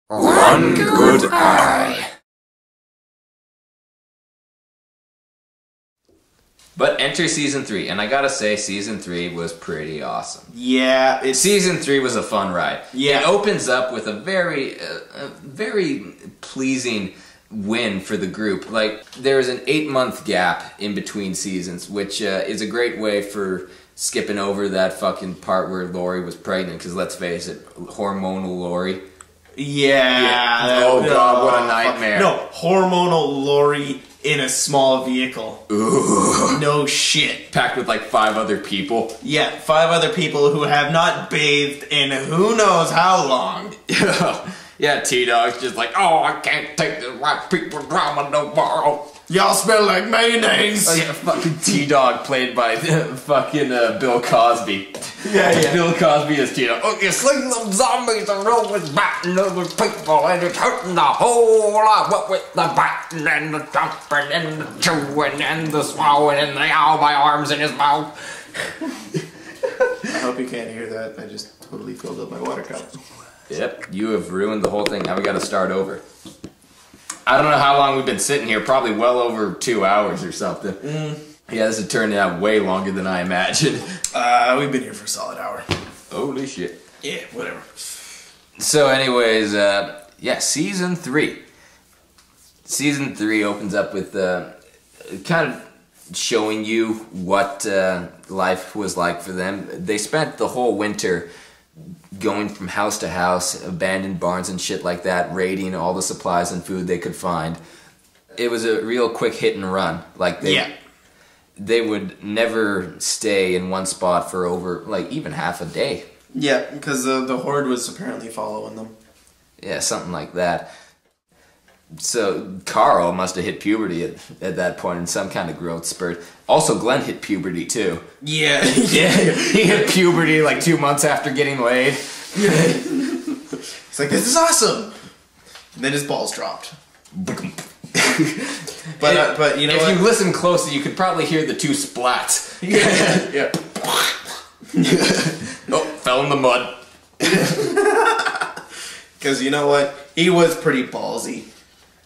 One good eye. But enter season 3, and I gotta say, season 3 was pretty awesome. Yeah, season 3 was a fun ride. Yeah, it opens up with a very pleasing win for the group. Like, there's an 8-month gap in between seasons, which is a great way for skipping over that fucking part where Laurie was pregnant. Because let's face it, hormonal Laurie. Yeah. Oh god, what a nightmare. No, hormonal Laurie in a small vehicle. Ooh. No shit. Packed with like 5 other people. Yeah, 5 other people who have not bathed in who knows how long. Yeah, T-Dog's just like, oh, I can't take the white people drama no more. Y'all smell like mayonnaise. Oh yeah, fucking T-Dog played by fucking Bill Cosby. Yeah. Bill Cosby is T-Dog. Oh, you see them zombies are always batting other people and it's hurting the whole lot. What with the batting and the jumping and the chewing and the swallowing and the all my arms in his mouth. I hope you can't hear that. I just totally filled up my water cup. Yep, you have ruined the whole thing. Now we gotta start over. I don't know how long we've been sitting here, probably well over 2 hours or something. Yeah, this has turned out way longer than I imagined. We've been here for a solid hour. Holy shit. Yeah, whatever. So anyways, yeah, season 3. Season 3 opens up with kind of showing you what life was like for them. They spent the whole winter going from house to house, abandoned barns and shit like that, raiding all the supplies and food they could find. It was a real quick hit and run. Like they would never stay in one spot for over, like, even half a day. Yeah, because the horde was apparently following them. Yeah, something like that. So Carl must have hit puberty at that point in some kind of growth spurt. Also, Glen hit puberty too. Yeah. Yeah, he hit puberty like 2 months after getting laid. It's like, this is awesome. And then his balls dropped. But you know if what? you listen closely, you could probably hear the 2 splats. Yeah. Oh, fell in the mud. Because you know what? He was pretty ballsy.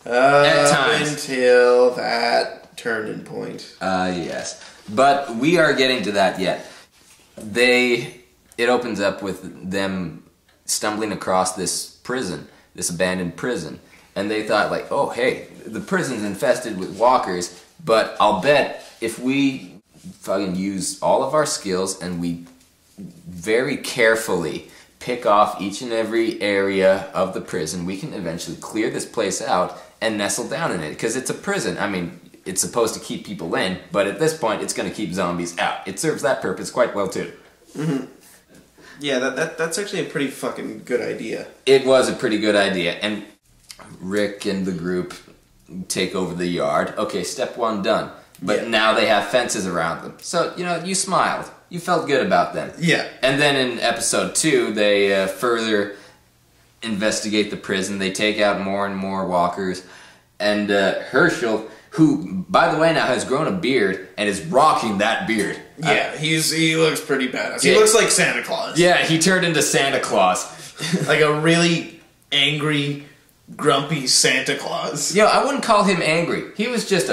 At times. Until that turning point. Yes. But we are getting to that yet. It opens up with them stumbling across this prison, this abandoned prison. And they thought, like, oh, hey, the prison's infested with walkers, but I'll bet if we fucking use all of our skills and we very carefully pick off each and every area of the prison, we can eventually clear this place out and nestle down in it. Because it's a prison. I mean, it's supposed to keep people in, but at this point, it's going to keep zombies out. It serves that purpose quite well, too. Mm-hmm. Yeah, that's actually a pretty fucking good idea. It was a pretty good idea, and Rick and the group take over the yard. Okay, step 1 done. But now they have fences around them. So, you know, you smiled. You felt good about them. Yeah. And then in episode 2, they further investigate the prison. They take out more and more walkers. And Hershel, who, by the way, now has grown a beard and is rocking that beard. Yeah, he looks pretty badass. He looks like Santa Claus. Yeah, he turned into Santa Claus. Like a really angry, grumpy Santa Claus. Yeah, I wouldn't call him angry. He was just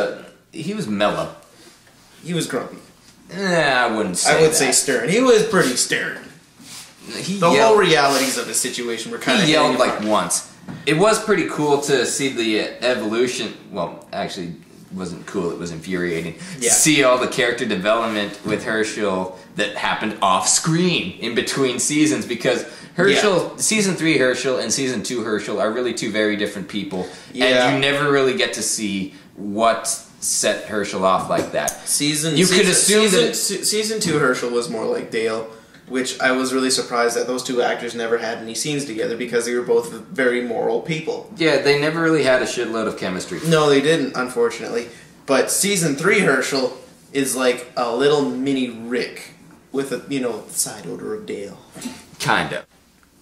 he was mellow. He was grumpy. I wouldn't say I would say stern. He was pretty stern. The whole realities of the situation were kind of... He yelled like once. It was pretty cool to see the evolution. Well, actually, it wasn't cool. It was infuriating. Yeah. See all the character development with Hershel that happened off screen in between seasons, because Hershel, season 3 Hershel and season 2 Hershel are really 2 very different people, and you never really get to see what set Hershel off like that. Season 2 Hershel was more like Dale, which I was really surprised that those 2 actors never had any scenes together because they were both very moral people. Yeah, they never really had a shitload of chemistry. No, they didn't, unfortunately. But season 3 Hershel is like a little mini Rick with a, you know, side odor of Dale. Kinda.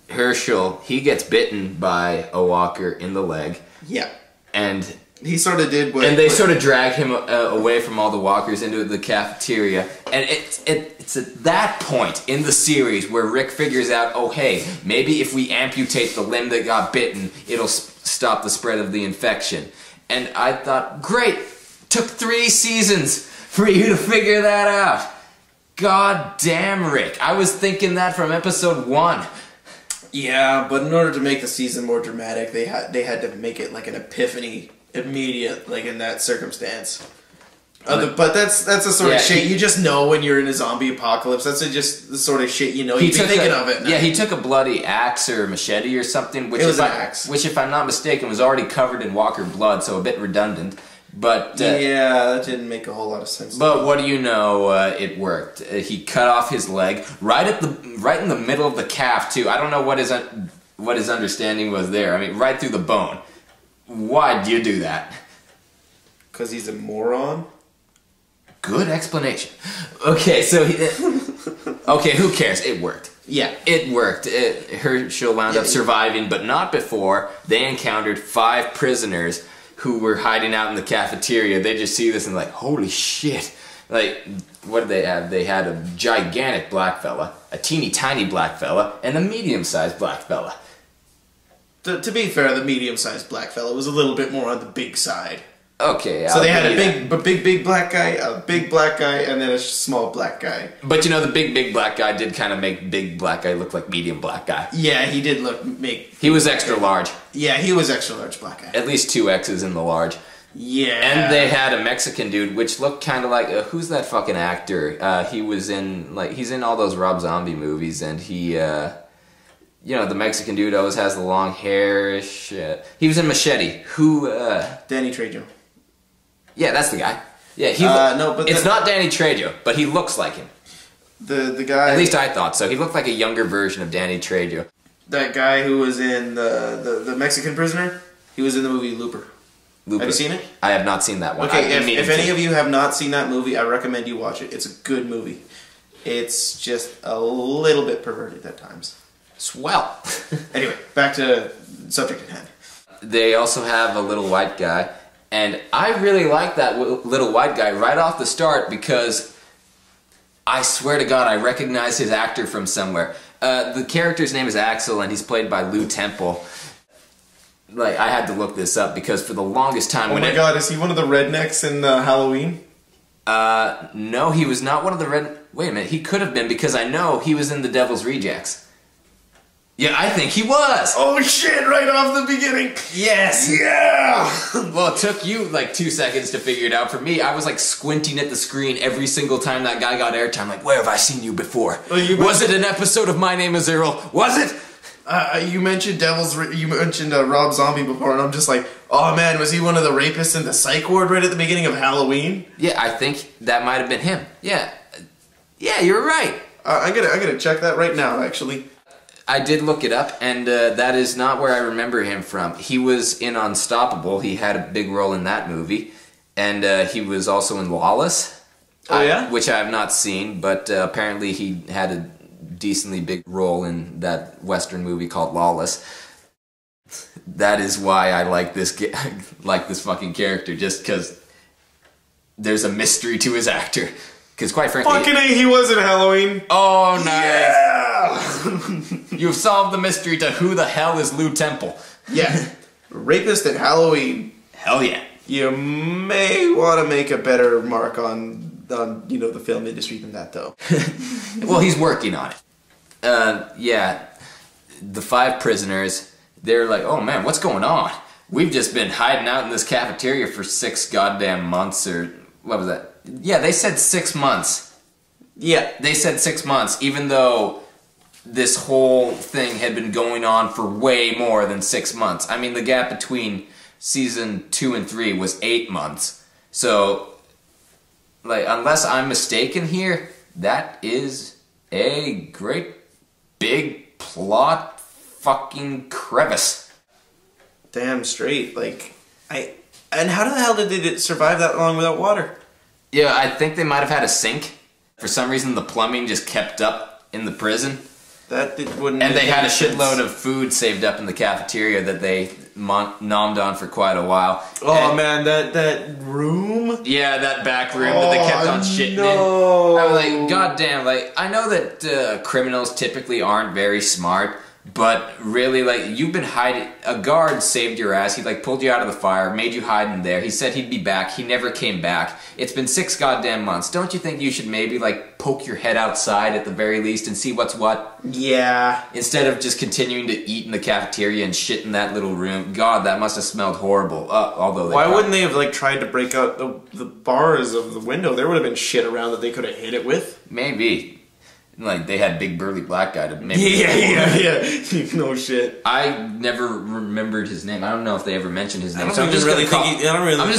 Hershel, he gets bitten by a walker in the leg. Yeah. And He sort of did what... And they sort of drag him away from all the walkers into the cafeteria. And it's at that point in the series where Rick figures out, oh hey, maybe if we amputate the limb that got bitten, it'll stop the spread of the infection. And I thought, great, took 3 seasons for you to figure that out. God damn, Rick. I was thinking that from episode 1. Yeah, but in order to make the season more dramatic, they had to make it like an epiphany immediate, like in that circumstance. But that's the sort of shit you just know when you're in a zombie apocalypse. That's just the sort of shit you know. You've been thinking of it now. Yeah, he took a bloody axe or machete or something, which which, if I'm not mistaken, was already covered in walker blood, so a bit redundant. But yeah, that didn't make a whole lot of sense. But what do you know? It worked. He cut off his leg right in the middle of the calf too. I don't know what his understanding was there. I mean, right through the bone. Why'd you do that? Because he's a moron. Good explanation. Okay, so okay, who cares? It worked. Yeah, it worked. Hershel wound up surviving, but not before they encountered 5 prisoners who were hiding out in the cafeteria. They just see this and like, holy shit. Like, what did they have? They had a gigantic black fella, a teeny tiny black fella, and a medium-sized black fella. To be fair, the medium-sized black fella was a little bit more on the big side. Okay, so they had a big black guy, a big black guy, and then a small black guy. But you know, the big black guy did kind of make big black guy look like medium black guy. Yeah, he did He was extra large. Yeah, he was extra large black guy. At least 2 X's in the large. Yeah. And they had a Mexican dude, which looked kind of like who's that fucking actor? He was in he's in all those Rob Zombie movies, and he. You know, the Mexican dude always has the long hair. Shit. He was in Machete. Who? Danny Trejo. Yeah, that's the guy. Yeah, it's not Danny Trejo, but he looks like him. The guy. At least I thought so. He looked like a younger version of Danny Trejo. That guy who was in the Mexican Prisoner. He was in the movie Looper. Have you seen it? I have not seen that one. Okay, if any of you have not seen that movie, I recommend you watch it. It's a good movie. It's just a little bit perverted at times. Swell. Anyway, back to subject at hand. They also have a little white guy, and I really like that little white guy right off the start because I swear to God I recognize his actor from somewhere. The character's name is Axel, and he's played by Lou Temple. Like, I had to look this up because for the longest time... Oh my God, is he one of the rednecks in Halloween? No, he was not one of the Wait a minute, he could have been because I know he was in The Devil's Rejects. Yeah, I think he was! Oh shit, right off the beginning! Yes! Yeah! Well, it took you like 2 seconds to figure it out. For me, I was like squinting at the screen every single time that guy got airtime. Like, where have I seen you before? Well, was it an episode of My Name is Earl? Was it? You mentioned Rob Zombie before, and I'm just like, oh man, was he one of the rapists in the psych ward right at the beginning of Halloween? Yeah, I think that might have been him. Yeah. Yeah, you're right. I'm gonna check that right now, actually. I did look it up, and that is not where I remember him from. He was in Unstoppable. He had a big role in that movie. And he was also in Lawless. Oh, yeah? Which I have not seen, but apparently he had a decently big role in that Western movie called Lawless. That is why I like this fucking character, just because there's a mystery to his actor. Because quite frankly... Fucking A, he was in Halloween! Oh, nice! Yeah! You've solved the mystery to who the hell is Lou Temple. Yeah. Rapist at Halloween. Hell yeah. You may want to make a better mark on you know, the film industry than that, though. Well, he's working on it. Yeah. The 5 prisoners, they're like, oh man, what's going on? We've just been hiding out in this cafeteria for 6 goddamn months, or... What was that? Yeah, they said 6 months. Yeah, they said 6 months, even though this whole thing had been going on for way more than 6 months. I mean, the gap between season 2 and 3 was 8 months. So, like, unless I'm mistaken here, that is a great big plot fucking crevice. Damn straight. Like, And how the hell did it survive that long without water? Yeah, I think they might have had a sink. For some reason, the plumbing just kept up in the prison. Wouldn't. And they had a shitload of food saved up in the cafeteria that they nommed on for quite a while. Oh and, man, that room? Yeah, that back room that they kept on shitting in. I was like, goddamn, like, I know that criminals typically aren't very smart, but really, like, you've been hiding. A guard saved your ass. He, like, pulled you out of the fire, made you hide in there. He said he'd be back. He never came back. It's been 6 goddamn months. Don't you think you should maybe, like, poke your head outside at the very least and see what's what? Yeah. Instead of just continuing to eat in the cafeteria and shit in that little room. God, that must have smelled horrible. Although why wouldn't they have, like, tried to break out the bars of the window? There would have been shit around that they could have hit it with. Maybe. Like, they had big burly black guy to maybe... Yeah. No shit. I never remembered his name. I don't know if they ever mentioned his name. I'm just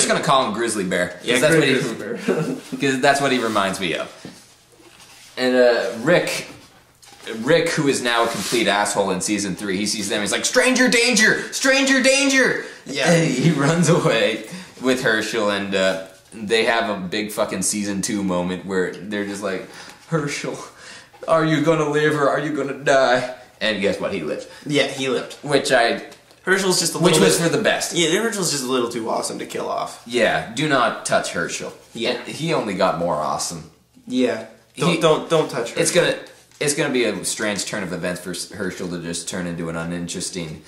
gonna call him Grizzly Bear. Yeah, Grizzly Bear. Because that's what he reminds me of. And Rick, who is now a complete asshole in season 3, he sees them. He's like, "Stranger danger! Stranger danger!" Yeah. And he runs away with Hershel, and they have a big fucking season 2 moment where they're just like, "Hershel, are you gonna live or are you gonna die?" And guess what? He lived. Yeah, he lived. Hershel's just a little was for the best. Yeah, Hershel's just a little too awesome to kill off. Yeah, do not touch Hershel. Yeah. And he only got more awesome. Yeah. Don't touch Hershel. It's gonna be a strange turn of events for Hershel to just turn into an uninteresting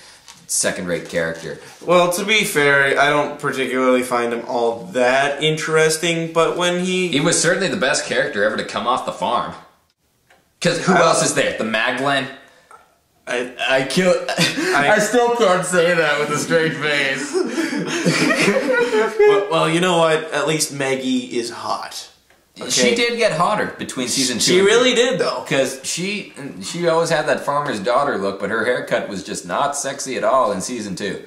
second-rate character. Well, to be fair, I don't particularly find him all that interesting, but when he was certainly the best character ever to come off the farm. Because who else is there? The Maglen? I still can't say that with a straight face. well, you know what? At least Maggie is hot. Okay? She did get hotter between season 2. She really did, though. Because she always had that farmer's daughter look, but her haircut was just not sexy at all in season 2.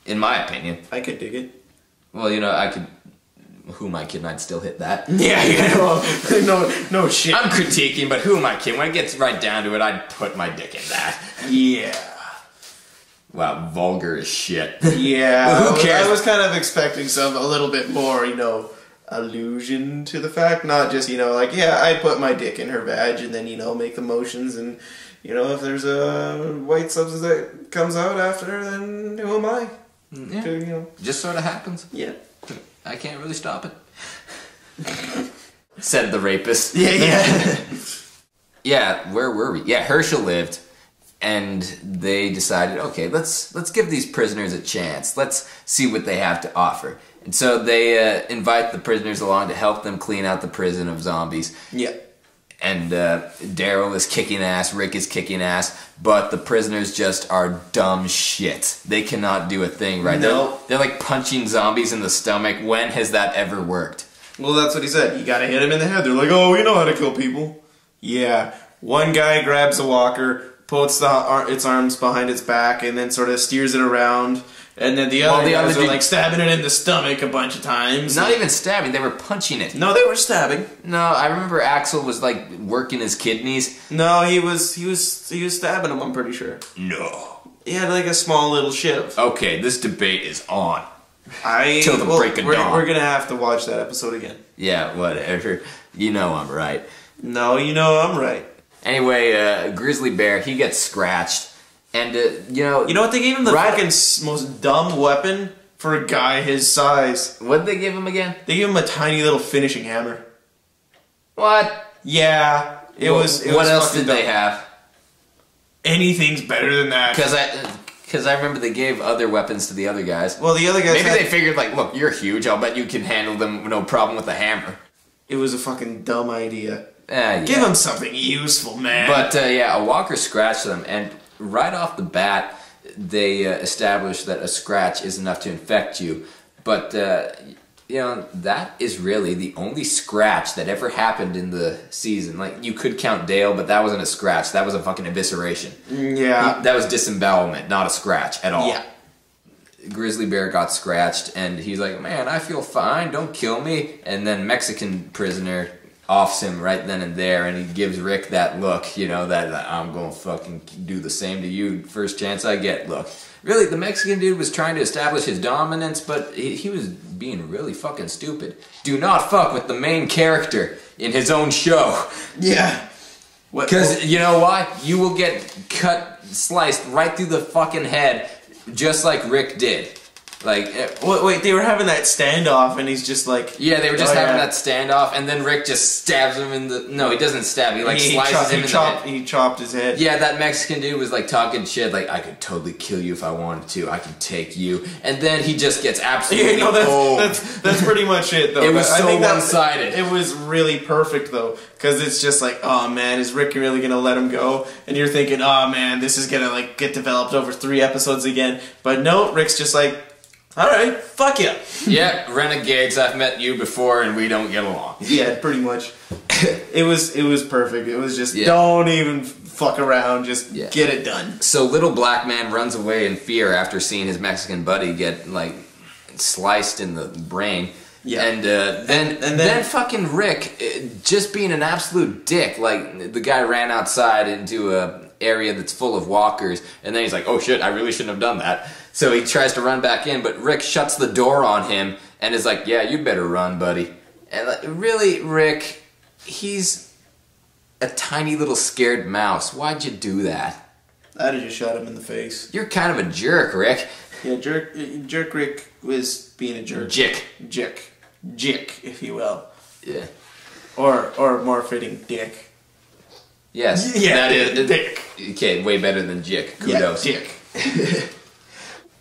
In my opinion. I could dig it. Well, you know, I could... Who am I kidding? I'd still hit that. Yeah, no shit. I'm critiquing, but who am I kidding? When it gets right down to it, I'd put my dick in that. Yeah. Wow, vulgar as shit. Yeah. Well, who cares? I was kind of expecting a little bit more, allusion to the fact, not just, like, yeah, I'd put my dick in her vag and then, make the motions and, if there's a white substance that comes out after, then who am I? Yeah. To, just sort of happens. Yeah. I can't really stop it. Said the rapist. Yeah. Yeah, where were we? Yeah, Hershel lived, and they decided, okay, let's give these prisoners a chance. Let's see what they have to offer. And so they invite the prisoners along to help them clean out the prison of zombies. Yeah. And Daryl is kicking ass, Rick is kicking ass, but the prisoners just are dumb shit. They cannot do a thing right. No. They're like punching zombies in the stomach. When has that ever worked? Well, that's what he said. You gotta hit him in the head. They're like, oh, we know how to kill people. Yeah. One guy grabs a walker, puts its arms behind its back, and then sort of steers it around. And then the other guys are like stabbing it in the stomach a bunch of times. Not even stabbing, they were punching it. No, they were stabbing. No, I remember Axel was like working his kidneys. No, he was stabbing them, I'm pretty sure. No. He had like a small little shiv. Okay, this debate is on. Till the break of dawn. We're gonna have to watch that episode again. Yeah, whatever. You know I'm right. No, you know I'm right. Anyway, Grizzly Bear, he gets scratched. And, you know what? They gave him the fucking most dumb weapon for a guy his size. What did they give him again? They gave him a tiny little finishing hammer. What? Yeah. What else did they have? Anything's better than that. Because I remember they gave other weapons to the other guys. Well, the other guys maybe they figured, like, look, you're huge. I'll bet you can handle them no problem with a hammer. It was a fucking dumb idea. Yeah. Give him something useful, man. But, yeah, a walker scratched them, and right off the bat, they established that a scratch is enough to infect you. But, that is really the only scratch that ever happened in the season. Like, you could count Dale, but that wasn't a scratch. That was a fucking evisceration. Yeah. That was disembowelment, not a scratch at all. Yeah. Grizzly Bear got scratched, and he's like, man, I feel fine, don't kill me. And then Mexican prisoner offs him right then and there, and he gives Rick that look, that I'm gonna fucking do the same to you first chance I get look. Really, the Mexican dude was trying to establish his dominance, but he was being really fucking stupid. Do not fuck with the main character in his own show. Yeah. Because, you know what? You will get sliced right through the fucking head just like Rick did. Like, wait, they were having that standoff, and he's just like... Yeah, they were just having that standoff, and then Rick just stabs him in the... No, he doesn't stab, he slices him in the head. He chopped his head. Yeah, that Mexican dude was like talking shit, like, I could totally kill you if I wanted to, I can take you. And then he just gets absolutely that's pretty much it, though. It was so one-sided. It was really perfect, though, because it's just like, oh man, is Rick really gonna let him go? And you're thinking, oh man, this is gonna like get developed over 3 episodes again. But no, Rick's just like, alright, fuck you. Yeah, renegades, I've met you before and we don't get along. Yeah, pretty much. It was perfect. It was just, don't even fuck around, just get it done. So little black man runs away in fear after seeing his Mexican buddy get, like, sliced in the brain. Yeah. And then fucking Rick, just being an absolute dick, like, the guy ran outside into a area that's full of walkers, and then he's like, oh shit, I really shouldn't have done that. So he tries to run back in, but Rick shuts the door on him and is like, yeah, you better run, buddy. And like, really, Rick, he's a tiny little scared mouse. Why'd you do that? I'd have just shot him in the face. You're kind of a jerk, Rick. Yeah, jerk Rick was being a jerk. Jick, if you will. Yeah. Or more fitting, dick. Yes. Yeah, that is dick. Okay, way better than Jick. Kudos. Yeah, dick.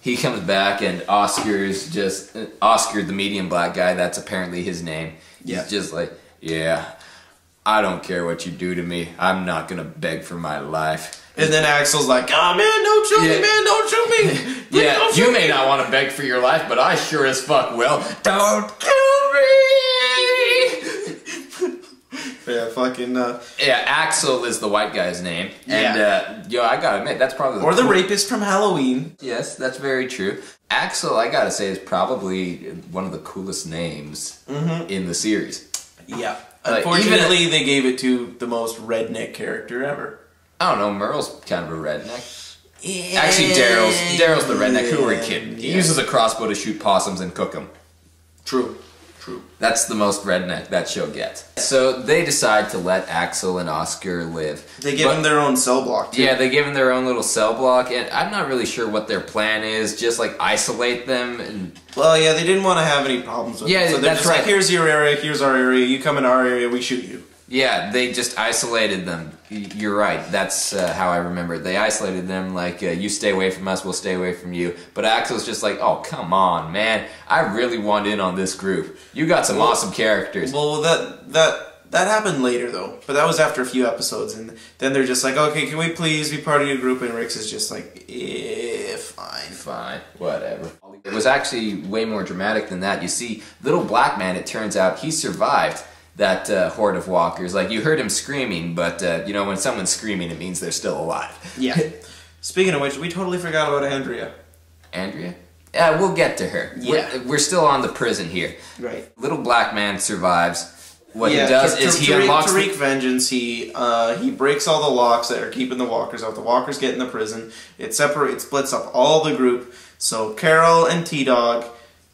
He comes back and Oscar, the medium black guy, that's apparently his name. Yeah. He's just like, yeah, I don't care what you do to me. I'm not gonna beg for my life. And then Axel's like, oh man, don't shoot me, man, don't shoot me. Yeah, don't shoot you may not want to beg for your life, but I sure as fuck will. Don't kill me! Yeah, fucking... Yeah, Axel is the white guy's name. And, yo, I gotta admit, that's probably... Or the rapist from Halloween. Yes, that's very true. Axel, I gotta say, is probably one of the coolest names in the series. Yeah. Unfortunately, they gave it to the most redneck character ever. I don't know, Merle's kind of a redneck. Yeah. Actually, Daryl's the redneck. Who are we kidding? He uses a crossbow to shoot possums and cook them. True. That's the most redneck that show gets. So they decide to let Axel and Oscar live. They give them their own cell block, too. Yeah, they give them their own little cell block, and I'm not really sure what their plan is. Just, like, isolate them and... Well, yeah, they didn't want to have any problems with them. So they're just like, here's your area, here's our area, you come in our area, we shoot you. Yeah, they just isolated them. You're right. That's how I remember it. They isolated them like, you stay away from us, we'll stay away from you. But Axel's just like, oh, come on, man. I really want in on this group. You got some awesome characters. Well, that happened later, though. But that was after a few episodes. And then they're just like, okay, can we please be part of your group? And Rick's is just like, fine. Fine, whatever. It was actually way more dramatic than that. You see, little black man, it turns out, he survived that horde of walkers. Like, you heard him screaming, but, you know, when someone's screaming, it means they're still alive. Yeah. Speaking of which, we totally forgot about Andrea. Andrea? Yeah, we'll get to her. Yeah. We're still on the prison here. Right. Little black man survives. What he does is he unlocks... To wreak vengeance, he breaks all the locks that are keeping the walkers out. The walkers get in the prison. It splits up all the group. So Carol and T-Dog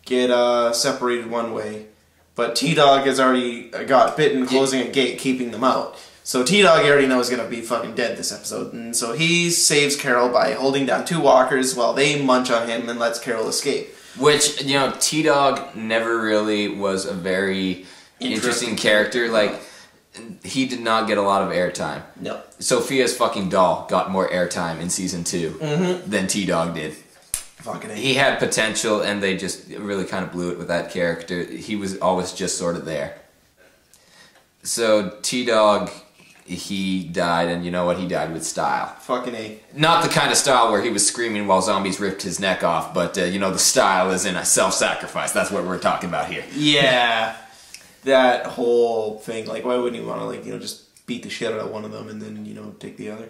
get separated one way. But T-Dog has already got bitten, closing a gate, keeping them out. So T-Dog already knows he's going to be fucking dead this episode. And so he saves Carol by holding down 2 walkers while they munch on him and lets Carol escape. Which, you know, T-Dog never really was a very interesting character. Like, he did not get a lot of airtime. No. Sophia's fucking doll got more airtime in Season 2 than T-Dog did. He had potential, and they just really kind of blew it with that character. He was always just sort of there. So, T-Dog, he died, and you know what? He died with style. Fucking A. Not the kind of style where he was screaming while zombies ripped his neck off, but, you know, the style is in a self-sacrifice. That's what we're talking about here. Yeah. That whole thing. Like, why wouldn't you want to, like, you know, just beat the shit out of one of them and then, you know, take the other?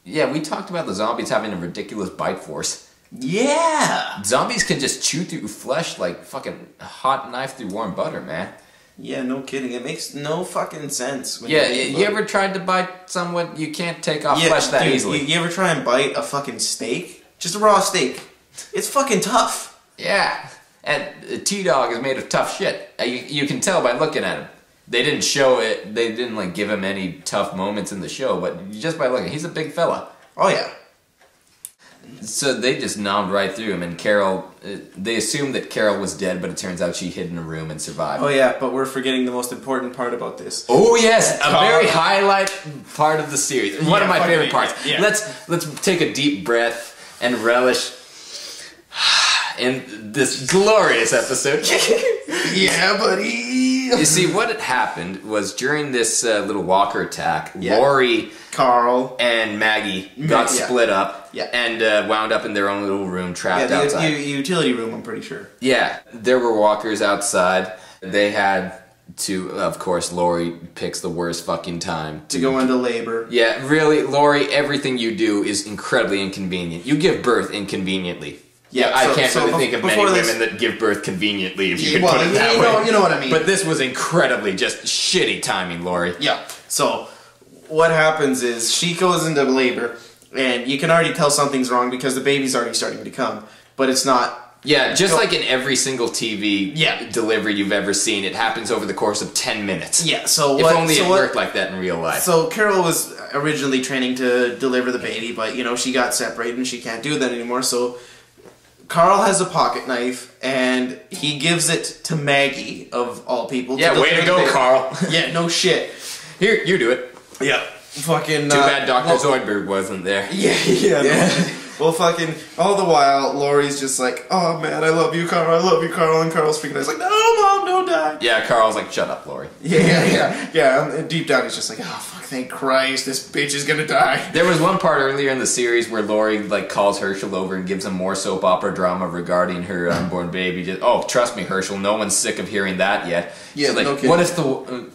Yeah, we talked about the zombies having a ridiculous bite force. Yeah! Zombies can just chew through flesh like fucking hot knife through warm butter, man. Yeah, no kidding. It makes no fucking sense. When you ever tried to bite someone? You can't take off flesh that easily. You ever try and bite a fucking steak? Just a raw steak. It's fucking tough. Yeah. And T-Dog is made of tough shit. You can tell by looking at him. They didn't show it, they didn't like give him any tough moments in the show, but just by looking, he's a big fella. Oh yeah. So they just nommed right through him, and Carol, they assumed that Carol was dead, but it turns out she hid in a room and survived. Oh yeah, but we're forgetting the most important part about this. Oh yes, a very highlight part of the series. One of my favorite parts. Yeah. Let's take a deep breath and relish in this glorious episode. Yeah, buddy. You see, what had happened was during this little walker attack, Laurie, Carl, and Maggie got split up and wound up in their own little room, trapped outside. Utility room, I'm pretty sure. Yeah, there were walkers outside. They had to, of course, Laurie picks the worst fucking time to go into labor. Yeah, really, Laurie, everything you do is incredibly inconvenient. You give birth inconveniently. Yeah, I can't really think of many women that give birth conveniently, if you could put it that way. You know what I mean. But this was incredibly just shitty timing, Laurie. Yeah. So, what happens is, she goes into labor, and you can already tell something's wrong because the baby's already starting to come. But it's not... Yeah, just like in every single TV delivery you've ever seen, it happens over the course of 10 minutes. Yeah, so if only it worked like that in real life. So Carol was originally training to deliver the baby, but, you know, she got separated and she can't do that anymore, so... Carl has a pocket knife, and he gives it to Maggie, of all people. Yeah, way to go, Carl. Yeah, no shit. Here, you do it. Yeah. Fucking... Too bad Dr. Zoidberg wasn't there. Yeah. No. Well, fucking... All the while, Laurie's just like, oh, man, I love you, Carl, I love you, Carl. And Carl's freaking out. He's like, no, Mom, don't die. Yeah, Carl's like, shut up, Laurie. Yeah. And deep down, he's just like, oh, fuck, thank Christ, this bitch is gonna die. There was one part earlier in the series where Laurie, like, calls Hershel over and gives him more soap opera drama regarding her unborn baby. Just, oh, trust me, Hershel, no one's sick of hearing that yet. Yeah, so, like, no kidding.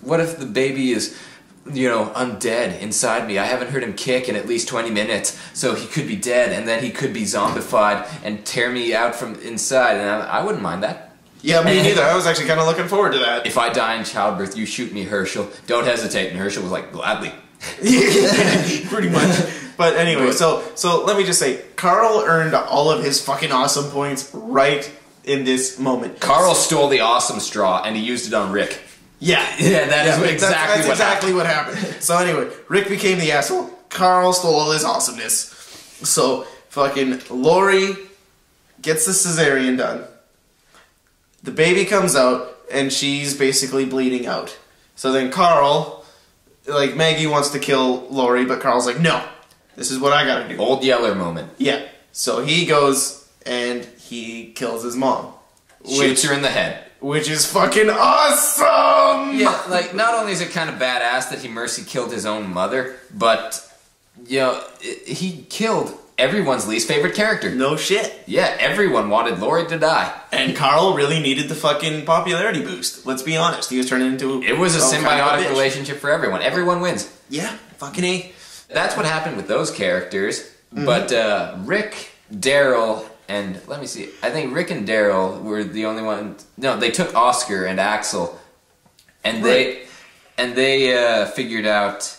what if the baby is... you know, undead inside me. I haven't heard him kick in at least 20 minutes, so he could be dead, and then he could be zombified and tear me out from inside, and I wouldn't mind that. Yeah, me neither. I was actually kind of looking forward to that. If I die in childbirth, you shoot me, Hershel. Don't hesitate. And Hershel was like, gladly. Pretty much. But anyway, so let me just say, Carl earned all of his fucking awesome points right in this moment. Carl stole the awesome straw, and he used it on Rick. That's exactly what happened. So anyway, Rick became the asshole. Carl stole all his awesomeness. So fucking Laurie gets the cesarean done. The baby comes out, and she's basically bleeding out. So then Carl, like, Maggie wants to kill Laurie, but Carl's like, no, this is what I gotta do. Old Yeller moment. Yeah. So he goes and he kills his mom. Shoots her in the head. Which is fucking awesome! Yeah, like, not only is it kind of badass that he mercy killed his own mother, but, you know, he killed everyone's least favorite character. No shit. Yeah, everyone wanted Laurie to die. And Carl really needed the fucking popularity boost. Let's be honest. He was turning into... It was a symbiotic relationship for everyone. Everyone wins. Yeah, fucking A. That's what happened with those characters. But Rick, Daryl... And let me see, I think Rick and Daryl were the only ones... No, they took Oscar and Axel, and they figured out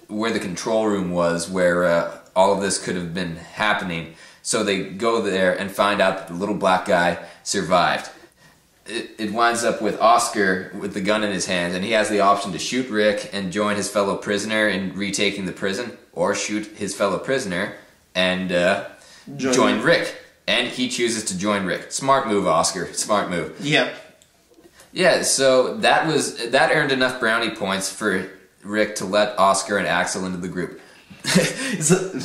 where the control room was, where all of this could have been happening. So they go there and find out that the little black guy survived. It winds up with Oscar with the gun in his hands, and he has the option to shoot Rick and join his fellow prisoner in retaking the prison, or shoot his fellow prisoner and join Rick. And he chooses to join Rick. Smart move, Oscar. Smart move. Yep. Yeah, so that earned enough brownie points for Rick to let Oscar and Axel into the group.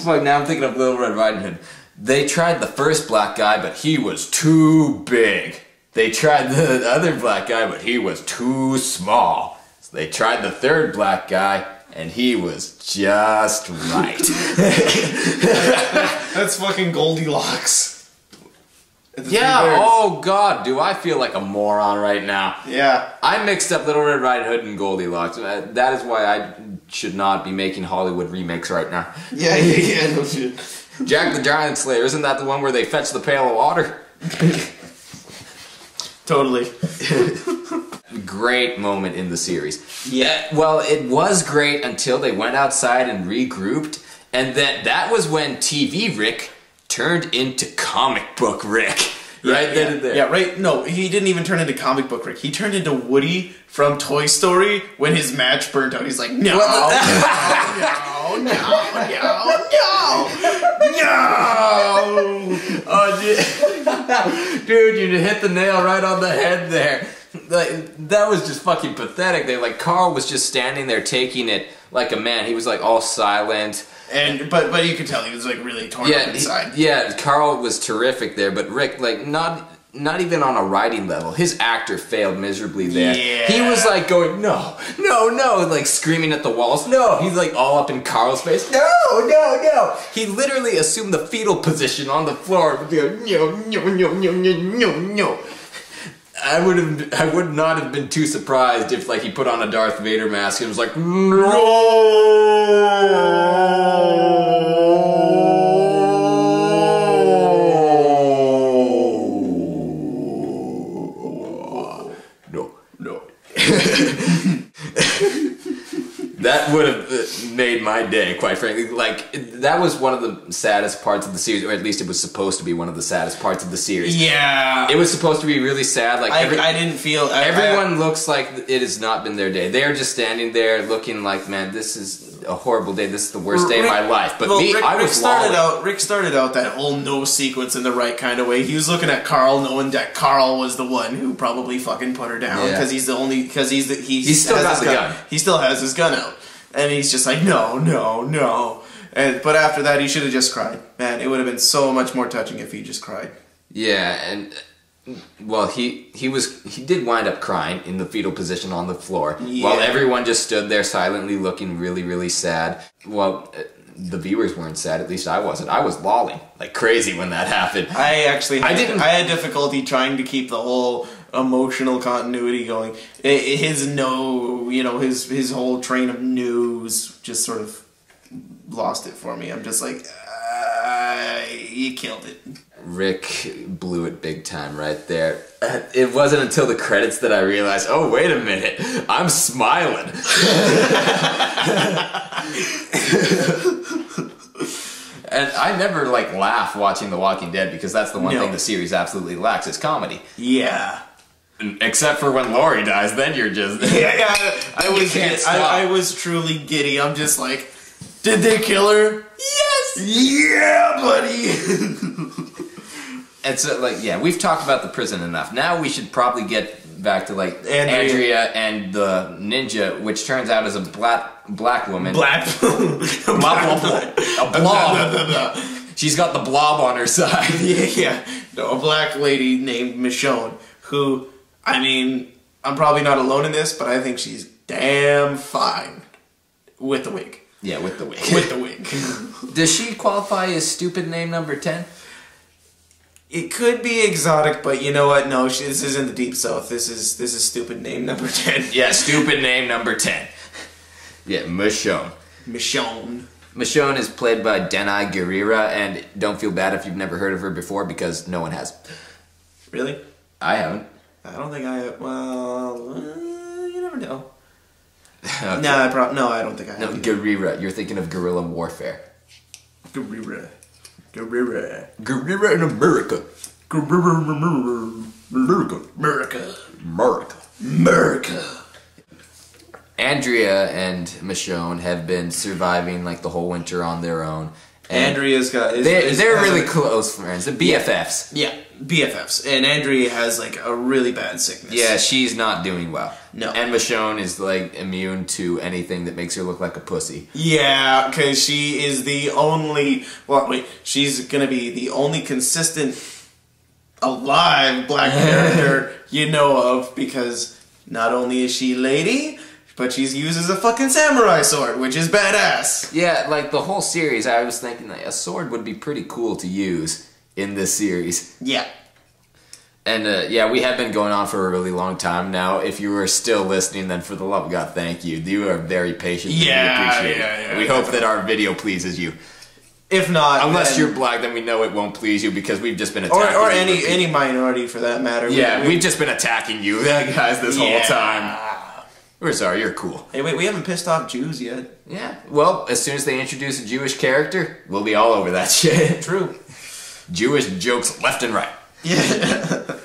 Now I'm thinking of Little Red Riding Hood. They tried the first black guy, but he was too big. They tried the other black guy, but he was too small. So they tried the third black guy, and he was just right. That's fucking Goldilocks. Yeah, oh god, do I feel like a moron right now. Yeah. I mixed up Little Red Riding Hood and Goldilocks. That is why I should not be making Hollywood remakes right now. Yeah, no shit. Jack the Giant Slayer, isn't that the one where they fetch the pail of water? Totally. Great moment in the series. Yeah. Well, it was great until they went outside and regrouped, and then that was when TV Rick turned into comic book Rick. Right then and there. Yeah, right. No, he didn't even turn into comic book Rick. He turned into Woody from Toy Story when his match burnt out. He's like, no, no. Oh, dude, you hit the nail right on the head there. Like, that was just fucking pathetic. Carl was just standing there taking it like a man. He was like all silent. And but you could tell he was like really torn up inside. Carl was terrific there, but Rick, like, not even on a writing level. His actor failed miserably there. Yeah. He was like going, no, like screaming at the walls. No, he's like all up in Carl's face. No. He literally assumed the fetal position on the floor. No. I would not have been too surprised if like he put on a Darth Vader mask and was like, No. That would have made my day, quite frankly. Like, that was one of the saddest parts of the series, or at least it was supposed to be one of the saddest parts of the series. Yeah. It was supposed to be really sad. Like, I didn't feel... everyone looks like it has not been their day. They are just standing there looking like, man, this is a horrible day. This is the worst day of my life. But Rick started out that whole no sequence in the right kind of way. He was looking at Carl, knowing that Carl was the one who probably fucking put her down because he's the only... Because he still got the gun. He still has his gun out. And he's just like, no. But after that, he should have just cried. Man, it would have been so much more touching if he just cried. Yeah, and... Well, he did wind up crying in the fetal position on the floor, while everyone just stood there silently looking really, really sad. Well, the viewers weren't sad, at least I wasn't. I was lolling like crazy when that happened. I had difficulty trying to keep the whole emotional continuity going. His whole train of news just sort of lost it for me. I'm just like, he killed it. Rick blew it big time right there. It wasn't until the credits that I realized, oh, wait a minute, I'm smiling. And I never, like, laugh watching The Walking Dead because that's the one thing the series absolutely lacks, is comedy. Yeah. Except for when Laurie dies, then you're just... I was truly giddy. I'm just like, did they kill her? Yes! Yeah, buddy! And so, like, yeah, we've talked about the prison enough. Now we should probably get back to, like, Andrea and the ninja, which turns out is a black woman. A blob. She's got the blob on her side. Yeah. No, a black lady named Michonne, who, I mean, I'm probably not alone in this, but I think she's damn fine with the wig. Yeah, with the wig. With the wig. Does she qualify as stupid name number 10? It could be exotic, but you know what? No, this isn't the Deep South. This is stupid name number 10. Yeah, stupid name number 10. Yeah, Michonne. Michonne is played by Denai Guerrera, and don't feel bad if you've never heard of her before, because no one has. Really? I haven't. I don't think I have. Well, you never know. Okay. No, I don't think I have. No, Guerrera. You're thinking of guerrilla warfare. Guerrera in America. America. Andrea and Michonne have been surviving like the whole winter on their own. Andrea's got... They're really close friends. They're BFFs. Yeah, BFFs. And Andrea has like a really bad sickness. Yeah, she's not doing well. No. And Michonne is like immune to anything that makes her look like a pussy. Yeah, because she is the only... Well, wait, she's going to be the only consistent alive black character you know of, because not only is she lady... But she uses a fucking samurai sword, which is badass. Yeah, like the whole series, I was thinking that a sword would be pretty cool to use in this series. Yeah. And yeah, we have been going on for a really long time now. If you are still listening, then for the love of God, thank you. You are very patient. Yeah, and we appreciate it. Yeah, we hope that our video pleases you. If not, unless you're black, then we know it won't please you because we've just been attacking or any minority for that matter. Yeah, we've just been attacking you guys this whole time. We're sorry, you're cool. Hey, wait, we haven't pissed off Jews yet. Yeah, well, as soon as they introduce a Jewish character, we'll be all over that shit. True. Jewish jokes left and right. Yeah.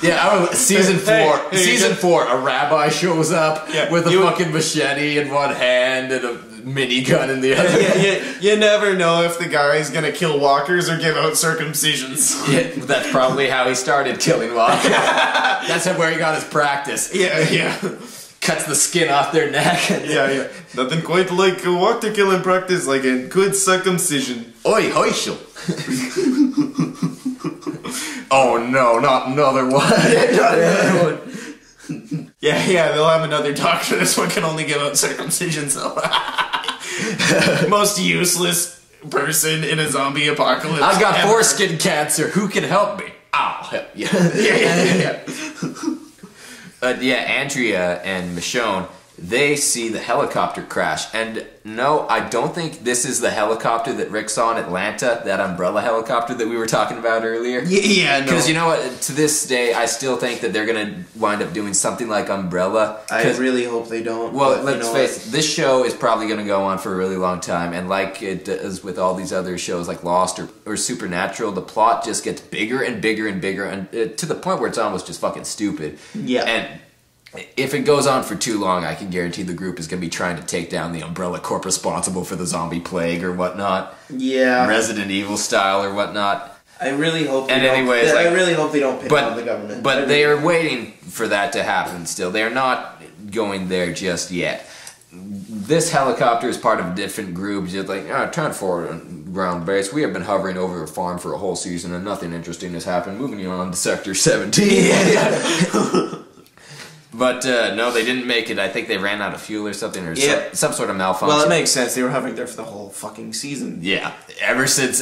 Yeah, season 4, a rabbi shows up with a fucking machete in one hand and a minigun in the other. You never know if the guy's gonna kill walkers or give out circumcisions. Yeah, that's probably how he started killing walkers. That's where he got his practice. Yeah. Cuts the skin off their neck. Yeah. Nothing quite like a walker killing practice like a good circumcision. Oi, Hershel. Oh no, not another one. Not another one. Yeah, they'll have another doctor. This one can only give out circumcision, so. Most useless person in a zombie apocalypse. I've got foreskin cancer. Who can help me? I'll help you. Yeah. Andrea and Michonne, they see the helicopter crash. And no, I don't think this is the helicopter that Rick saw in Atlanta, that umbrella helicopter that we were talking about earlier. Yeah, no. Because you know what, to this day, I still think that they're going to wind up doing something like Umbrella. I really hope they don't. Well, let's face it, this show is probably going to go on for a really long time. And like it does with all these other shows like Lost or Supernatural, the plot just gets bigger and bigger and bigger, and to the point where it's almost just fucking stupid. Yeah. And if it goes on for too long, I can guarantee the group is going to be trying to take down the Umbrella Corp responsible for the zombie plague or whatnot. Yeah. Resident Evil style or whatnot. I really hope they I really hope they don't pick on the government. But they are waiting for that to happen still. They are not going there just yet. This helicopter is part of a different group, just like, 10-4 on ground base. We have been hovering over a farm for a whole season and nothing interesting has happened. Moving on to Sector 17. But no, they didn't make it. I think they ran out of fuel or something, or some sort of malfunction. Well, it makes sense. They were hovering there for the whole fucking season. Yeah, ever since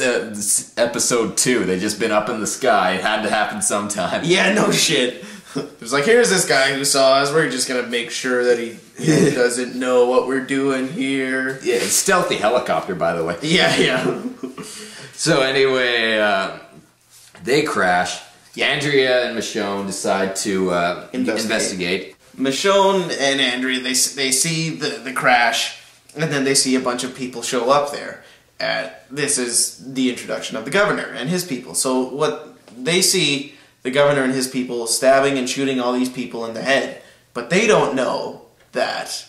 episode 2, they've just been up in the sky. It had to happen sometime. Yeah, no shit. It was like, here's this guy who saw us. We're just gonna make sure that he doesn't know what we're doing here. Yeah, it's stealthy helicopter, by the way. Yeah. So anyway, they crash. Andrea and Michonne decide to investigate. Michonne and Andrea, they see the crash, and then they see a bunch of people show up there. This is the introduction of the governor and his people. So what they see, the governor and his people stabbing and shooting all these people in the head. But they don't know that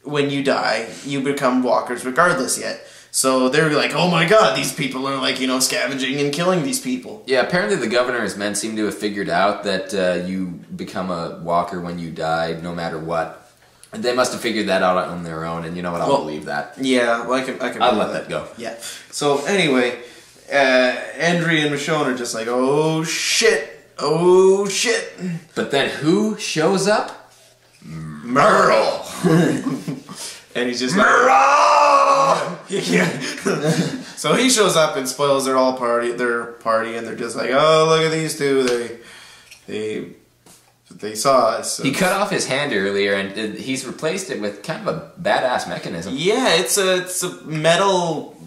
when you die, you become walkers regardless yet. So they're like, oh my god, these people are like, scavenging and killing these people. Yeah, apparently the governor and his men seem to have figured out that you become a walker when you die, no matter what. And they must have figured that out on their own, and you know what, I'll believe that. Yeah, well, I can I'll let that go. Yeah. So anyway, Andrea and Michonne are just like, oh shit. But then who shows up? Merle. And he's just Merle! Yeah. So he shows up and spoils their party, and they're just like, oh, look at these two. They saw us. So. He cut off his hand earlier, and he's replaced it with kind of a badass mechanism. Yeah, it's a metal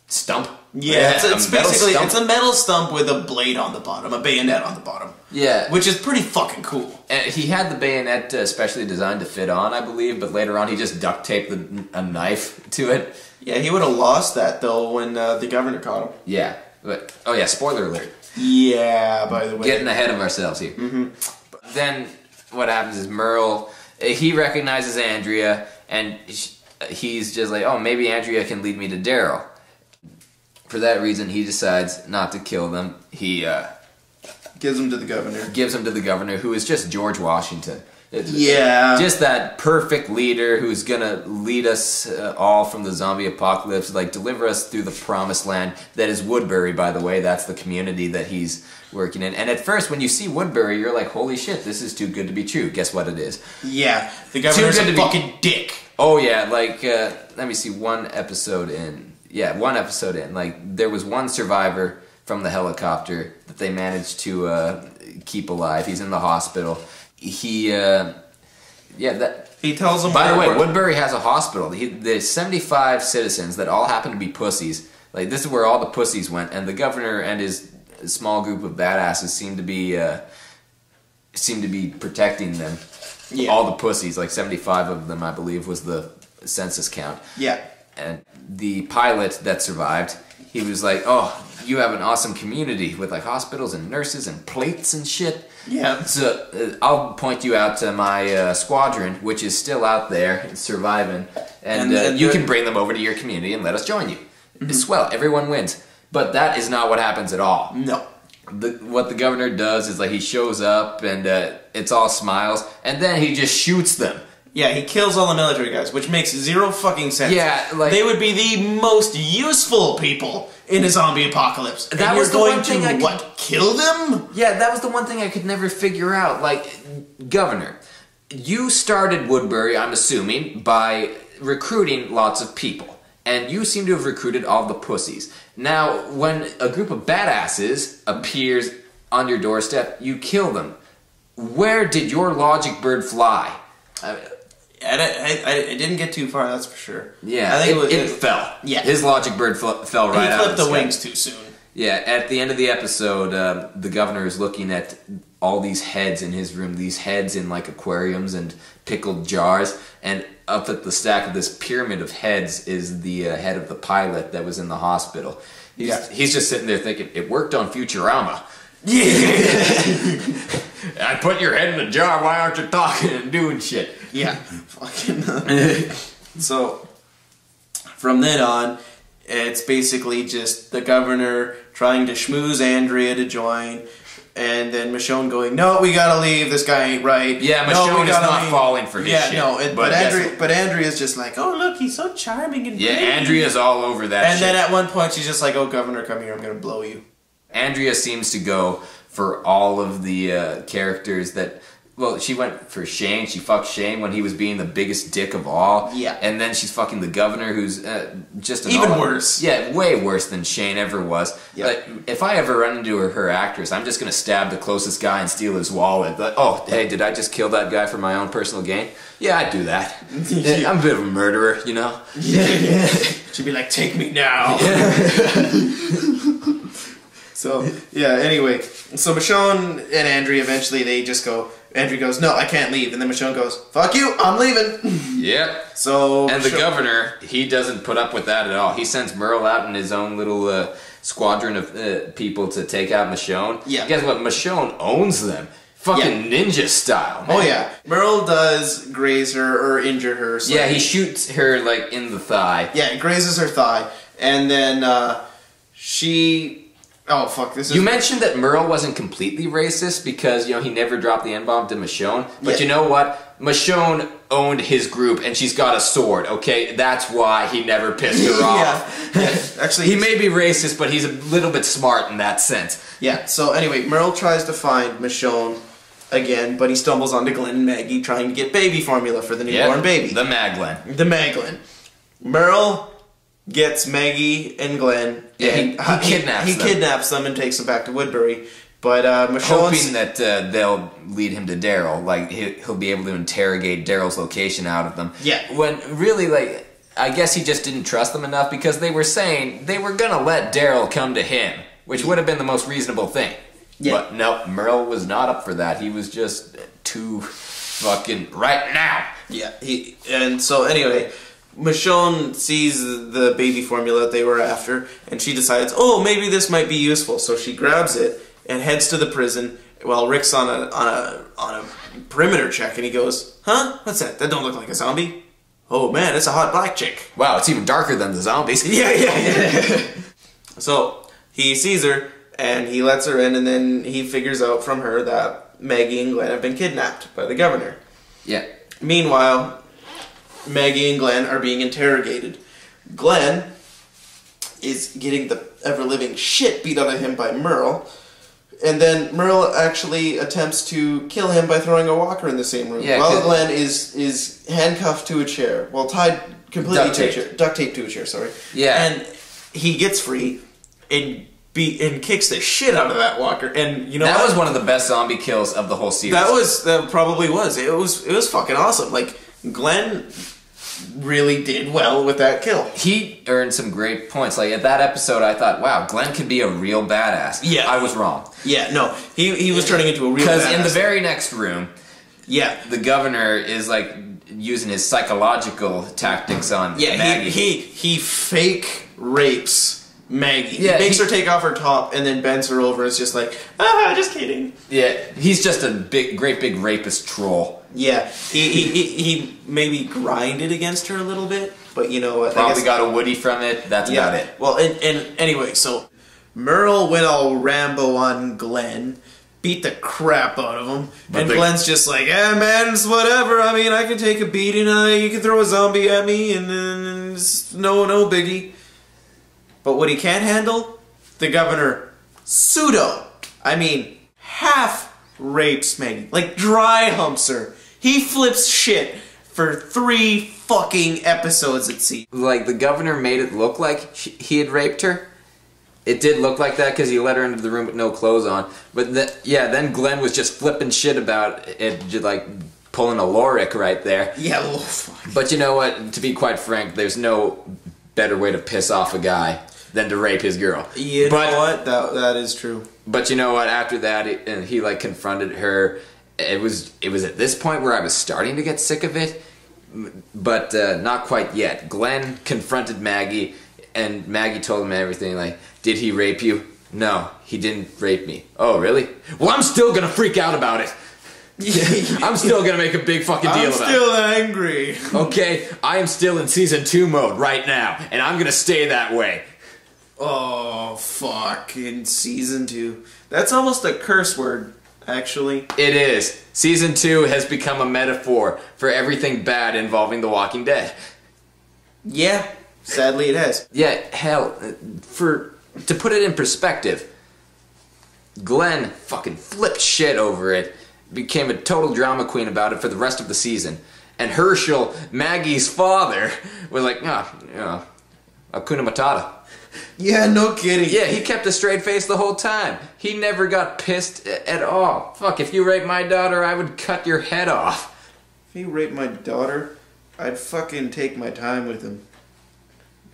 stump. Yeah, it's basically it's a metal stump with a blade on the bottom, a bayonet on the bottom. Yeah, which is pretty fucking cool. And he had the bayonet specially designed to fit on, I believe, but later on he just duct taped a knife to it. Yeah, he would have lost that though when the governor caught him. Yeah, but spoiler alert. Yeah, by the way, getting ahead of ourselves here. Then what happens is Merle, he recognizes Andrea, and he's just like, oh, maybe Andrea can lead me to Daryl. For that reason, he decides not to kill them. He gives them to the governor. Gives them to the governor, who is just George Washington. Yeah. Just that perfect leader who's gonna lead us all from the zombie apocalypse, like deliver us through the promised land that is Woodbury, by the way. That's the community that he's working in. And at first, when you see Woodbury, you're like, holy shit, this is too good to be true. Guess what it is? Yeah, the governor's a fucking dick. Oh yeah, like, let me see, one episode in. Like, there was one survivor from the helicopter that they managed to keep alive. He's in the hospital. He tells them. By the way, Woodbury has a hospital. There's 75 citizens that all happen to be pussies. Like, this is where all the pussies went, and the governor and his small group of badasses seem to be protecting them. Yeah. All the pussies, like 75 of them, I believe, was the census count. Yeah. And the pilot that survived, he was like, oh, you have an awesome community with like hospitals and nurses and plates and shit. Yeah. So I'll point you out to my squadron, which is still out there surviving, and you can bring them over to your community and let us join you. It's swell. Everyone wins. But that is not what happens at all. No. What the governor does is like he shows up and it's all smiles, and then he just shoots them. Yeah, he kills all the military guys, which makes zero fucking sense. Yeah, like they would be the most useful people in a zombie apocalypse. That was the one thing I could kill them? Yeah, that was the one thing I could never figure out. Like, Governor, you started Woodbury, I'm assuming, by recruiting lots of people, and you seem to have recruited all the pussies. Now, when a group of badasses appears on your doorstep, you kill them. Where did your logic bird fly? I didn't get too far, that's for sure. Yeah, I think it fell. Yeah. His logic bird fell right out of the sky. He clipped the wings too soon. Yeah, at the end of the episode, the governor is looking at all these heads in his room, these heads in like aquariums and pickled jars, and up at the stack of this pyramid of heads is the head of the pilot that was in the hospital. He's just sitting there thinking, it worked on Futurama. Yeah. I put your head in a jar, why aren't you talking and doing shit? Yeah. Fucking. So, from then on, it's basically just the governor trying to schmooze Andrea to join, and then Michonne going, no, we gotta leave, this guy ain't right. Yeah, Michonne is not falling for his shit. Yeah, no, but Andrea's just like, oh, look, he's so charming and yeah, Andrea's all over that and shit. then at one point, she's just like, oh, governor, come here, I'm gonna blow you. Andrea seems to go for all of the characters that... Well, she went for Shane. She fucked Shane when he was being the biggest dick of all. Yeah. And then she's fucking the governor, who's just... Even worse. Yeah, way worse than Shane ever was. Yeah. Like, if I ever run into her actress, I'm just going to stab the closest guy and steal his wallet. Like, oh, hey, did I just kill that guy for my own personal gain? Yeah, I'd do that. Yeah. I'm a bit of a murderer, you know? Yeah. She'd be like, take me now. Yeah. So, yeah, anyway. So Michonne and Andrea eventually, they just go... Andrea goes, no, I can't leave. And then Michonne goes, fuck you, I'm leaving. Yep. So... And the governor, he doesn't put up with that at all. He sends Merle out in his own little squadron of people to take out Michonne. Yeah. Guess what? Michonne owns them. Fucking ninja style, man. Oh, yeah. Merle does graze her or injure her. So yeah, he shoots her, like, in the thigh. Yeah, it grazes her thigh. And then she... Oh, fuck, this is... You mentioned that Merle wasn't completely racist because, you know, he never dropped the N-bomb to Michonne. But you know what? Michonne owned his group and she's got a sword, okay? That's why he never pissed her off. Yeah. Actually, he may be racist, but he's a little bit smart in that sense. Yeah, so anyway, Merle tries to find Michonne again, but he stumbles onto Glen and Maggie trying to get baby formula for the newborn baby. The Maglen. The Maglen. Merle gets Maggie and Glen. Yeah, he kidnaps them. He kidnaps them and takes them back to Woodbury. But Michonne's... Hoping that they'll lead him to Daryl. Like, he'll be able to interrogate Daryl's location out of them. Yeah. When really, like, I guess he just didn't trust them enough because they were saying they were gonna let Daryl come to him, which would have been the most reasonable thing. Yeah. But no, Merle was not up for that. He was just too fucking right now. Yeah. And so anyway... Michonne sees the baby formula that they were after, and she decides, oh, maybe this might be useful. So she grabs it and heads to the prison while Rick's on a perimeter check, and he goes, huh? What's that? That don't look like a zombie. Oh, man, it's a hot black chick. Wow, it's even darker than the zombies. Yeah. So he sees her, and he lets her in, and then he figures out from her that Maggie and Glen have been kidnapped by the governor. Yeah. Meanwhile... Maggie and Glen are being interrogated. Glen is getting the ever-living shit beat out of him by Merle, and then Merle actually attempts to kill him by throwing a walker in the same room, while Glen is handcuffed to a chair, well, tied completely to a chair, duct taped to a chair, sorry. Yeah. And he gets free and kicks the shit out of that walker, and you know that was one of the best zombie kills of the whole series. That probably was. It was fucking awesome. Like, Glen really did well with that kill. He earned some great points. Like, at that episode, I thought, wow, Glen could be a real badass. Yeah. I was wrong. Yeah, no. He was turning into a real badass. Because in the very next room, the governor is, like, using his psychological tactics on Maggie. He fake rapes Maggie. Yeah, he makes her take off her top and then bends her over and is just like, just kidding. Yeah, he's just a great big rapist troll. Yeah, he maybe grinded against her a little bit, but you know what? Probably got a Woody from it. That's about it. Well, and anyway, so Merle went all Rambo on Glen, beat the crap out of him, and Glen's just like, yeah, man, it's whatever. I mean, I can take a beating. You can throw a zombie at me, and it's no biggie. But what he can't handle, the governor half rapes Maggie, like dry humps her. He flips shit for 3 fucking episodes, it seems. Like, the governor made it look like he had raped her. It did look like that because he let her into the room with no clothes on. But then Glen was just flipping shit about it, just like pulling a Laurie right there. Yeah, well, fuck. But you know what? To be quite frank, there's no better way to piss off a guy than to rape his girl. You know what? That is true. But you know what? After that, he like confronted her. It was at this point where I was starting to get sick of it, but not quite yet. Glen confronted Maggie, and Maggie told him everything. Like, did he rape you? No, he didn't rape me. Oh, really? Well, I'm still gonna freak out about it. I'm still gonna make a big fucking deal about it. I'm still angry. Okay, I am still in season 2 mode right now, and I'm gonna stay that way. Oh, fuck. In season 2. That's almost a curse word, actually. It is. Season 2 has become a metaphor for everything bad involving The Walking Dead. Yeah, sadly it has. Yeah, hell, to put it in perspective, Glen fucking flipped shit over it, became a total drama queen about it for the rest of the season. And Hershel, Maggie's father, was like, Hakuna Matata. Yeah, no kidding. Yeah, he kept a straight face the whole time. He never got pissed at all. Fuck, if you raped my daughter, I would cut your head off. If you raped my daughter, I'd fucking take my time with him.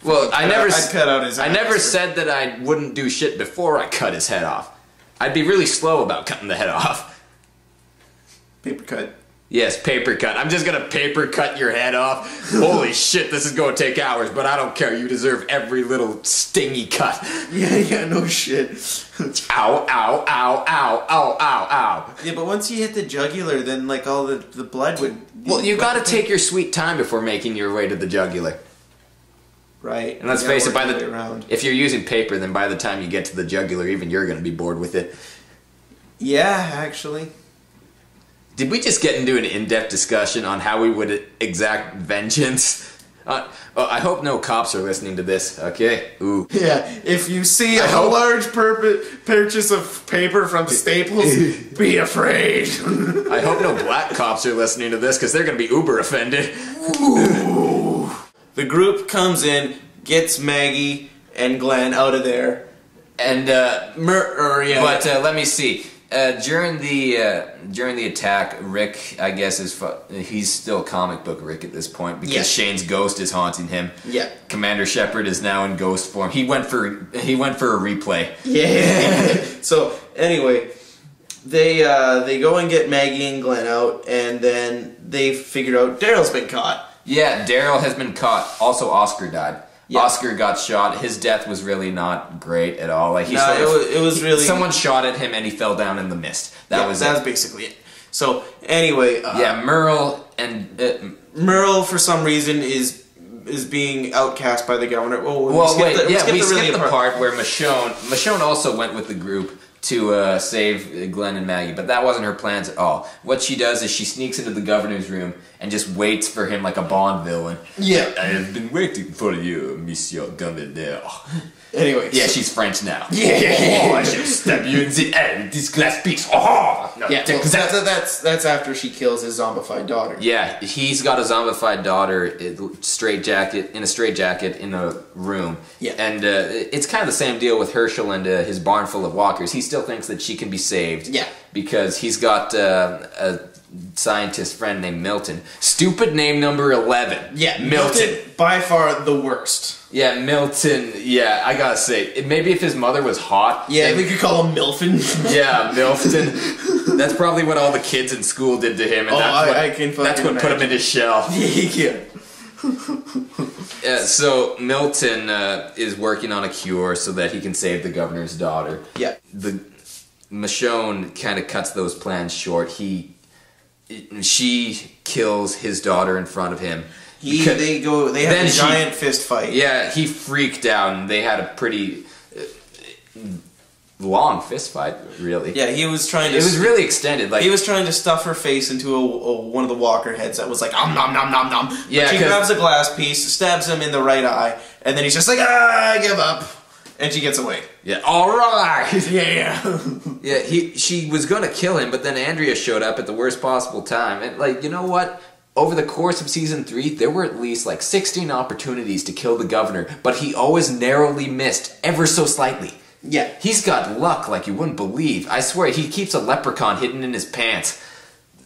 Well, I'd cut out his I ass. never said that I wouldn't do shit before I cut his head off. I'd be really slow about cutting the head off. Paper cut. Yes, paper cut. I'm just gonna paper cut your head off. Holy shit, this is gonna take hours, but I don't care. You deserve every little stingy cut. Yeah, no shit. Ow, ow, ow, ow, ow, ow, ow. Yeah, but once you hit the jugular, then like all the blood would... Well, you gotta take your sweet time before making your way to the jugular. Right. And let's face it, if you're using paper, then by the time you get to the jugular, even you're gonna be bored with it. Yeah, actually. Did we just get into an in-depth discussion on how we would exact vengeance? I hope no cops are listening to this, okay? Ooh. Yeah, if you see a large purchase of paper from Staples, be afraid. I hope no black cops are listening to this, because they're going to be uber offended. Ooh. The group comes in, gets Maggie and Glen out of there, and But let me see. During the attack, Rick, I guess, he's still comic book Rick at this point because Shane's ghost is haunting him. Yeah. Commander Shepard is now in ghost form. He went for a replay. Yeah. So anyway, they go and get Maggie and Glen out, and then they figure out Daryl's been caught. Yeah, Daryl has been caught. Also, Oscar died. Yeah. Oscar got shot. His death was really not great at all. Like it was really... Someone shot at him and he fell down in the mist. That was basically it. So anyway, Merle for some reason is being outcast by the governor. We skipped the part where Michonne also went with the group to save Glen and Maggie, but that wasn't her plans at all. What she does is she sneaks into the governor's room and just waits for him like a Bond villain. Yeah. I have been waiting for you, Monsieur Governor. Anyway. Yeah, she's French now. Yeah. Oh, I shall stab you in the head with this glass piece. Oh! No, yeah, that's after she kills his zombified daughter. Yeah, he's got a zombified daughter in a straitjacket in a room. Yeah. And it's kind of the same deal with Hershel and his barn full of walkers. He still thinks that she can be saved. Yeah. Because he's got a scientist friend named Milton. Stupid name number 11. Yeah, Milton. By far the worst. Yeah, Milton. Yeah, I gotta say, maybe if his mother was hot. Yeah, we could call him Milton. Yeah, Milton. That's probably what all the kids in school did to him, and that's what put him in his shell. Yeah. So Milton is working on a cure so that he can save the governor's daughter. Yeah. Michonne kind of cuts those plans short. She kills his daughter in front of him. They have a giant fist fight. Yeah, he freaked out, and they had a pretty long fist fight, really. Yeah, he was trying to... It was really extended. Like, he was trying to stuff her face into one of the walker heads that was like, nom nom nom nom. Yeah, she grabs a glass piece, stabs him in the right eye, and then he's just like, I give up. And she gets away. Yeah, alright! Yeah. Yeah, she was gonna kill him, but then Andrea showed up at the worst possible time. And, like, you know what? Over the course of season 3, there were at least, like, 16 opportunities to kill the governor, but he always narrowly missed, ever so slightly. Yeah. He's got luck like you wouldn't believe. I swear, he keeps a leprechaun hidden in his pants.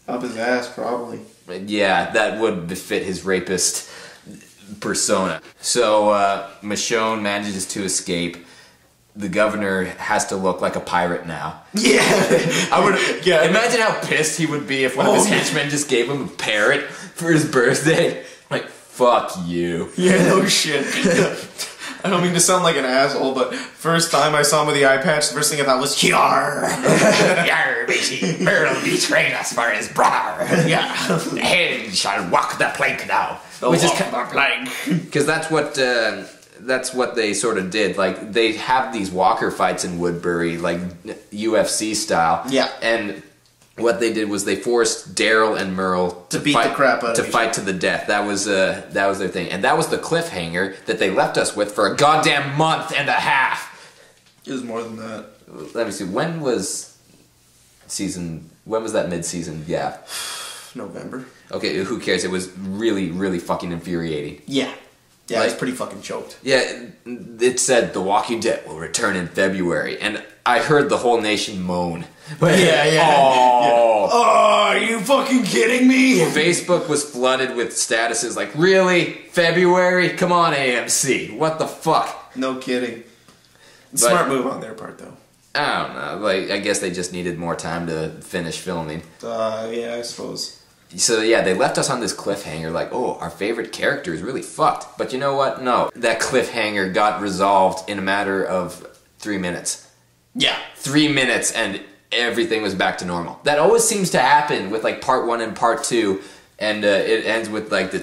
Up his ass, probably. Yeah, that would befit his rapist persona. So, Michonne manages to escape. The governor has to look like a pirate now. Yeah. Imagine how pissed he would be if one of his henchmen just gave him a parrot for his birthday. Like, fuck you. Yeah, no shit. I don't mean to sound like an asshole, but first time I saw him with the eye patch, the first thing I thought was, Yar! Yar, baby, Merle betrayed us for his brother. Yeah. He shall walk the plank now. Which is kind of plank. Because that's what they sort of did. Like, they have these walker fights in Woodbury, like UFC style. Yeah. And what they did was they forced Daryl and Merle to beat the crap out of each fight to the death. That was their thing, and that was the cliffhanger that they left us with for a goddamn month and a half. It was more than that. Let me see. When was that mid-season gap? November. Okay, who cares? It was really, really fucking infuriating. Yeah. Yeah, Like, it's pretty fucking choked. Yeah, it said The Walking Dead will return in February, and I heard the whole nation moan. Yeah. Oh. Oh, are you fucking kidding me? Facebook was flooded with statuses like, really? February? Come on, AMC. What the fuck? No kidding. Smart move on their part, though. I don't know. Like, I guess they just needed more time to finish filming. Yeah, I suppose. So yeah, they left us on this cliffhanger like, oh, our favorite character is really fucked. But you know what? No. That cliffhanger got resolved in a matter of 3 minutes. Yeah. 3 minutes and everything was back to normal. That always seems to happen with like part 1 and part 2, and it ends with like the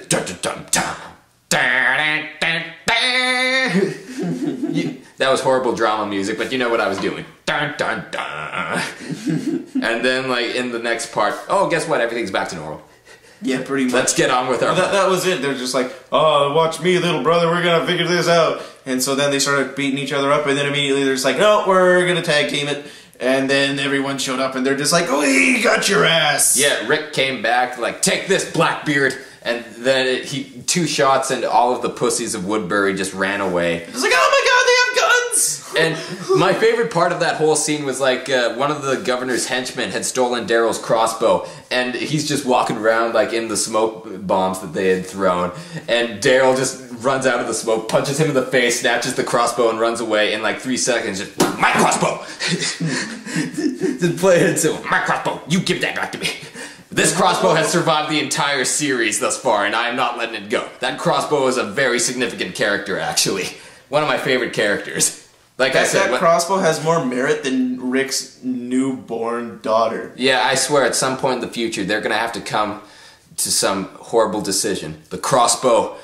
that was horrible drama music, but you know what I was doing. Dun, dun, dun. And then, like, in the next part, oh, guess what? Everything's back to normal. Yeah, pretty much. Let's get on with our... That was it. They're just like, oh, watch me, little brother, we're gonna figure this out. And so then they started beating each other up, and then immediately they're just like, no, we're gonna tag team it. And then everyone showed up, and they're just like, oh, he got your ass. Yeah, Rick came back, like, take this, Blackbeard. And then he 2 shots, and all of the pussies of Woodbury just ran away. It's like, oh my god, they have guns! And my favorite part of that whole scene was like one of the governor's henchmen had stolen Daryl's crossbow, and he's just walking around like in the smoke bombs that they had thrown, and Daryl just runs out of the smoke, punches him in the face, snatches the crossbow, and runs away in like 3 seconds. Just, my crossbow! Just play it so, my crossbow, you give that back to me. This crossbow has survived the entire series thus far, and I am not letting it go. That crossbow is a very significant character, actually. One of my favorite characters. Like I said, that crossbow has more merit than Rick's newborn daughter. Yeah, I swear at some point in the future, they're going to have to come to some horrible decision. The crossbow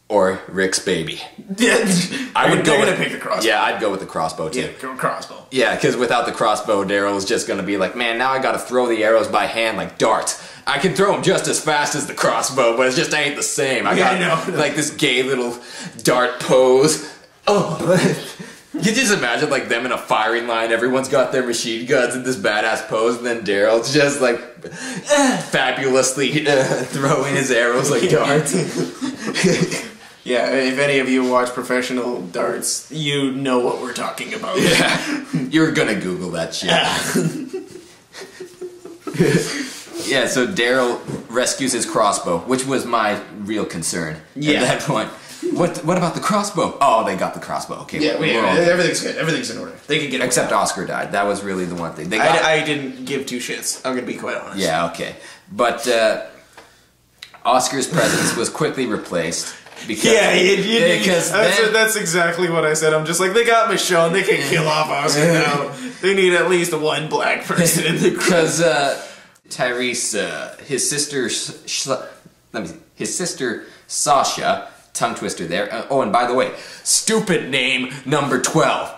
or Rick's baby. They're going to pick the crossbow. Yeah, I'd go with the crossbow, too. Yeah, go crossbow. Yeah, because without the crossbow, Daryl is just going to be like, man, now I got to throw the arrows by hand like darts. I can throw them just as fast as the crossbow, but it just ain't the same. I got like this gay little dart pose. Oh, you just imagine like them in a firing line. Everyone's got their machine guns in this badass pose, and then Daryl's just like fabulously throwing his arrows like darts. Yeah, if any of you watch professional darts, you know what we're talking about. Yeah, you're gonna Google that shit. Yeah, so Daryl rescues his crossbow, which was my real concern at that point. What about the crossbow? Oh, they got the crossbow. Okay, yeah, everything's good. Everything's in order. They can get it. Except Oscar died. That was really the one thing. I didn't give 2 shits. I'm gonna be quite honest. Yeah, okay. But Oscar's presence was quickly replaced Because, because that's exactly what I said. I'm just like, they got Michonne, they can kill off Oscar now. They need at least one black person in the group. Because Tyreese, his sister Sasha, tongue twister there. Oh, and by the way, stupid name number 12.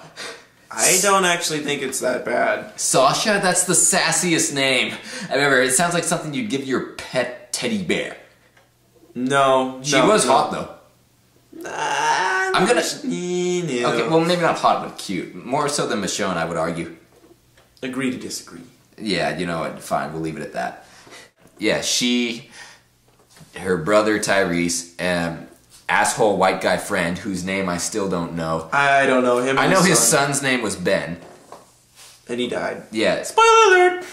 I don't actually think it's that bad. Sasha? That's the sassiest name I've ever heard. It sounds like something you'd give your pet teddy bear. No. She was hot, though. I'm gonna... No. Okay, well, maybe not hot, but cute. More so than Michonne, I would argue. Agree to disagree. Yeah, you know what? Fine, we'll leave it at that. Yeah, her brother Tyreese, asshole white guy friend, whose name I still don't know. I don't know him. I know his son's name was Ben. And he died. Yeah. Spoiler alert!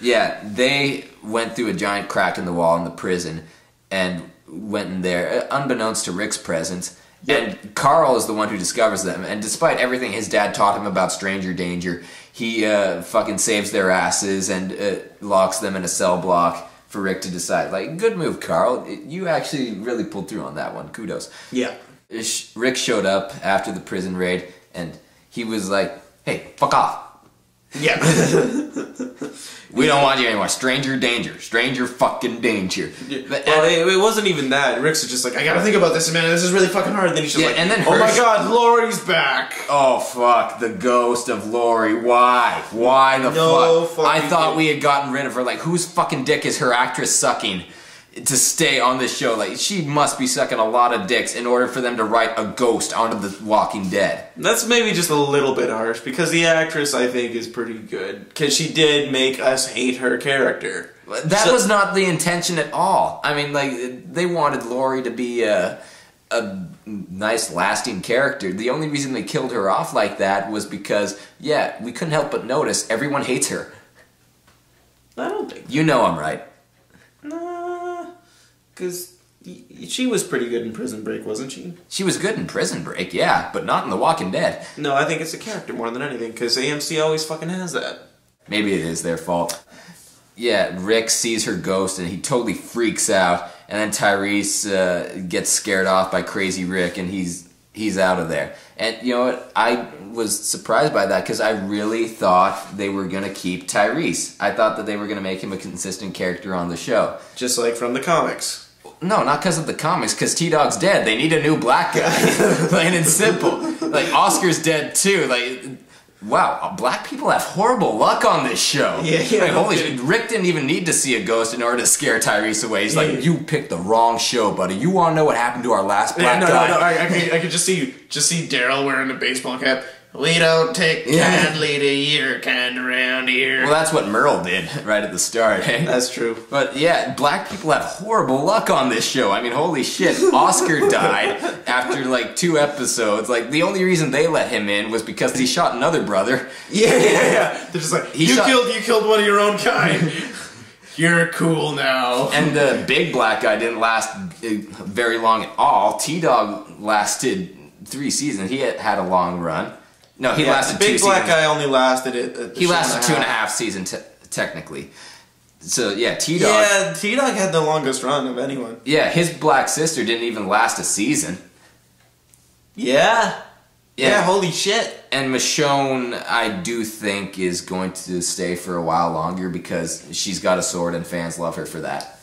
Yeah, they went through a giant crack in the wall in the prison and went in there, unbeknownst to Rick's presence. Yep. And Carl is the one who discovers them. And despite everything his dad taught him about stranger danger, he fucking saves their asses and locks them in a cell block for Rick to decide. Like, good move, Carl. You actually really pulled through on that one. Kudos. Yeah. Rick showed up after the prison raid, and he was like, hey, fuck off. Yeah. We don't want you anymore. Stranger danger. Stranger fucking danger. Well, it wasn't even that. Rick's just like, I gotta think about this, man. This is really fucking hard. And then he's just like, and then oh my god, Laurie's back. Oh, fuck. The ghost of Laurie. Why? Why the fuck? I thought we had gotten rid of her. Like, whose fucking dick is her actress sucking to stay on this show? Like, she must be sucking a lot of dicks in order for them to write a ghost onto The Walking Dead. That's maybe just a little bit harsh, because the actress, I think, is pretty good. Because she did make us hate her character. That was not the intention at all. I mean, like, they wanted Laurie to be a nice, lasting character. The only reason they killed her off like that was because, yeah, we couldn't help but notice everyone hates her. I don't think so. You know I'm right. Because she was pretty good in Prison Break, wasn't she? She was good in Prison Break, yeah, but not in The Walking Dead. No, I think it's a character more than anything, because AMC always fucking has that. Maybe it is their fault. Yeah, Rick sees her ghost and he totally freaks out, and then Tyreese gets scared off by Crazy Rick, and he's out of there. And you know what? I was surprised by that, because I really thought they were going to keep Tyreese. I thought that they were going to make him a consistent character on the show. Just like from the comics. No, not because of the comics, because T-Dog's dead. They need a new black guy. Plain and simple. Like, Oscar's dead too. Like, wow, black people have horrible luck on this show. Yeah. Like, holy shit, Rick didn't even need to see a ghost in order to scare Tyreese away. He's like, you picked the wrong show, buddy. You want to know what happened to our last black guy? No, I could just see Daryl wearing a baseball cap. We don't take kindly to your kind around here. Well, that's what Merle did right at the start, eh? That's true. But yeah, black people have horrible luck on this show. I mean, holy shit. Oscar died after like 2 episodes. Like, the only reason they let him in was because he shot another brother. Yeah. They're just like, you killed one of your own kind. You're cool now. And the big black guy didn't last very long at all. T-Dog lasted 3 seasons. He had a long run. No, he lasted 2 seasons. The big black guy only lasted it. He lasted 2.5 seasons, technically. So, yeah, T-Dog... Yeah, T-Dog had the longest run of anyone. Yeah, his black sister didn't even last a season. Yeah, holy shit. And Michonne, I do think, is going to stay for a while longer because she's got a sword and fans love her for that.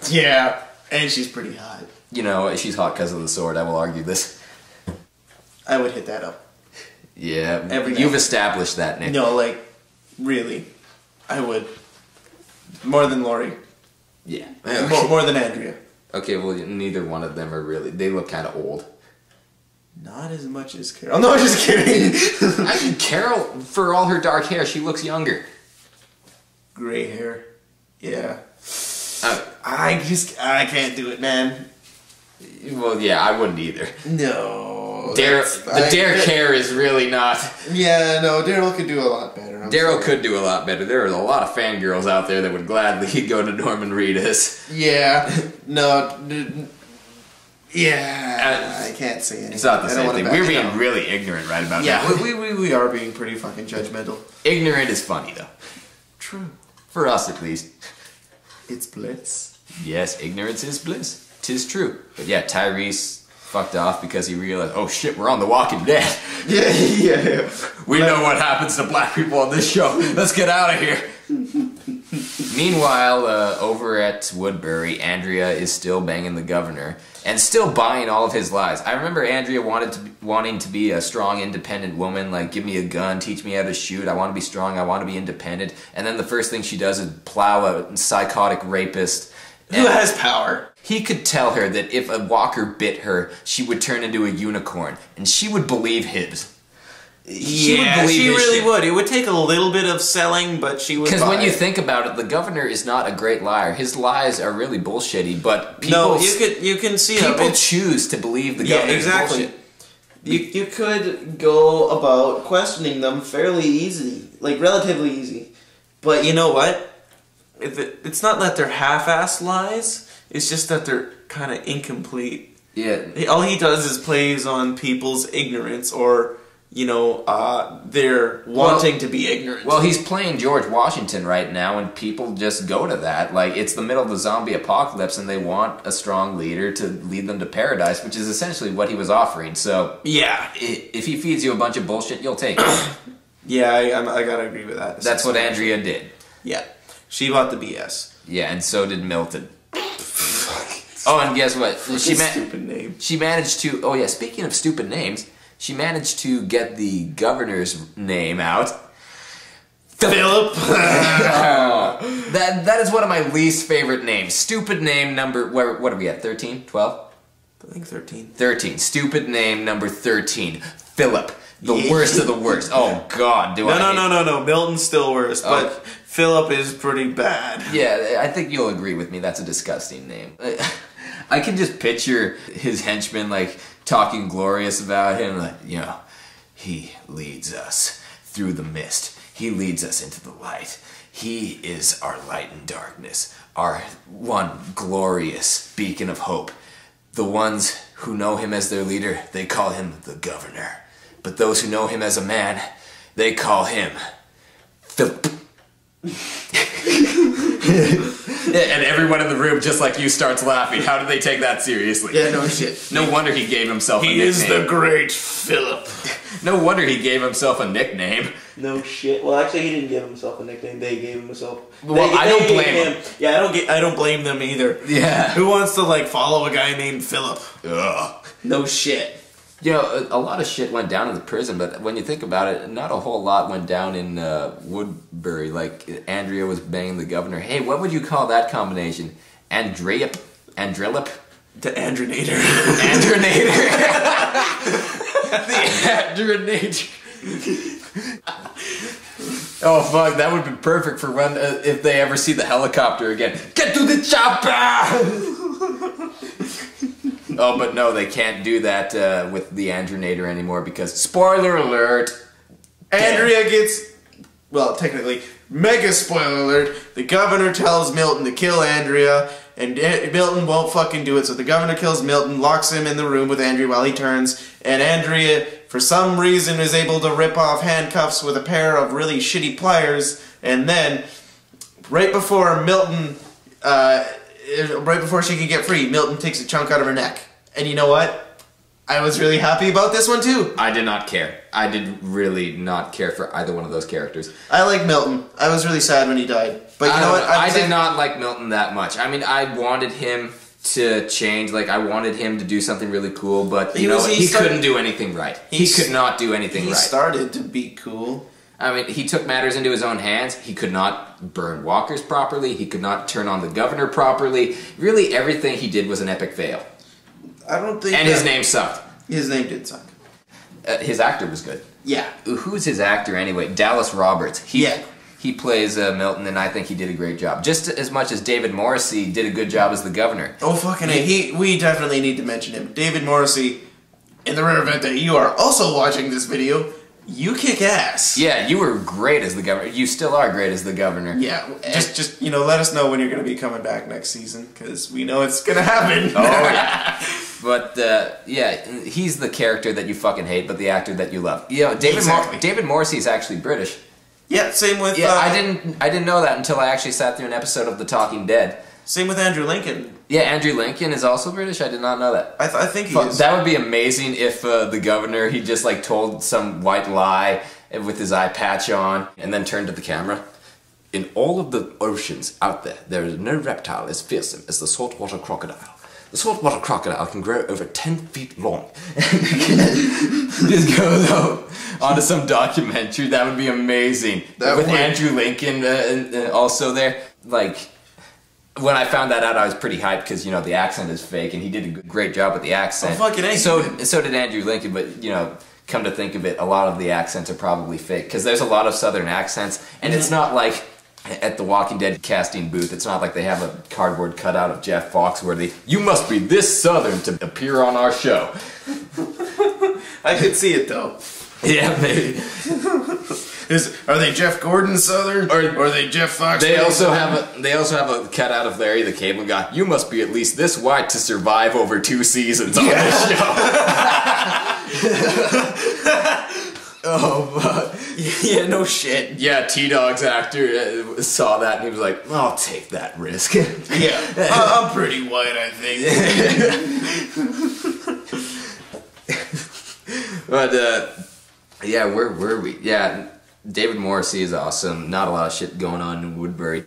Yeah, and she's pretty hot. You know, she's hot because of the sword, I will argue this. I would hit that up. Yeah, you've established that, Nick. No, like, really. I would. More than Laurie. Yeah. More than Andrea. Okay, well, neither one of them are really... They look kind of old. Not as much as Carol. No, I'm just kidding. I mean, Carol, for all her dark hair, she looks younger. Gray hair. Yeah. I can't do it, man. Well, yeah, I wouldn't either. No. Derek hair is really not... Yeah, no, Daryl could do a lot better. Daryl could do a lot better. There are a lot of fangirls out there that would gladly go to Norman Reedus. Yeah. No. Yeah. I can't say anything. It's not the same thing. We're being really ignorant right about now. Yeah, we are being pretty fucking judgmental. Ignorant is funny, though. True. For us, at least. It's bliss. Yes, ignorance is bliss. 'Tis true. But yeah, Tyreese fucked off because he realized, oh shit, we're on The Walking Dead. Yeah. We know what happens to black people on this show. Let's get out of here. Meanwhile, over at Woodbury, Andrea is still banging the governor and still buying all of his lies. I remember Andrea wanting to be a strong, independent woman, like, give me a gun, teach me how to shoot, I want to be strong, I want to be independent, and then the first thing she does is plow a psychotic rapist. Who has power? He could tell her that if a walker bit her, she would turn into a unicorn, and she would believe his. She really would. It would take a little bit of selling, but she would. Because when you think about it, the governor is not a great liar. His lies are really bullshitty, but people you can see people choose to believe the governor. Exactly. Bullshit. You could go about questioning them fairly easy, like relatively easy. But you know what? It's not that they're half-assed lies. It's just that they're kind of incomplete. Yeah. All he does is plays on people's ignorance or. They're wanting to be ignorant. Well, he's playing George Washington right now, and people just go to that. Like, it's the middle of the zombie apocalypse, and they want a strong leader to lead them to paradise, which is essentially what he was offering. So, yeah, if he feeds you a bunch of bullshit, you'll take it. Yeah, I gotta agree with that. That's what Andrea did. Yeah, she bought the BS. Yeah, and so did Milton. Oh, and guess what? Stupid name. She managed to. Oh yeah, speaking of stupid names. She managed to get the governor's name out. Philip! That is one of my least favorite names. Stupid name number... What are we at? 13? 12? I think 13. 13. Stupid name number 13. Philip. The worst of the worst. Oh, God. No. Milton's still worse, but Philip is pretty bad. Yeah, I think you'll agree with me. That's a disgusting name. I can just picture his henchmen, like... talking glorious about him, like, he leads us through the mist. He leads us into the light. He is our light in darkness, our one glorious beacon of hope. The ones who know him as their leader, they call him the governor. But those who know him as a man, they call him Philip. And everyone in the room, just like you, starts laughing. How did they take that seriously? Yeah, no shit. No wonder he gave himself a nickname. He is the great Philip. No wonder he gave himself a nickname. No shit. Well, actually, he didn't give himself a nickname. They gave himself. Well, I don't blame him. Yeah, I don't blame them either. Yeah. Who wants to follow a guy named Philip? Ugh. No shit. A lot of shit went down in the prison, but when you think about it, not a whole lot went down in Woodbury. Like, Andrea was banging the governor. Hey, what would you call that combination? Andrelip? The Andronator. Andronator. The Andronator. Oh, fuck, that would be perfect for when, if they ever see the helicopter again. Get to the chopper! Oh, but no, they can't do that with the Andronator anymore because, spoiler alert, Andrea gets, well, technically, mega spoiler alert, the governor tells Milton to kill Andrea, and Milton won't fucking do it, so the governor kills Milton, locks him in the room with Andrea while he turns, and Andrea, for some reason, is able to rip off handcuffs with a pair of really shitty pliers, and then, right before Milton... right before she can get free, Milton takes a chunk out of her neck. And you know what? I was really happy about this one too. I did not care. I did really not care for either one of those characters. I like Milton. I was really sad when he died. But you know what? I did not like Milton that much. I mean, I wanted him to change. Like, I wanted him to do something really cool, but he couldn't do anything right. He could not do anything right. He started to be cool. I mean, he took matters into his own hands. He could not burn walkers properly. He could not turn on the governor properly. Really, everything he did was an epic fail. I don't think. And his name sucked. His name did suck. His actor was good. Yeah. Who's his actor anyway? Dallas Roberts. He plays Milton, and I think he did a great job. Just as much as David Morrissey did a good job as the governor. Oh, fucking A. We definitely need to mention him. David Morrissey, in the rare event that you are also watching this video, you kick ass. Yeah, you were great as the governor. You still are great as the governor. Yeah, just let us know when you're going to be coming back next season, because we know it's going to happen. Oh, yeah. But, he's the character that you fucking hate, but the actor that you love. David Morrissey is actually British. Yeah, same with... Yeah, I didn't know that until I actually sat through an episode of The Talking Dead. Same with Andrew Lincoln. Yeah, Andrew Lincoln is also British. I did not know that. I think he is. That would be amazing if the governor, he just like told some white lie with his eye patch on and then turned to the camera. In all of the oceans out there, there is no reptile as fearsome as the saltwater crocodile. The saltwater crocodile can grow over 10 feet long. Just go onto some documentary. That would be amazing. With Andrew Lincoln also there. Like, when I found that out, I was pretty hyped because, you know, the accent is fake and he did a great job with the accent. Oh, fucking A. So did Andrew Lincoln, but, you know, come to think of it, a lot of the accents are probably fake because there's a lot of southern accents and it's not like at the Walking Dead casting booth, it's not like they have a cardboard cutout of Jeff Foxworthy. You must be this southern to appear on our show. I could see it though. Yeah, maybe. Are they Jeff Gordon southern, or are they Jeff Foxworthy? They also have a cutout of Larry the Cable Guy. You must be at least this white to survive over 2 seasons on this show. Oh, yeah, no shit. Yeah, T-Dog's actor saw that and he was like, I'll take that risk. Yeah, I'm pretty white, I think. But, yeah, where were we? Yeah, David Morrissey is awesome. Not a lot of shit going on in Woodbury.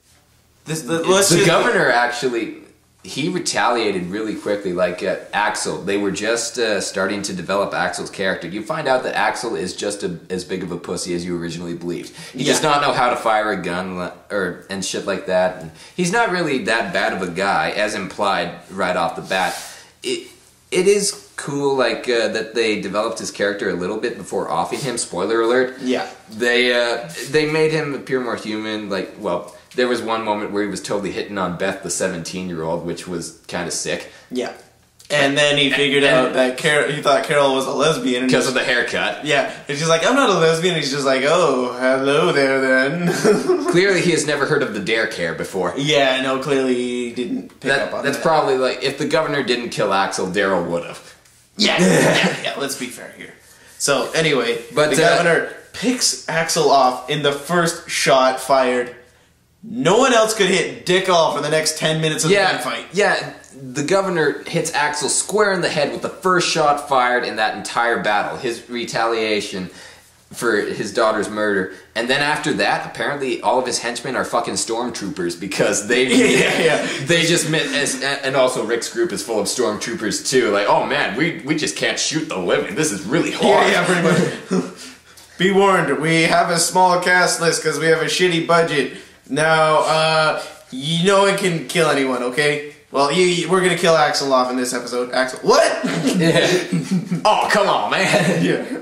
The governor actually... He retaliated really quickly, like Axel. They were just starting to develop Axel's character. You find out that Axel is just as big of a pussy as you originally believed. He does not know how to fire a gun and shit like that. And he's not really that bad of a guy, as implied right off the bat. It is cool, like that they developed his character a little bit before offing him. Spoiler alert. Yeah. They made him appear more human. Like, well. There was one moment where he was totally hitting on Beth, the 17-year-old, which was kind of sick. Yeah. And then he figured out that he thought Carol was a lesbian. Because of the haircut. Yeah. And she's like, I'm not a lesbian. And he's just like, oh, hello there then. Clearly he has never heard of the Dare Care before. Yeah, no, clearly he didn't pick up on that. That's probably like, if the governor didn't kill Axel, Daryl would have. Yeah. Yeah, let's be fair here. So, anyway, but the governor picks Axel off in the first shot fired. No one else could hit dick all for the next 10 minutes of the gunfight. Yeah, the governor hits Axel square in the head with the first shot fired in that entire battle. His retaliation for his daughter's murder. And then after that, apparently all of his henchmen are fucking stormtroopers because they they just and also Rick's group is full of stormtroopers too. Like, oh man, we just can't shoot the living. This is really hard. Yeah, pretty much. Be warned, we have a small cast list because we have a shitty budget. Now, no one can kill anyone, okay? Well, we're gonna kill Axel off in this episode. Axel, what? Oh, come on, man. Yeah.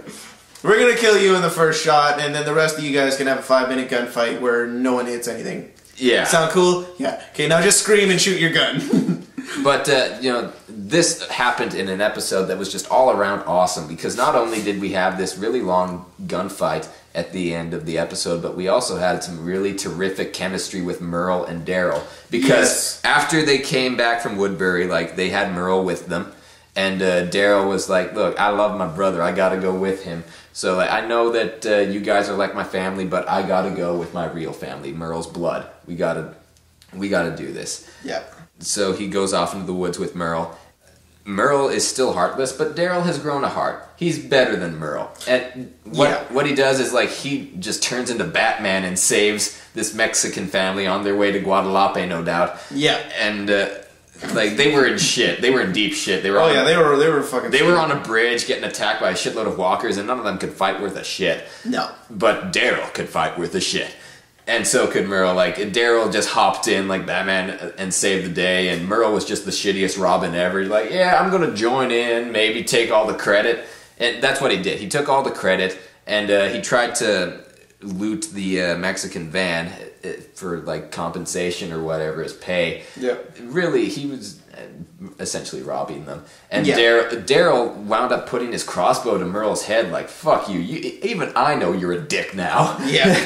We're gonna kill you in the first shot, and then the rest of you guys can have a 5-minute gunfight where no one hits anything. Yeah. Sound cool? Yeah. Okay, now just scream and shoot your gun. But, you know, this happened in an episode that was just all around awesome because not only did we have this really long gunfight at the end of the episode, but we also had some really terrific chemistry with Merle and Daryl because after they came back from Woodbury, like, they had Merle with them and Daryl was like, look, I love my brother, I gotta go with him. So like, I know that you guys are like my family, but I gotta go with my real family, Merle's blood. We gotta do this. Yeah. So he goes off into the woods with Merle. Merle is still heartless, but Daryl has grown a heart. He's better than Merle. And what he does is like he just turns into Batman and saves this Mexican family on their way to Guadalupe, no doubt. Yeah. And like they were in shit. They were in deep shit. They were they were fucking They were on a bridge getting attacked by a shitload of walkers and none of them could fight worth a shit. No. But Daryl could fight worth a shit. And so could Merle. Like, Daryl just hopped in like Batman and saved the day, and Merle was just the shittiest Robin ever. Like, yeah, I'm gonna join in, maybe take all the credit. And that's what he did. He took all the credit, and he tried to loot the Mexican van for, like, compensation or whatever, his pay. Yep. Really, he was essentially robbing them. And Daryl wound up putting his crossbow to Merle's head like, fuck you, even I know you're a dick now. Yeah.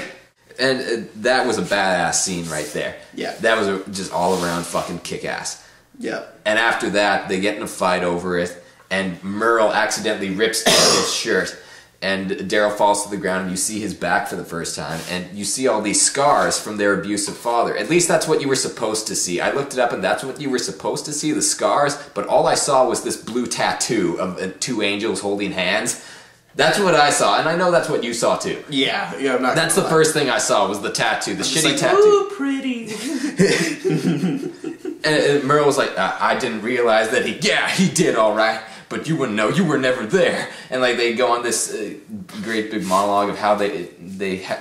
And that was a badass scene right there. Yeah. That was just all around fucking kick-ass. Yeah. And after that, they get in a fight over it, and Merle accidentally rips his shirt. and Daryl falls to the ground, and you see his back for the first time, and you see all these scars from their abusive father. At least that's what you were supposed to see. I looked it up, and that's what you were supposed to see, the scars, but all I saw was this blue tattoo of two angels holding hands. That's what I saw, and I know that's what you saw too. Yeah, I'm not. That's the first thing I saw was the tattoo, the shitty tattoo. Ooh, pretty. And Merle was like, I didn't realize that he did all right, but you wouldn't know, you were never there. And like they go on this great big monologue of how they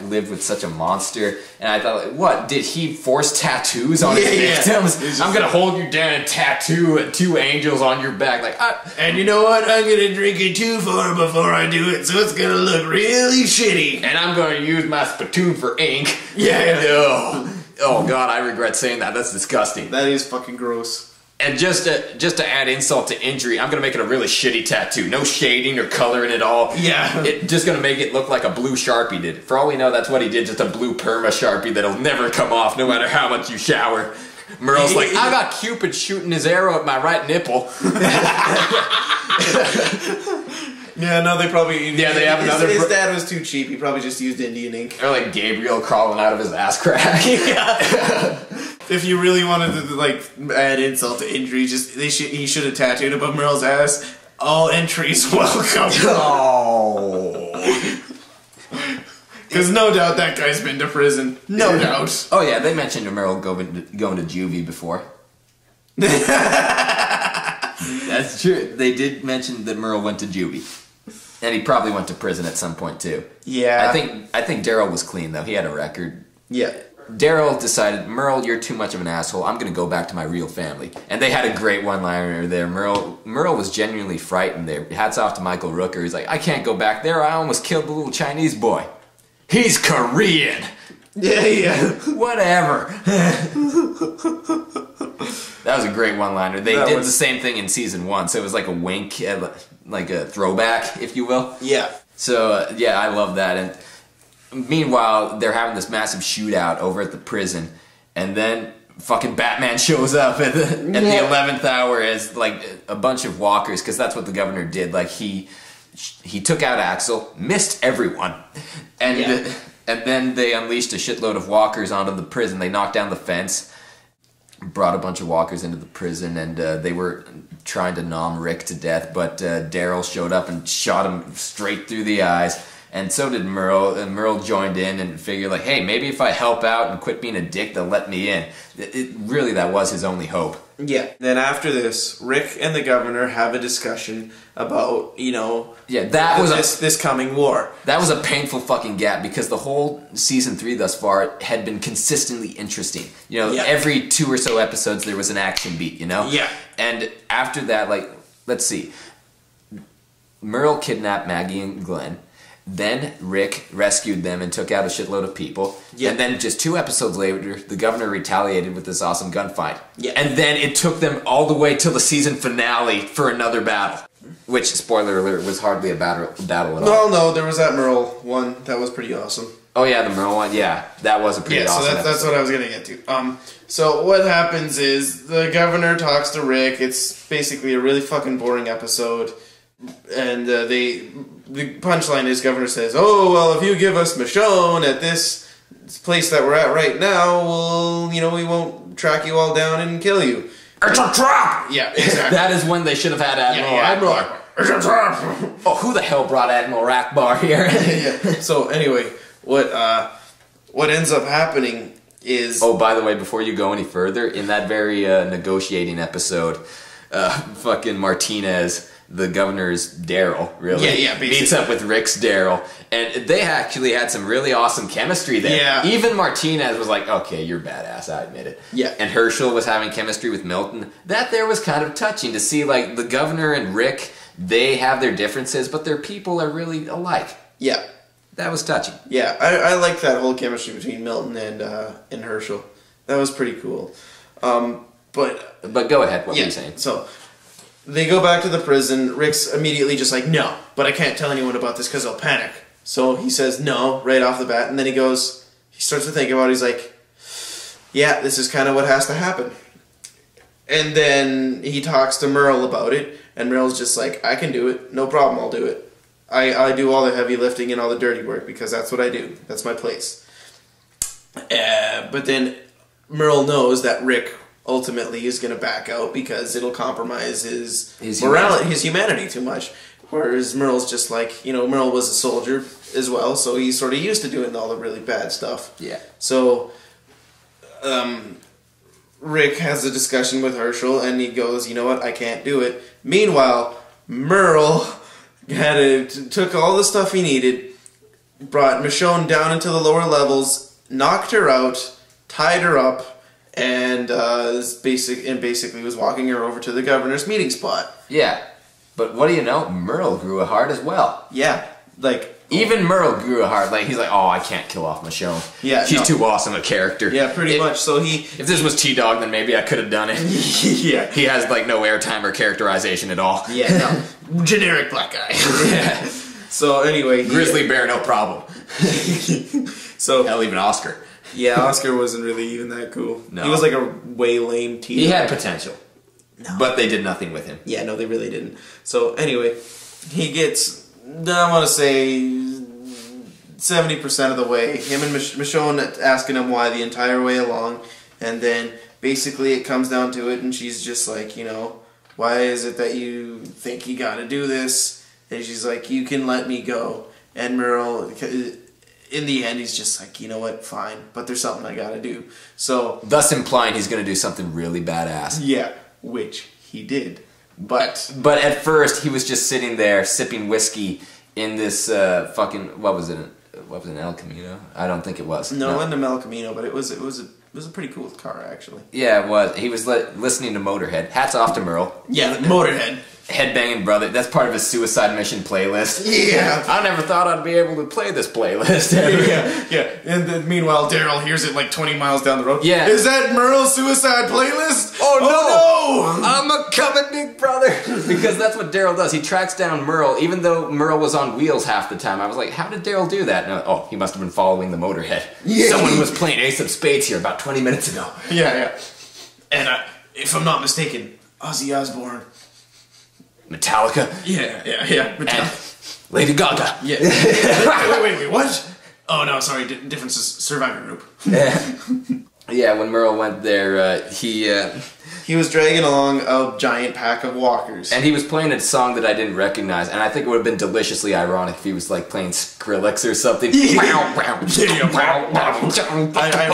lived with such a monster. And I thought, like, what, did he force tattoos on his victims? I'm gonna hold you down and tattoo two angels on your back. Like, and you know what? I'm gonna drink it too far before I do it, so it's gonna look really shitty. And I'm gonna use my spittoon for ink. Yeah. Oh god, I regret saying that. That's disgusting. That is fucking gross. And just to add insult to injury, I'm gonna make it a really shitty tattoo. No shading or coloring at all. Yeah. It's just gonna make it look like a blue Sharpie did. For all we know, that's what he did, just a blue perma Sharpie that'll never come off no matter how much you shower. Merle's like, I got Cupid shooting his arrow at my right nipple. Yeah, no, they probably... Yeah, they have another... His dad was too cheap. He probably just used Indian ink. Or like Gabriel crawling out of his ass crack. If you really wanted to like add insult to injury, he should have tattooed above Merle's ass, all entries welcome. Oh. Because no doubt that guy's been to prison. No doubt. Oh yeah, they mentioned Merle going to juvie before. That's true. They did mention that Merle went to juvie. And he probably went to prison at some point too. Yeah. I think Daryl was clean though. He had a record. Yeah. Daryl decided, Merle, you're too much of an asshole. I'm going to go back to my real family. And they had a great one-liner there. Merle was genuinely frightened there. Hats off to Michael Rooker. He's like, I can't go back there. I almost killed the little Chinese boy. He's Korean. Yeah. Whatever. That was a great one-liner. They did the same thing in season 1, so it was like a wink, like a throwback, if you will. Yeah. So, yeah, I love that. And meanwhile, they're having this massive shootout over at the prison, and then fucking Batman shows up at the 11th hour as like a bunch of walkers, because that's what the governor did. Like he took out Axel, missed everyone, and then they unleashed a shitload of walkers onto the prison. They knocked down the fence, brought a bunch of walkers into the prison, and they were trying to nom Rick to death, but Daryl showed up and shot him straight through the eyes. And so did Merle, and Merle joined in and figured like, hey, maybe if I help out and quit being a dick, they'll let me in. Really, that was his only hope. Yeah. Then after this, Rick and the governor have a discussion about, that was this coming war. That was a painful fucking gap, because the whole season 3 thus far had been consistently interesting. Every 2 or so episodes there was an action beat, Yeah. And after that, like, let's see. Merle kidnapped Maggie and Glen. Then Rick rescued them and took out a shitload of people. Yeah. And then just 2 episodes later, the governor retaliated with this awesome gunfight. Yeah. And then it took them all the way till the season finale for another battle. Which, spoiler alert, was hardly a battle at all. Well, no, there was that Merle one. That was pretty awesome. Oh yeah, the Merle one. Yeah, that was a pretty awesome so that's what I was going to get to. So what happens is the governor talks to Rick. It's basically a really fucking boring episode. And the punchline is governor says, oh, well, if you give us Michonne at this place that we're at right now, we won't track you all down and kill you. It's a trap! Yeah, exactly. That is when they should have had Admiral Akbar. It's a trap! Oh, who the hell brought Admiral Akbar here? Yeah. So anyway, what ends up happening is... Oh, by the way, before you go any further, in that very negotiating episode, fucking Martinez... the governor's Daryl, really, meets up with Rick's Daryl, and they actually had some really awesome chemistry there. Yeah. Even Martinez was like, okay, you're badass, I admit it. Yeah. And Hershel was having chemistry with Milton. That there was kind of touching to see, like, the governor and Rick, they have their differences, but their people are really alike. Yeah. That was touching. Yeah, I liked that whole chemistry between Milton and Hershel. That was pretty cool. But go ahead, what were you saying? So... they go back to the prison. Rick's immediately just like, no, but I can't tell anyone about this because they'll panic. So he says no right off the bat, and then he starts to think about it. He's like, yeah, this is kind of what has to happen. And then he talks to Merle about it, and Merle's just like, I can do it. No problem, I'll do it. I do all the heavy lifting and all the dirty work because that's what I do. That's my place. But then Merle knows that Rick ultimately is going to back out because it'll compromise his morality, his humanity too much. Whereas Merle's just like, you know, Merle was a soldier as well, so he's sort of used to doing all the really bad stuff. Yeah. So, Rick has a discussion with Hershel, and he goes, you know what, I can't do it. Meanwhile, Merle took all the stuff he needed, brought Michonne down into the lower levels, knocked her out, tied her up, and basically was walking her over to the governor's meeting spot. Yeah. But what do you know? Merle grew a heart as well. Yeah. Like... Even Merle grew a heart. Like, he's like, oh, I can't kill off Michonne. Yeah, she's too awesome a character. Yeah, pretty much. So if this was T-Dog, then maybe I could have done it. Yeah. He has, like, no airtime or characterization at all. Yeah, no. Generic black guy. Yeah. So, anyway... Grizzly Bear, no problem. So... Hell, even Oscar. Yeah, Oscar wasn't really even that cool. No. He was, like, a way lame T-Dog. He had potential. No. But they did nothing with him. Yeah, no, they really didn't. So, anyway, he gets... I want to say 70% of the way. Him and Michonne asking him why the entire way along, and then basically it comes down to it, and she's just like, you know, why is it that you think you got to do this? And she's like, you can let me go. And Merle, in the end, he's just like, you know what, fine, but there's something I got to do. So, thus implying he's going to do something really badass. Yeah, which he did. But at first he was just sitting there sipping whiskey in this fucking what was it? What was it, El Camino? I don't think it was. No, it wasn't a El Camino, but it was a pretty cool car actually. Yeah, it was. He was listening to Motorhead. Hats off to Merle. Yeah, Motorhead. Headbanging Brother. That's part of his Suicide Mission playlist. Yeah. I never thought I'd be able to play this playlist. Yeah. And then meanwhile, Daryl hears it like 20 miles down the road. Yeah. Is that Merle's Suicide playlist? Oh no! I'm a coming big brother. Because that's what Daryl does. He tracks down Merle, even though Merle was on wheels half the time. I was like, how did Daryl do that? No, he must have been following the Motorhead. Yeah. Someone was playing Ace of Spades here about 20 minutes ago. Yeah. And if I'm not mistaken, Ozzy Osbourne. Metallica. Yeah. Metallica. And Lady Gaga. Yeah. wait, what? Oh no, sorry, different Survivor group. Yeah, when Merle went there, he was dragging along a giant pack of walkers. And he was playing a song that I didn't recognize, and I think it would have been deliciously ironic if he was like playing Skrillex or something. I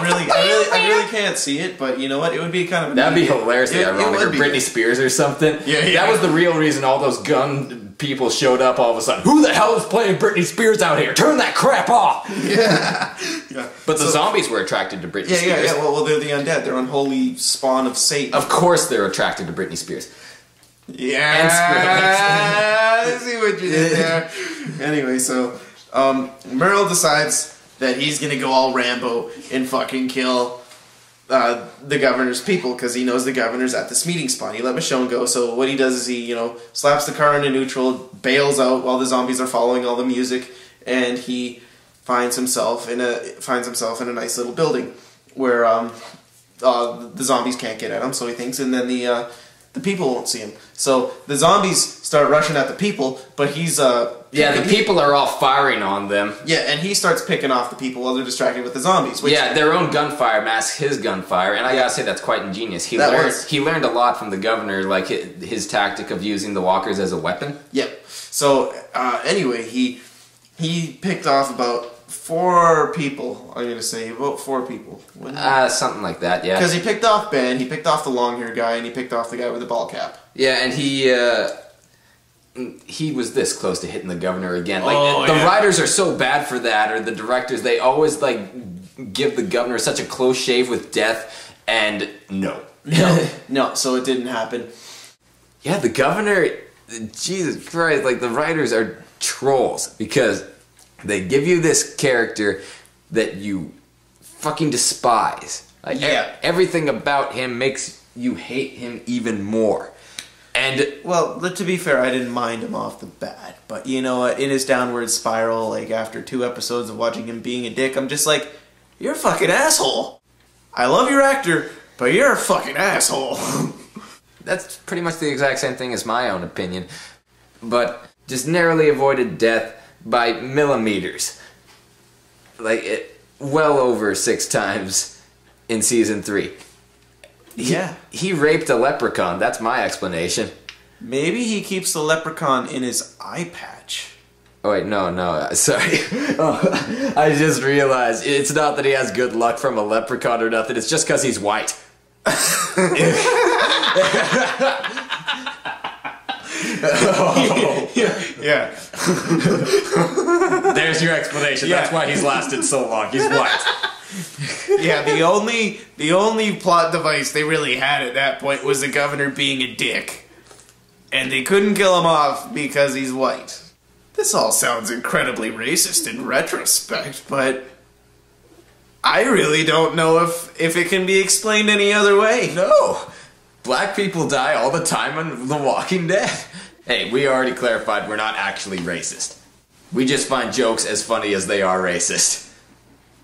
really can't see it, but you know what? It would be kind of... That'd be hilariously ironic, or Britney Spears or something. Yeah. That was the real reason all those gun people showed up all of a sudden. Who the hell is playing Britney Spears out here? Turn that crap off! Yeah. But the zombies were attracted to Britney Spears. Yeah. Well, they're the undead. They're unholy spawn of Satan. Of course they're attracted to Britney Spears. Yeah. And Skrillex. I see what you did there. Anyway, so Merle decides that he's gonna go all Rambo and fucking kill the governor's people because he knows the governor's at this meeting spot. He let Michonne go, so what he does is he, slaps the car into neutral, bails out while the zombies are following all the music, and he finds himself in a nice little building where the zombies can't get at him, so he thinks, and then the people won't see him. So the zombies start rushing at the people, but he's the people are all firing on them. Yeah, and he starts picking off the people while they're distracted with the zombies. Which, their own gunfire masks his gunfire, and I gotta say that's quite ingenious. He learned a lot from the governor, like his tactic of using the walkers as a weapon. Yep. So anyway, he picked off about 4 people. I'm gonna say about 4 people. Something like that. Yeah. Because he picked off Ben, he picked off the long hair guy, and he picked off the guy with the ball cap. Yeah, and he was this close to hitting the governor again. Like the writers are so bad for that, or the directors, they always give the governor such a close shave with death, and no. So it didn't happen. Yeah, the governor, Jesus Christ, the writers are trolls because they give you this character that you fucking despise. Everything about him makes you hate him even more. And well, to be fair, I didn't mind him off the bat, but you know what? In his downward spiral, after 2 episodes of watching him being a dick, I'm just like, you're a fucking asshole. I love your actor, but you're a fucking asshole. That's pretty much the exact same thing as my own opinion. But just narrowly avoided death by millimeters. Like, well over 6 times in season 3. He raped a leprechaun. That's my explanation. Maybe he keeps the leprechaun in his eye patch. Oh wait, no, sorry. Oh, I just realized it's not that he has good luck from a leprechaun or nothing. It's just because he's white. Yeah. There's your explanation. Yeah. That's why he's lasted so long. He's white. Yeah, the only plot device they really had at that point was the governor being a dick. And they couldn't kill him off because he's white. This all sounds incredibly racist in retrospect, but I really don't know if it can be explained any other way. No. Black people die all the time on The Walking Dead. Hey, we already clarified we're not actually racist. We just find jokes as funny as they are racist.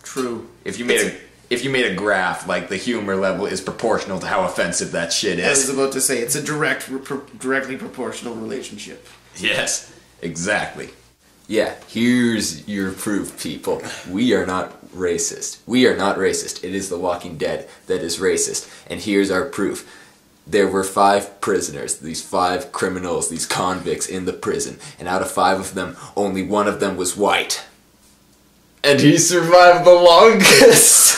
True. If you made a graph, like, the humor level is proportional to how offensive that shit is. I was about to say, it's a directly proportional relationship. Yes, exactly. Yeah, here's your proof, people. We are not racist. We are not racist. It is The Walking Dead that is racist. And here's our proof. There were 5 prisoners, these 5 criminals, these convicts in the prison. And out of 5 of them, only 1 of them was white. And he survived the longest.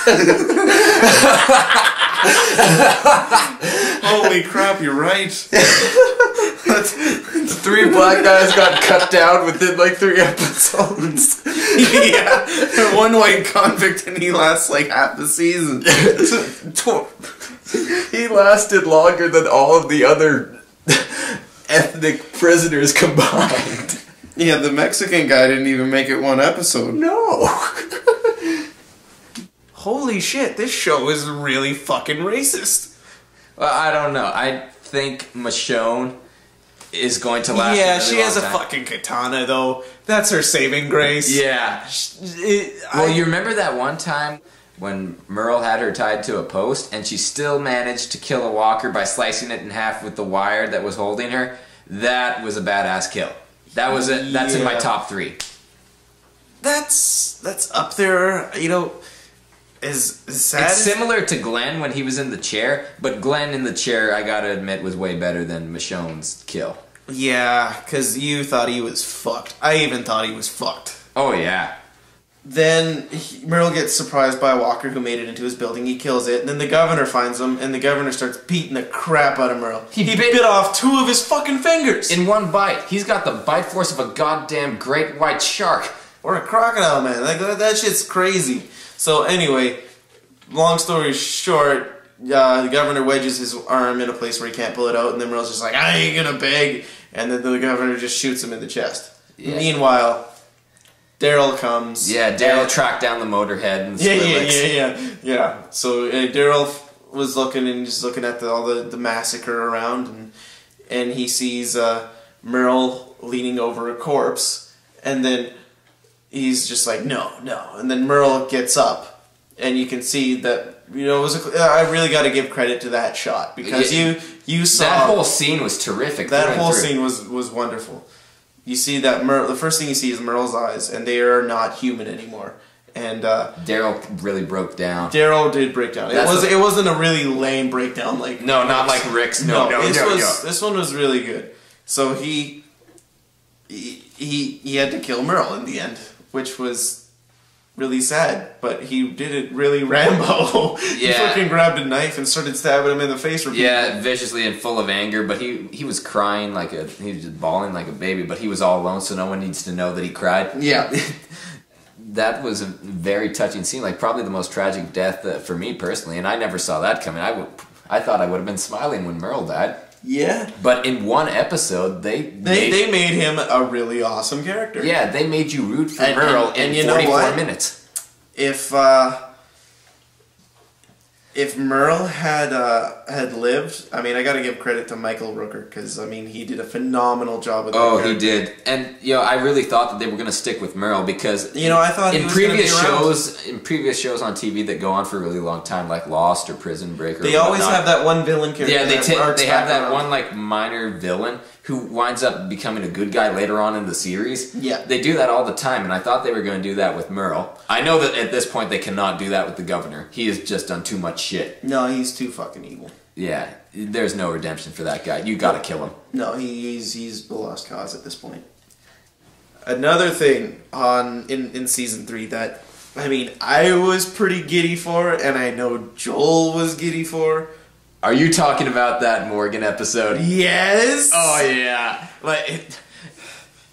Holy crap, you're right. 3 black guys got cut down within like 3 episodes. Yeah, 1 white convict and he lasts like half the season. He lasted longer than all of the other ethnic prisoners combined. Yeah, the Mexican guy didn't even make it 1 episode. No. Holy shit, this show is really fucking racist. Well, I don't know. I think Michonne is going to last. Yeah, a really she has a long time. fucking katana though. That's her saving grace. Yeah. You remember that one time when Merle had her tied to a post and she still managed to kill a walker by slicing it in half with the wire that was holding her? That was a badass kill. That was it. That's in my top 3. That's up there, you know. Is sad. It's similar to Glen when he was in the chair, but Glen in the chair, I gotta admit, was way better than Michonne's kill. Yeah, because you thought he was fucked. I even thought he was fucked. Oh, yeah. Then Merle gets surprised by a walker who made it into his building. He kills it, and then the governor finds him, and the governor starts beating the crap out of Merle. He bit off 2 of his fucking fingers! In 1 bite. He's got the bite force of a goddamn great white shark. Or a crocodile, man. Like, that shit's crazy. So anyway, long story short, the governor wedges his arm in a place where he can't pull it out, and then Merle's just like, I ain't gonna beg, and then the governor just shoots him in the chest. Yeah. Meanwhile, Daryl comes. Yeah, Daryl tracked down the motorhead and the Yeah. So Daryl was looking and just looking at all the massacre around, and he sees Merle leaning over a corpse, and then he's just like, no. And then Merle gets up, and you can see that, you know, I really got to give credit to that shot, because you saw... That whole scene was terrific. That whole scene was wonderful. You see that the first thing you see is Merle's eyes, and they are not human anymore. And Daryl really broke down. Daryl did break down. It wasn't a really lame breakdown like... No, not like Rick's. No. This one was really good. So he had to kill Merle in the end, which was really sad, but he did it really Rambo. Yeah. He fucking grabbed a knife and started stabbing him in the face repeatedly. Yeah, viciously and full of anger, but he was crying he was just bawling like a baby, but he was all alone, so no one needs to know that he cried. Yeah. That was a very touching scene, like probably the most tragic death for me personally, and I never saw that coming. I thought I would have been smiling when Merle died. Yeah. But in 1 episode, they made him a really awesome character. Yeah, they made you root for Merle in 44 minutes. If Merle had lived, I mean, I got to give credit to Michael Rooker, because I mean, he did a phenomenal job with that character. He did, and I really thought that they were going to stick with Merle, because I thought in previous shows on TV that go on for a really long time, like Lost or Prison Break, they always have that one villain character. Yeah, they have that one like minor villain who winds up becoming a good guy later on in the series. Yeah. They do that all the time, and I thought they were going to do that with Merle. I know that at this point they cannot do that with the governor. He has just done too much shit. No, he's too fucking evil. Yeah, there's no redemption for that guy. You gotta kill him. No, he's a lost cause at this point. Another thing in season 3 that, I mean, I was pretty giddy for, and I know Joel was giddy for. Are you talking about that Morgan episode? Yes! Oh, yeah.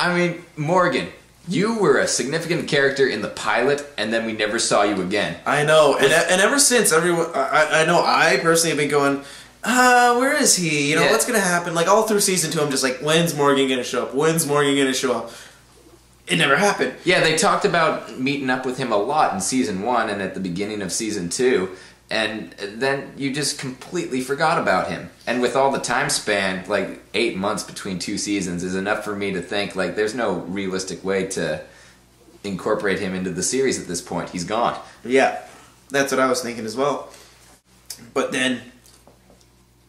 I mean, Morgan, you were a significant character in the pilot, and then we never saw you again. I know, and ever since, everyone, I know I personally have been going, where is he? You know, what's going to happen? Like, all through season 2, I'm just like, when's Morgan going to show up? When's Morgan going to show up? It never happened. Yeah, they talked about meeting up with him a lot in season 1 and at the beginning of season 2. And then you just completely forgot about him. And with all the time span, like 8 months between 2 seasons is enough for me to think, like, there's no realistic way to incorporate him into the series at this point. He's gone. Yeah, that's what I was thinking as well. But then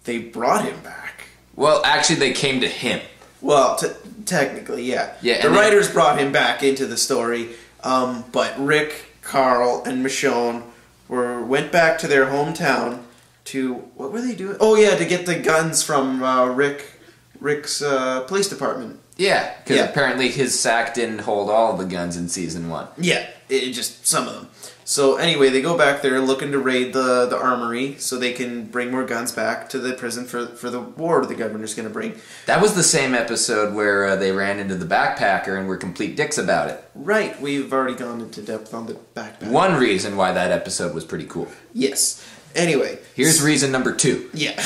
they brought him back. Well, actually, they came to him. Well, technically, yeah. Yeah. The writers brought him back into the story, but Rick, Carl, and Michonne went back to their hometown to, what were they doing? Oh yeah, to get the guns from Rick's police department. Yeah, because apparently his sack didn't hold all of the guns in season 1. Yeah, it just some of them. So anyway, they go back there looking to raid the armory so they can bring more guns back to the prison for the war the governor's going to bring. That was the same episode where they ran into the backpacker and were complete dicks about it. Right, we've already gone into depth on the backpacker. One reason why that episode was pretty cool. Yes. Anyway. Here's reason number 2. Yeah.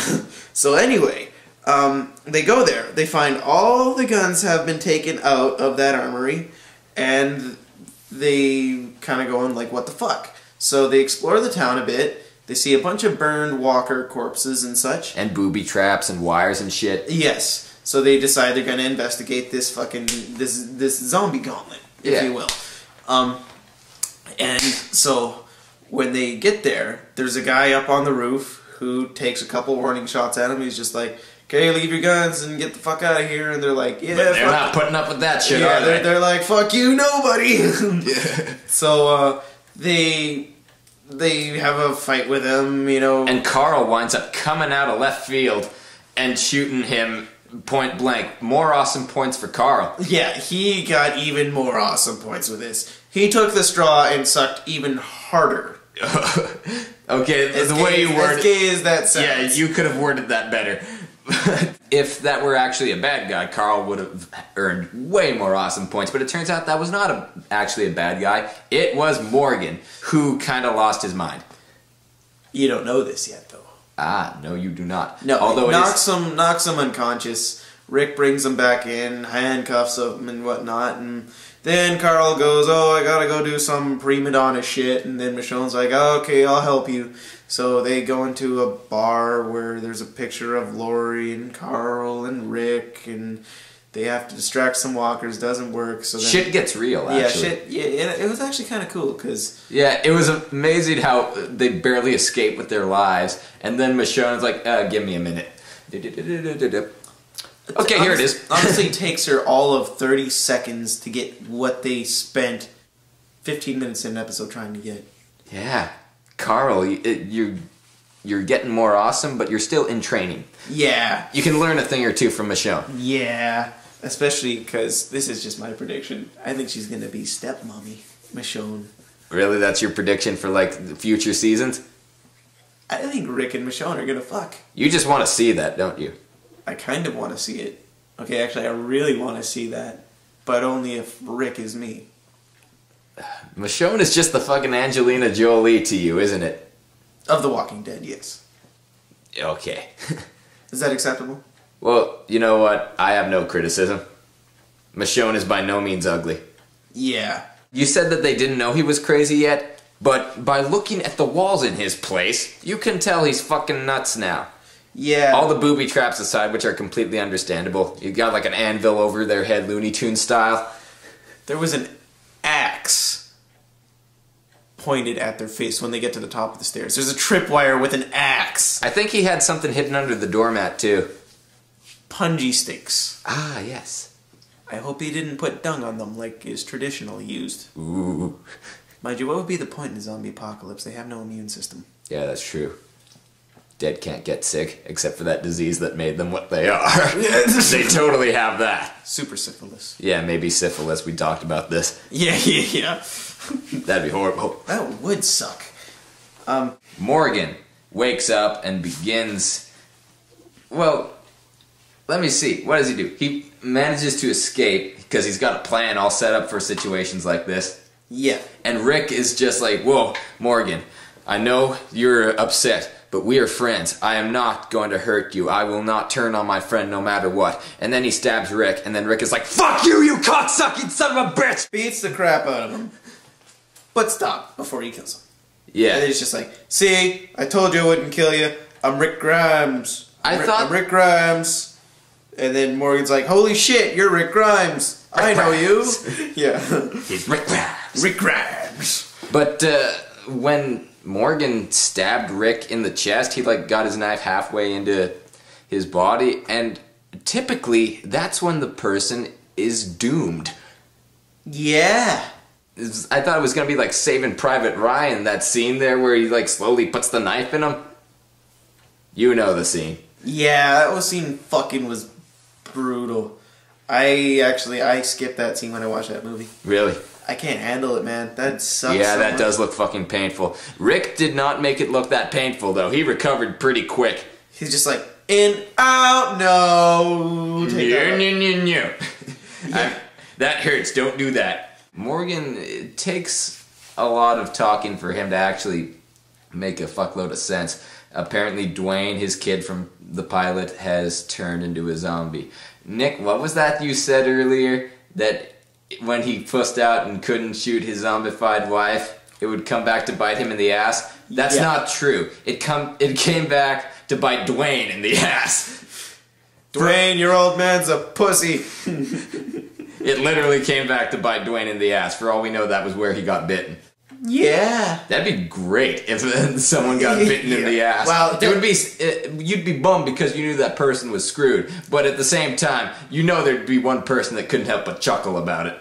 So anyway, they go there. They find all the guns have been taken out of that armory, and they kind of going like, what the fuck? So they explore the town a bit. They see a bunch of burned walker corpses and such. And booby traps and wires and shit. Yes. So they decide they're going to investigate this fucking, this zombie gauntlet, if you will. And so when they get there, there's a guy up on the roof who takes a couple warning shots at him. He's just like, okay, leave your guns and get the fuck out of here. And they're like, yeah, but they're not putting up with that shit, are they? They're like, fuck you, nobody. Yeah. So they have a fight with him, you know. And Carl winds up coming out of left field and shooting him point blank. More awesome points for Carl. Yeah, he got even more awesome points with this. He took the straw and sucked even harder. Okay, the way you worded it. As gay as that sounds. Yeah, you could have worded that better. If that were actually a bad guy, Carl would have earned way more awesome points. But it turns out that was not actually a bad guy. It was Morgan, who kind of lost his mind. You don't know this yet, though. Ah, no, you do not. No, although knocks him unconscious. Rick brings him back in, handcuffs him and whatnot, and then Carl goes, oh, I gotta go do some prima donna shit, and then Michonne's like, oh, okay, I'll help you. So they go into a bar where there's a picture of Laurie and Carl and Rick, and they have to distract some walkers. Doesn't work. So then, shit gets real, actually. It was actually kind of cool, because... Yeah, it was amazing how they barely escape with their lives, and then Michonne's like, give me a minute. Okay, here it is. Honestly, it takes her all of 30 seconds to get what they spent 15 minutes in an episode trying to get. Yeah. Carl, you're getting more awesome, but you're still in training. Yeah. You can learn a thing or two from Michonne. Yeah. Especially because this is just my prediction. I think she's going to be stepmommy, Michonne. Really? That's your prediction for, like, the future seasons? I think Rick and Michonne are going to fuck. You just want to see that, don't you? I kind of want to see it. Okay, actually, I really want to see that. But only if Rick is me. Michonne is just the fucking Angelina Jolie to you, isn't it? Of The Walking Dead, yes. Okay. Is that acceptable? Well, you know what? I have no criticism. Michonne is by no means ugly. Yeah. You said that they didn't know he was crazy yet, but by looking at the walls in his place, you can tell he's fucking nuts now. Yeah. All the booby traps aside, which are completely understandable. You got like an anvil over their head, Looney Tunes style. There was an axe pointed at their face when they get to the top of the stairs. There's a tripwire with an axe. I think he had something hidden under the doormat, too. punji sticks. Ah, yes. I hope he didn't put dung on them like is traditionally used. Ooh. Mind you, what would be the point in a zombie apocalypse? They have no immune system. Yeah, that's true. Dead can't get sick, except for that disease that made them what they are. They totally have that. Super syphilis. Yeah, maybe syphilis. We talked about this. Yeah. That'd be horrible. That would suck. Morgan wakes up and begins... Well, let me see. What does he do? He manages to escape because he's got a plan all set up for situations like this. Yeah. And Rick is just like, whoa, Morgan, I know you're upset, but we are friends. I am not going to hurt you. I will not turn on my friend no matter what. And then he stabs Rick, and then Rick is like, fuck you, you cocksucking son of a bitch! Beats the crap out of him. But stop before he kills him. Yeah. And he's just like, see, I told you I wouldn't kill you. I'm Rick Grimes. I'm Rick Grimes. And then Morgan's like, holy shit, you're Rick Grimes. I know you. Yeah. He's Rick Grimes. Rick Grimes. But when Morgan stabbed Rick in the chest, he like got his knife halfway into his body, and typically that's when the person is doomed. Yeah. I thought it was gonna be like Saving Private Ryan, that scene there where he like slowly puts the knife in him. You know the scene. Yeah, that scene fucking was brutal. I skipped that scene when I watched that movie. Really? I can't handle it, man. That sucks. Yeah, so that much. does look fucking painful. Rick did not make it look that painful, though. He recovered pretty quick. He's just like, in, out, no. No. That hurts. Don't do that. Morgan, it takes a lot of talking for him to actually make a fuckload of sense. Apparently, Dwayne, his kid from the pilot, has turned into a zombie. Nick, what was that you said earlier? That when he pussed out and couldn't shoot his zombified wife, it would come back to bite him in the ass? That's not true. It came back to bite Dwayne in the ass. Dwayne, your old man's a pussy. It literally came back to bite Dwayne in the ass. For all we know, that was where he got bitten. Yeah. That'd be great if someone got bitten in the ass. Well, it would be, you'd be bummed because you knew that person was screwed. But at the same time, you know there'd be one person that couldn't help but chuckle about it.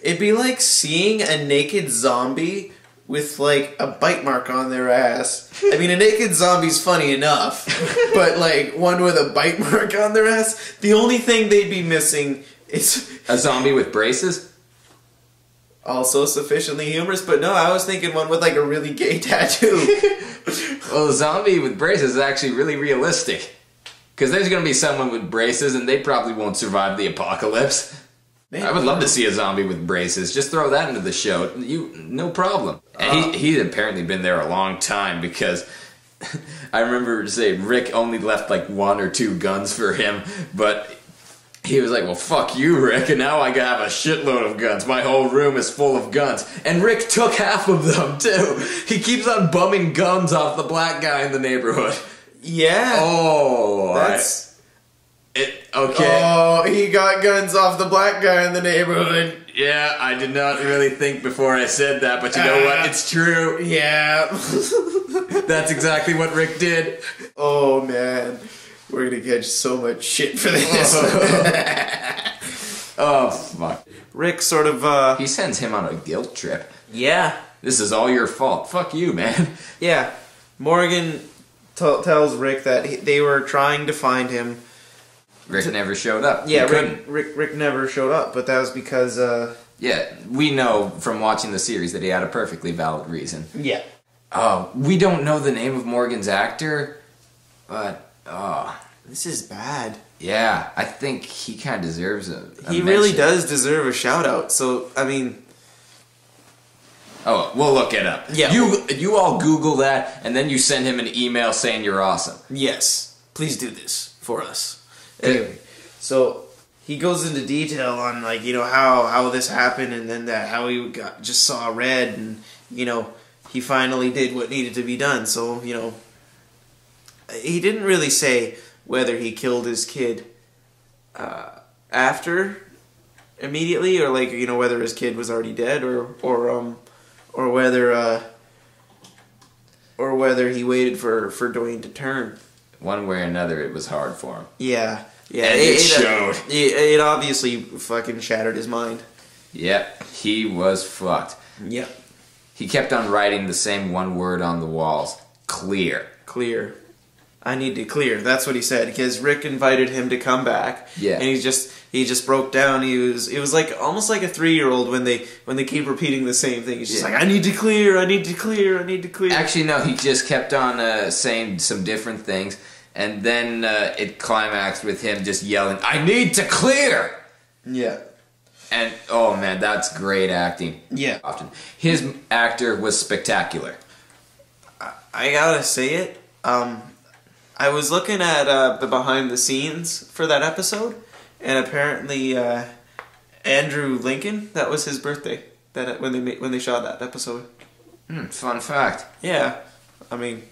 It'd be like seeing a naked zombie with like a bite mark on their ass. I mean, a naked zombie's funny enough, but like one with a bite mark on their ass, the only thing they'd be missing is... A zombie with braces? Also sufficiently humorous, but no, I was thinking one with like a really gay tattoo. Well, a zombie with braces is actually really realistic. Because there's going to be someone with braces and they probably won't survive the apocalypse. Man, I would love to see a zombie with braces. Just throw that into the show. No problem. And he's apparently been there a long time because I remember saying Rick only left like 1 or 2 guns for him, but he was like, well, fuck you, Rick, and now I have a shitload of guns. My whole room is full of guns. And Rick took half of them, too. He keeps on bumming guns off the black guy in the neighborhood. Yeah. Oh. That's... Okay. Oh, he got guns off the black guy in the neighborhood. Yeah, I did not really think before I said that, but you know what? It's true. Yeah. That's exactly what Rick did. Oh, man. We're gonna catch so much shit for this. Oh, fuck. Rick sort of, He sends him on a guilt trip. Yeah. This is all your fault. Fuck you, man. Yeah. Morgan tells Rick that they were trying to find him. Rick never showed up. Yeah, Rick never showed up, but that was because, Yeah, we know from watching the series that he had a perfectly valid reason. Yeah. We don't know the name of Morgan's actor, but, this is bad. Yeah, I think he kind of deserves a He really does deserve a shout-out, so, I mean... Oh, we'll look it up. Yeah. You all Google that, and then you send him an email saying you're awesome. Yes. Please do this for us. Anyway, so he goes into detail on, like, you know, how this happened, and then how he just saw red, and, you know, he finally did what needed to be done. So, you know, he didn't really say whether he killed his kid after immediately, or, like, you know, whether his kid was already dead, or whether he waited for Dwayne to turn. One way or another, it was hard for him. Yeah. Yeah, and it showed. It obviously fucking shattered his mind. Yep, he was fucked. Yep. He kept on writing the same one word on the walls. Clear. Clear. I need to clear. That's what he said, because Rick invited him to come back. Yeah. And he just broke down. It was like almost like a 3-year-old when they keep repeating the same thing. He's just like, I need to clear, I need to clear, I need to clear. Actually, no, he just kept on saying some different things, and then it climaxed with him just yelling, I need to clear! Yeah. And, oh man, that's great acting. Yeah. Often. His actor was spectacular. I gotta say it, I was looking at the behind the scenes for that episode, and apparently Andrew Lincoln, that was his birthday when they shot that episode. Fun fact. Yeah, I mean,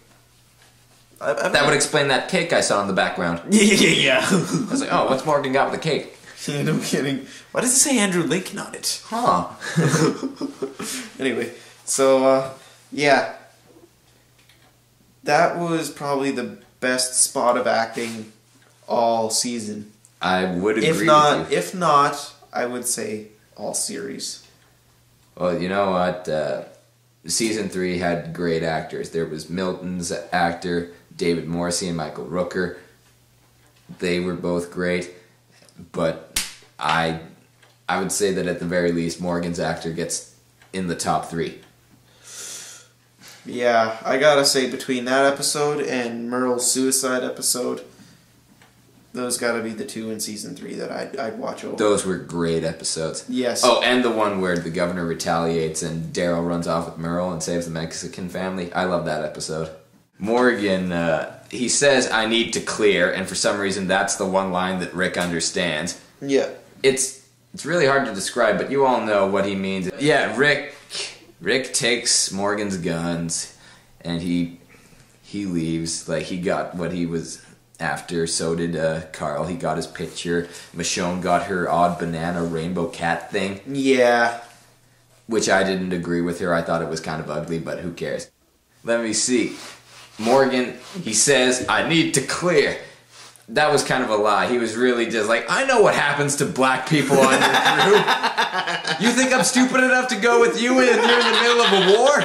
that would explain that cake I saw in the background. Yeah. I was like, oh, what's Morgan got with the cake? Yeah, no kidding. Why does it say Andrew Lincoln on it? Huh. Anyway, so yeah, that was probably the best spot of acting all season. I would agree with you. If not, I would say all series. Well, you know what? Season 3 had great actors. There was Milton's actor, David Morrissey and Michael Rooker. They were both great. But I would say that at the very least, Morgan's actor gets in the top 3. Yeah, I gotta say between that episode and Merle's suicide episode, those gotta be the 2 in season 3 that I'd watch over. Those were great episodes. Yes. Oh, and the one where the governor retaliates and Daryl runs off with Merle and saves the Mexican family. I love that episode. Morgan, he says, I need to clear, and for some reason that's the one line that Rick understands. Yeah. It's really hard to describe, but you all know what he means. Yeah, Rick takes Morgan's guns, and he leaves. Like, he got what he was after. So did Carl. He got his picture. Michonne got her odd banana rainbow cat thing. Yeah. Which I didn't agree with her. I thought it was kind of ugly, but who cares? Let me see. Morgan, he says, I need to clear. That was kind of a lie. He was really just like, I know what happens to black people on your crew. You think I'm stupid enough to go with you and you're in the middle of a war?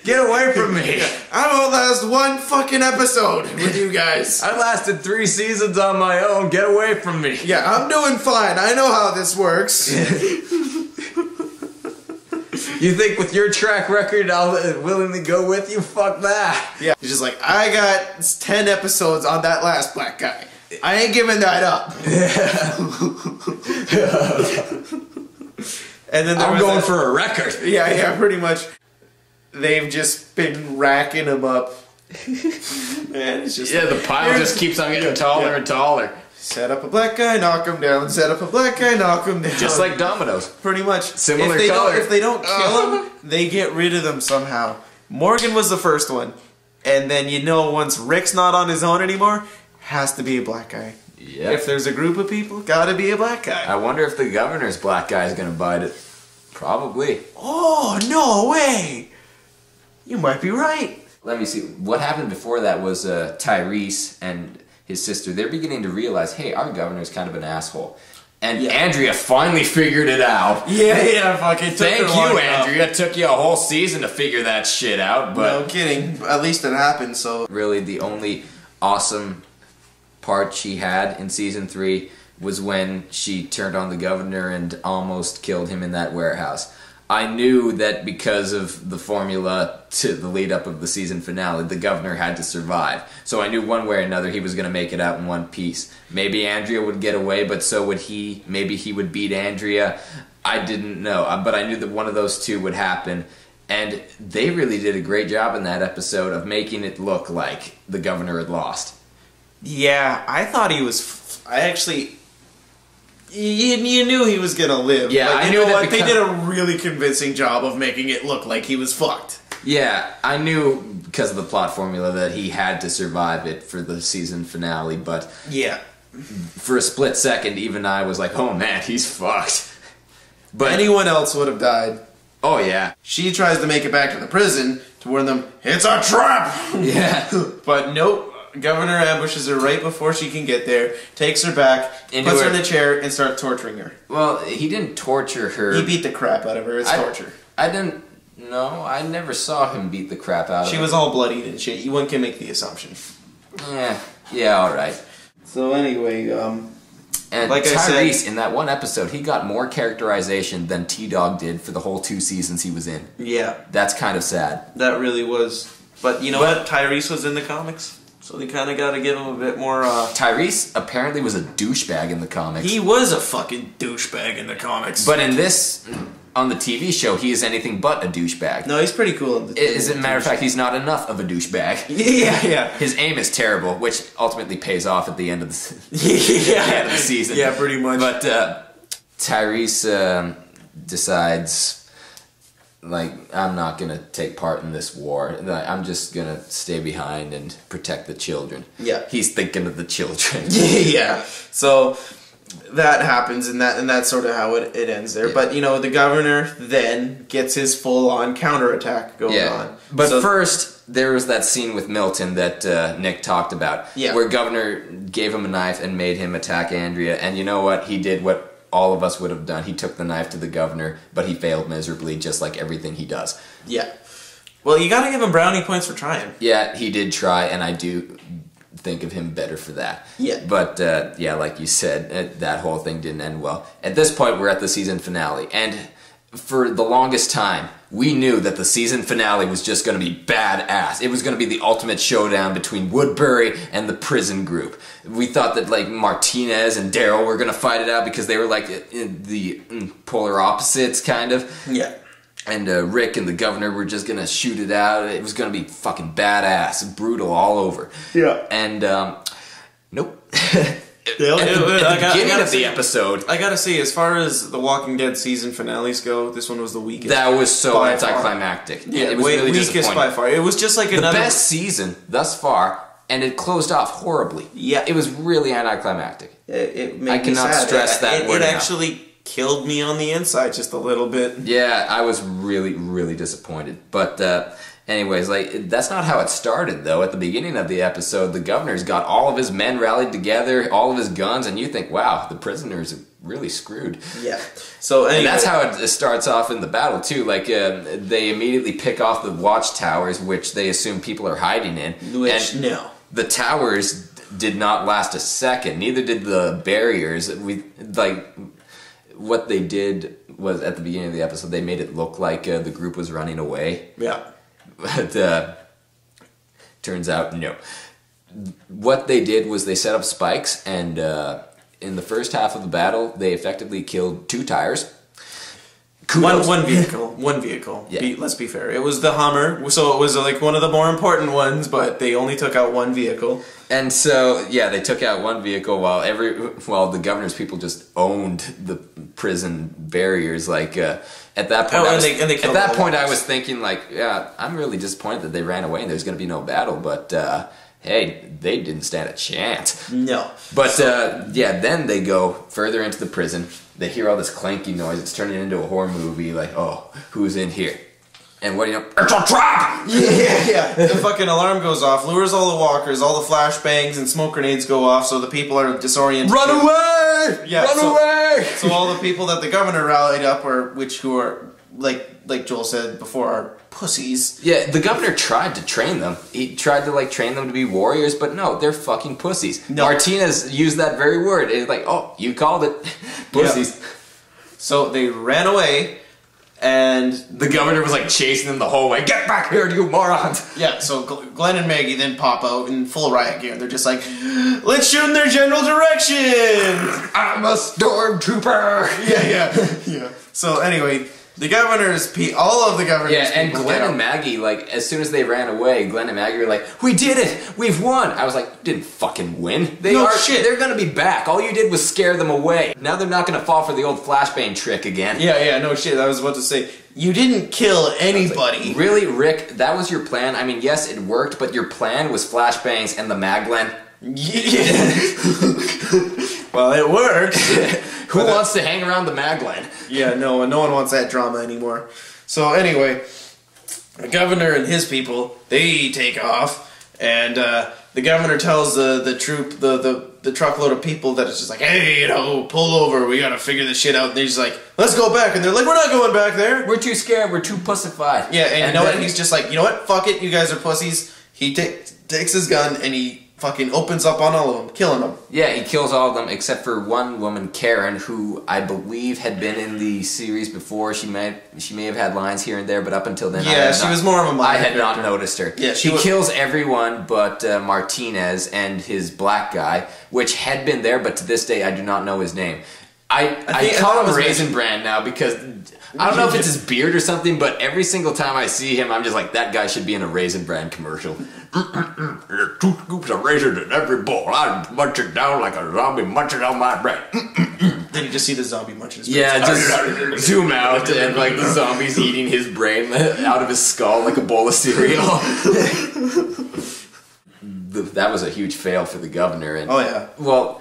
Get away from me. I won't last one fucking episode with you guys. I lasted 3 seasons on my own. Get away from me. Yeah, I'm doing fine. I know how this works. You think with your track record I'll willingly go with you? Fuck that. Yeah. He's just like, I got 10 episodes on that last black guy. I ain't giving that up. And then I'm going for a record. Yeah, pretty much. They've just been racking him up. Man, it's just the pile just keeps on getting taller and taller. Set up a black guy, knock him down. Set up a black guy, knock him down. Just like dominoes. Pretty much. Similar color. If they don't kill him, they get rid of them somehow. Morgan was the first one. And then once Rick's not on his own anymore, has to be a black guy. Yeah. If there's a group of people, gotta be a black guy. I wonder if the governor's black guy is gonna bite it. Probably. Oh, no way! You might be right. Let me see. What happened before that was Tyreese and his sister. They're beginning to realize, hey, our governor's kind of an asshole. And Andrea finally figured it out. Yeah, fucking Thank you, Andrea. It took you a whole season to figure that shit out, but... No kidding. At least it happened, so... Really, the only awesome part she had in season 3 was when she turned on the governor and almost killed him in that warehouse. I knew that because of the formula to the lead up of the season finale, the governor had to survive. So I knew one way or another he was going to make it out in one piece. Maybe Andrea would get away, but so would he. Maybe he would beat Andrea. I didn't know, but I knew that one of those two would happen. And they really did a great job in that episode of making it look like the governor had lost. Yeah, I thought he was... You knew he was gonna live. Yeah, like, I knew that they did a really convincing job of making it look like he was fucked. Yeah, I knew because of the plot formula that he had to survive it for the season finale, but yeah, for a split second, even I was like, "Oh man, he's fucked." But anyone else would have died. Oh, yeah. She tries to make it back to the prison to warn them, it's a trap! Yeah. But nope. Governor ambushes her right before she can get there, takes her back, puts her in a chair, and starts torturing her. Well, he didn't torture her. He beat the crap out of her. It's torture. I didn't... No, I never saw him beat the crap out of her. She was all bloodied and shit. One can make the assumption. Yeah, alright. So anyway, and like Tyreese, I said, in that one episode, he got more characterization than T-Dog did for the whole 2 seasons he was in. Yeah. That's kind of sad. That really was. But you know what? Tyreese was in the comics. So they kind of got to give him a bit more, Tyreese apparently was a douchebag in the comics. He was a fucking douchebag in the comics. But in this, on the TV show, he is anything but a douchebag. No, he's pretty cool. As a matter of fact, he's not enough of a douchebag. Yeah. His aim is terrible, which ultimately pays off at the end of the, end of the season. Yeah, pretty much. But Tyreese decides... Like, I'm not gonna take part in this war. I'm just gonna stay behind and protect the children. Yeah. He's thinking of the children. Yeah. So that happens, and that's sort of how it ends there. Yeah. But, you know, the governor then gets his full-on counterattack going on. But first, there was that scene with Milton that Nick talked about. Yeah. Where governor gave him a knife and made him attack Andrea. And you know what? He did what all of us would have done. He took the knife to the governor, but he failed miserably, just like everything he does. Yeah. Well, you gotta give him brownie points for trying. Yeah, he did try, and I do think of him better for that. Yeah. But, yeah, like you said, that whole thing didn't end well. At this point, we're at the season finale, and for the longest time, we knew that the season finale was just going to be badass. It was going to be the ultimate showdown between Woodbury and the prison group. We thought that, like, Martinez and Daryl were going to fight it out because they were, like, the polar opposites, kind of. Yeah. And Rick and the governor were just going to shoot it out. It was going to be fucking badass, brutal all over. Yeah. And, nope. At the beginning of the episode, I gotta say, as far as the Walking Dead season finales go, this one was the weakest. That was so anticlimactic. Yeah, it was really weakest by far. It was just like the best season thus far, and it closed off horribly. Yeah, it was really anticlimactic. It made I cannot stress that word enough. It actually killed me on the inside just a little bit. Yeah, I was really, really disappointed. But anyways, like, that's not how it started, though. At the beginning of the episode, the governor's got all of his men rallied together, all of his guns, and you think, wow, the prisoners are really screwed. Yeah. So anyway, and that's how it starts off in the battle, too. Like, they immediately pick off the watchtowers, which they assume people are hiding in. No. The towers did not last a second. Neither did the barriers. What they did was, at the beginning of the episode, they made it look like the group was running away. Yeah. But turns out, no. What they did was they set up spikes, and in the first half of the battle, they effectively killed 2 tires. One vehicle. Yeah. Let's be fair. It was the Hummer, so it was like one of the more important ones, but they only took out 1 vehicle. And so, yeah, they took out 1 vehicle while the governor's people just owned the prison barriers. Like, at that point, I was thinking, like, yeah, I'm really disappointed that they ran away and there's going to be no battle, but hey, they didn't stand a chance. No. But, yeah, then they go further into the prison. They hear all this clanky noise. It's turning into a horror movie. Like, oh, who's in here? And what do you know? It's a trap! Yeah. The fucking alarm goes off, lures all the walkers, all the flashbangs and smoke grenades go off, so the people are disoriented. Run away! Yeah, Run away! So all the people that the governor rallied up who are like Joel said before, are pussies. Yeah, the governor tried to train them. He tried to, train them to be warriors, but no, they're fucking pussies. No. Martinez used that very word. It's like, oh, you called it. Pussies. Yeah. So they ran away, and the governor was, chasing them the whole way. Get back here, you morons! Yeah, so Glen and Maggie then pop out in full riot gear. They're just like, let's shoot in their general direction! I'm a stormtrooper! Yeah. So anyway, all of the governor's yeah, and Glen and Maggie, as soon as they ran away, Glen and Maggie were like, we did it! We've won! I was like, you didn't fucking win. They're gonna be back. All you did was scare them away. Now they're not gonna fall for the old flashbang trick again. Yeah, no shit. I was about to say, you didn't kill anybody. Really, Rick? That was your plan? I mean, yes, it worked, but your plan was flashbangs and the Maglen? Yeah. Well, it worked. Who wants to hang around the Maglen? Yeah, no one wants that drama anymore. So anyway, the governor and his people, they take off, and the governor tells the troop, the truckload of people that it's just like, hey, pull over, we gotta figure this shit out. And they're just like, let's go back. And they're like, we're not going back there. We're too scared, we're too pussified. Yeah, and you know what? He's just like, you know what? Fuck it, you guys are pussies. He takes his gun and he fucking opens up on all of them, killing them. Yeah, he kills all of them except for one woman, Karen, who I believe had been in the series before. She may have had lines here and there, but up until then, she was more of a minor I had not noticed her. Yeah, she kills everyone but Martinez and his black guy, which had been there, but to this day I do not know his name. I call him Raisin Bran now because I don't know if it's his beard or something, but every single time I see him, I'm just like, that guy should be in a Raisin Bran commercial. There's 2 scoops of raisins in every bowl. I munch it down like a zombie munching on my bread. Then you just see the zombie munching his brain. Yeah, just zoom out and like the zombie's eating his brain out of his skull like a bowl of cereal. That was a huge fail for the governor. And, oh yeah. Well,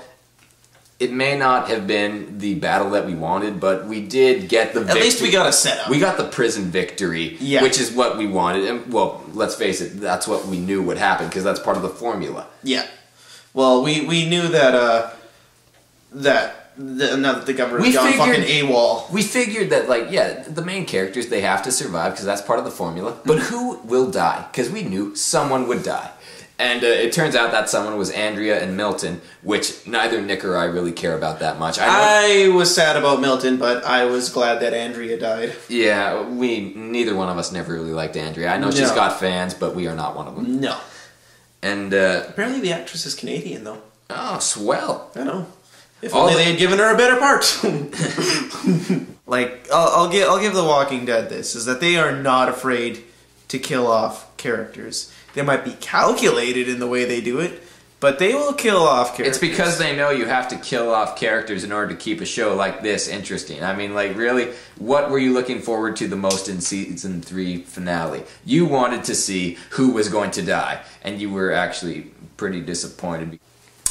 it may not have been the battle that we wanted, but we did get the victory. At least we got a setup. We got the prison victory, which is what we wanted. And, well, let's face it, that's what we knew would happen, because that's part of the formula. Yeah. Well, we knew that, now that the governor's gone fucking AWOL. We figured that, like, yeah, the main characters, they have to survive, because that's part of the formula. But who will die? Because we knew someone would die. And it turns out that someone was Andrea and Milton, which neither Nick or I really care about that much. I was sad about Milton, but I was glad that Andrea died. Yeah, neither one of us never really liked Andrea. I know she's got fans, but we are not one of them. No. And apparently the actress is Canadian, though. Oh, swell. I know. If only they had given her a better part. Like, I'll give The Walking Dead this, is that they are not afraid to kill off characters. They might be calculated in the way they do it, but they will kill off characters. It's because they know you have to kill off characters in order to keep a show like this interesting. I mean, like, really, what were you looking forward to the most in Season 3 finale? You wanted to see who was going to die, and you were actually pretty disappointed.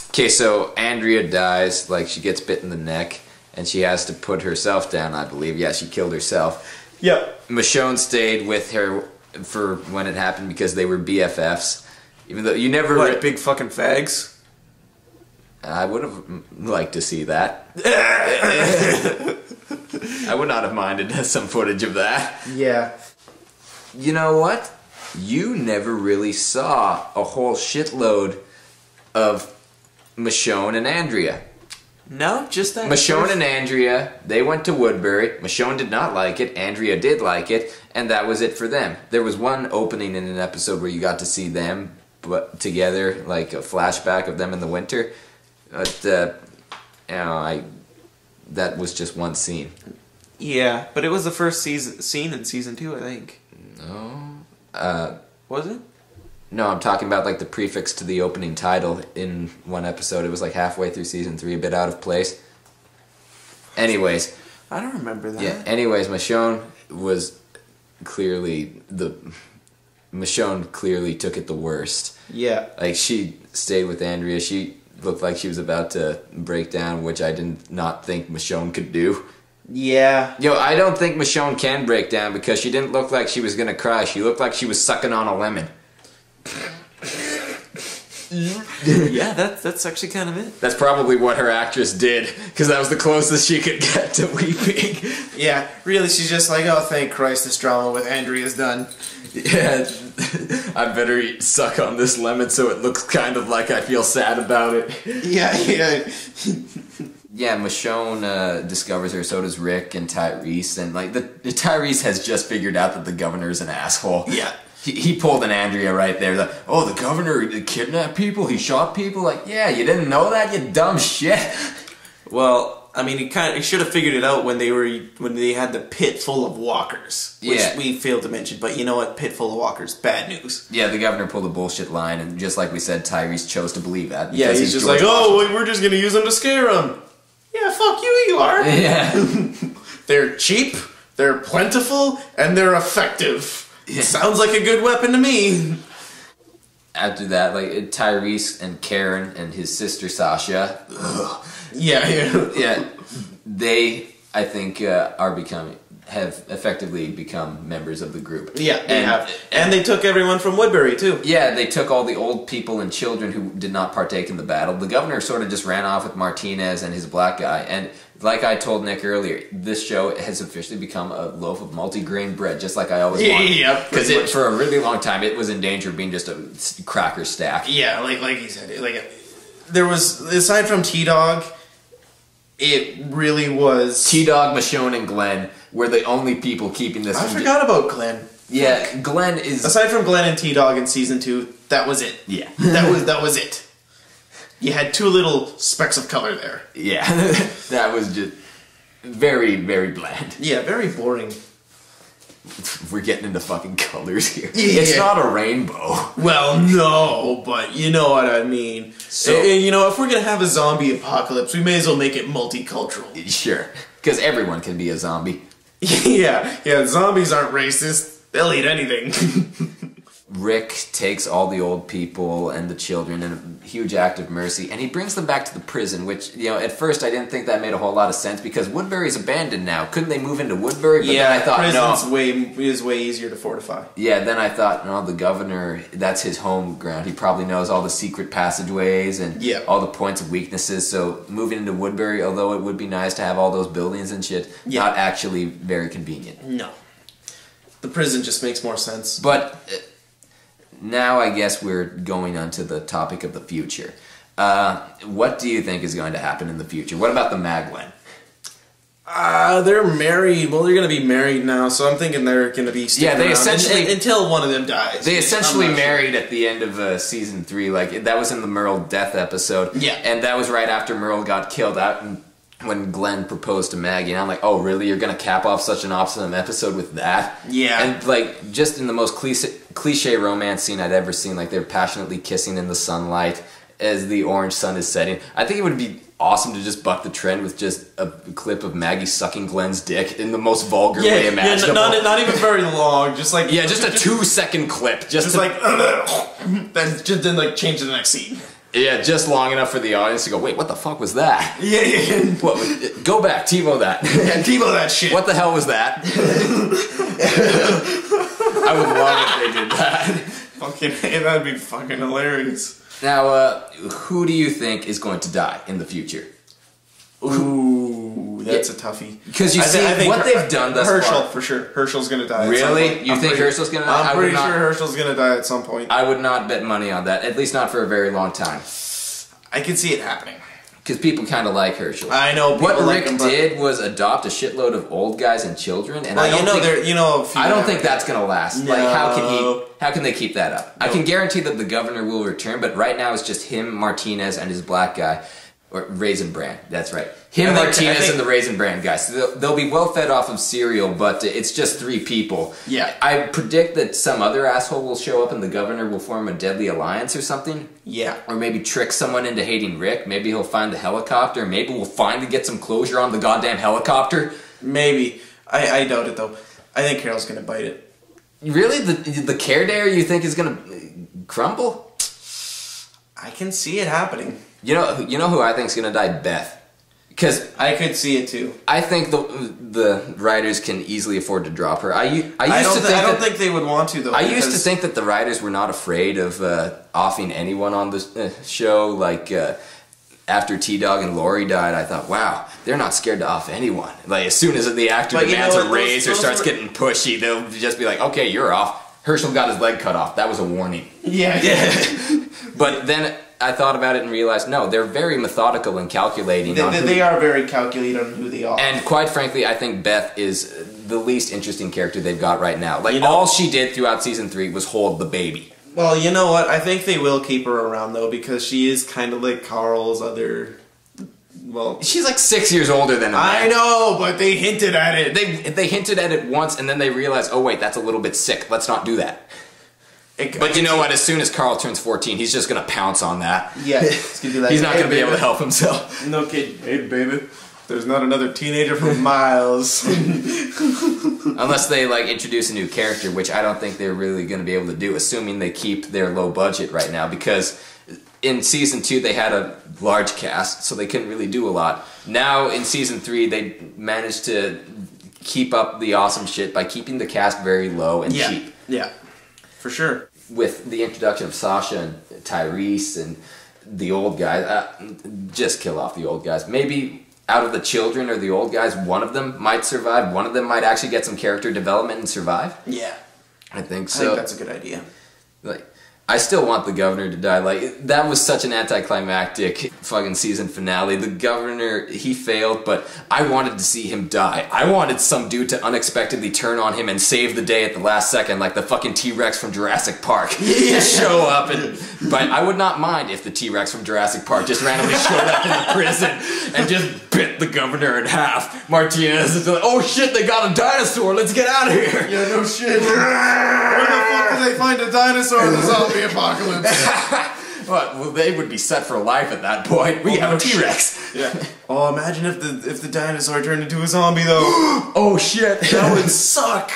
Okay, so Andrea dies, like, she gets bit in the neck, and she has to put herself down, I believe. Yeah, she killed herself. Yep. Michonne stayed with her for when it happened because they were BFFs. Even though you never... What, big fucking fags? I would have liked to see that. I would not have minded some footage of that. Yeah. You know what? You never really saw a whole shitload of Michonne and Andrea. No, just that. Michonne and Andrea, they went to Woodbury. Michonne did not like it. Andrea did like it. And that was it for them. There was one opening in an episode where you got to see them together, like a flashback of them in the winter. But, you know, that was just one scene. Yeah, but it was the first scene in Season 2, I think. No. Was it? No, I'm talking about like the prefix to the opening title in one episode. It was like halfway through Season 3, a bit out of place. Anyways. I don't remember that. Yeah, anyways, Michonne was clearly Michonne clearly took it the worst. Yeah. Like, she stayed with Andrea. She looked like she was about to break down, which I did not think Michonne could do. Yeah. Yo, I don't think Michonne can break down because she didn't look like she was gonna cry. She looked like she was sucking on a lemon. Yeah, that's actually kind of it. That's probably what her actress did, because that was the closest she could get to weeping. Yeah, really, she's just like, oh, thank Christ, this drama with Andrea's done. Yeah, I better suck on this lemon so it looks kind of like I feel sad about it. Yeah. Yeah, Michonne discovers her, so does Rick and Tyreese, and like the Tyreese has just figured out that the governor's an asshole. Yeah. He pulled an Andrea right there. Like, oh, the governor kidnapped people? He shot people? Like, yeah, you didn't know that, you dumb shit. Well, I mean, he should have figured it out when they had the pit full of walkers, which we failed to mention. But you know what? Pit full of walkers, bad news. Yeah, the governor pulled a bullshit line, and just like we said, Tyrese chose to believe that. Yeah, he's just like, oh, we're just gonna use them to scare them. Yeah, fuck you are. Yeah. They're cheap, they're plentiful, and they're effective. Yeah. Sounds like a good weapon to me. After that, like, Tyreese and Karen and his sister Sasha. Ugh. Yeah. Yeah. They, I think, are becoming... have effectively become members of the group. Yeah, they have. And they took everyone from Woodbury, too. Yeah, they took all the old people and children who did not partake in the battle. The governor sort of just ran off with Martinez and his black guy. And like I told Nick earlier, this show has officially become a loaf of multi-grain bread, just like I always wanted. Yeah, because for a really long time, it was in danger of being just a cracker stack. Yeah, like he said, there was, aside from T-Dog, it really was... T-Dog, Michonne, and Glen were the only people keeping this... I forgot about Glen. Yeah, Glen is... Aside from Glen and T-Dog in Season 2, that was it. Yeah. that was it. You had 2 little specks of color there. Yeah, that was just very, very bland. Yeah, very boring. We're getting into fucking colors here. Yeah. It's not a rainbow. Well, no, but you know what I mean. So, if we're gonna have a zombie apocalypse, we may as well make it multicultural. Sure, because everyone can be a zombie. Yeah, zombies aren't racist. They'll eat anything. Rick takes all the old people and the children in a huge act of mercy, and he brings them back to the prison, which, at first I didn't think that made a whole lot of sense, because Woodbury's abandoned now. Couldn't they move into Woodbury? But then I thought, prison's is way easier to fortify. Yeah, then I thought, no, the governor, that's his home ground. He probably knows all the secret passageways and all the points of weaknesses, so moving into Woodbury, although it would be nice to have all those buildings and shit, not actually very convenient. No. The prison just makes more sense. But... now I guess we're going on to the topic of the future. What do you think is going to happen in the future? What about the Maglen? They're married. Well, they're going to be married now, so I'm thinking they're going to be sticking around essentially until one of them dies. They essentially married at the end of season 3. Like that was in the Merle death episode. Yeah, and that was right after Merle got killed out. And when Glen proposed to Maggie, and I'm like, oh, really? You're going to cap off such an awesome episode with that? Yeah. And, like, just in the most cliche romance scene I'd ever seen, like, they're passionately kissing in the sunlight as the orange sun is setting. I think it would be awesome to just buck the trend with just a clip of Maggie sucking Glen's dick in the most vulgar way imaginable. Yeah, not even very long. Just like... yeah, just a 2-second clip. Just like... then, like, change to the next scene. Yeah, just long enough for the audience to go, wait, what the fuck was that? Yeah. What, go back, TiVo that. Yeah, TiVo that shit. What the hell was that? I would love if they did that. Fucking, that'd be fucking hilarious. Now, who do you think is going to die in the future? Ooh, that's a toughie. Because you see, what they've done thus Hershel, far... for sure. Hershel's gonna die really? at some point. You think Hershel's gonna die? I'm pretty sure Hershel's gonna die at some point. I would not bet money on that. At least not for a very long time. I can see it happening. Because people kind of like Hershel. I know. What Rick did was adopt a shitload of old guys and children, and I don't think that's gonna last. No. Like, how can they keep that up? No. I can guarantee that the governor will return, but right now it's just him, Martinez, and his black guy. Or Raisin Bran, that's right. Martinez and the Raisin Bran guys. So they'll be well fed off of cereal, but it's just 3 people. Yeah. I predict that some other asshole will show up and the governor will form a deadly alliance or something. Yeah. Or maybe trick someone into hating Rick. Maybe he'll find the helicopter. Maybe we'll finally get some closure on the goddamn helicopter. Maybe. I doubt it, though. I think Carol's going to bite it. Really? The Care Dare you think is going to crumble? I can see it happening. You know who I think is gonna die? Beth. Because I could see it too. I think the writers can easily afford to drop her. I don't think they would want to though. I used to think that the writers were not afraid of offing anyone on the show. Like after T-Dog and Laurie died, I thought, wow, they're not scared to off anyone. Like as soon as the actor demands a raise or starts getting pushy, they'll just be like, okay, you're off. Hershel got his leg cut off. That was a warning. Yeah. But then I thought about it and realized, no, they're very methodical and calculating. They are very calculated on who they are. And quite frankly, I think Beth is the least interesting character they've got right now. Like, all she did throughout season 3 was hold the baby. Well, you know what? I think they will keep her around, though, because she is kind of like Carl's other... Well, she's like 6 years older than him. I know, but they hinted at it. They hinted at it once, and then they realized, oh wait, that's a little bit sick. Let's not do that. But you know what? As soon as Carl turns 14, he's just gonna pounce on that. Yeah, he's gonna do that. He's not gonna be able to help himself. No kid, hey baby, there's not another teenager for miles. Unless they like introduce a new character, which I don't think they're really gonna be able to do, assuming they keep their low budget right now, because in season 2 they had a large cast, so they couldn't really do a lot. Now in season 3 they managed to keep up the awesome shit by keeping the cast very low and cheap. Yeah, for sure. With the introduction of Sasha and Tyreese and the old guys, just kill off the old guys. Maybe out of the children or the old guys, one of them might survive. One of them might actually get some character development and survive. Yeah. I think so. I think that's a good idea. Like, I still want the governor to die. Like, that was such an anticlimactic fucking season finale. The governor, he failed, but I wanted to see him die. I wanted some dude to unexpectedly turn on him and save the day at the last second, like the fucking T-Rex from Jurassic Park. Just show up and... But I would not mind if the T-Rex from Jurassic Park just randomly showed up in the prison and just bit the governor in half. Martinez is like, oh shit, they got a dinosaur, let's get out of here. Yeah, no shit. Where the fuck did they find a dinosaur in the zombie apocalypse? Well, they would be set for life at that point. We have a T-Rex. Yeah. Oh, imagine if the dinosaur turned into a zombie though. Oh shit. That would suck.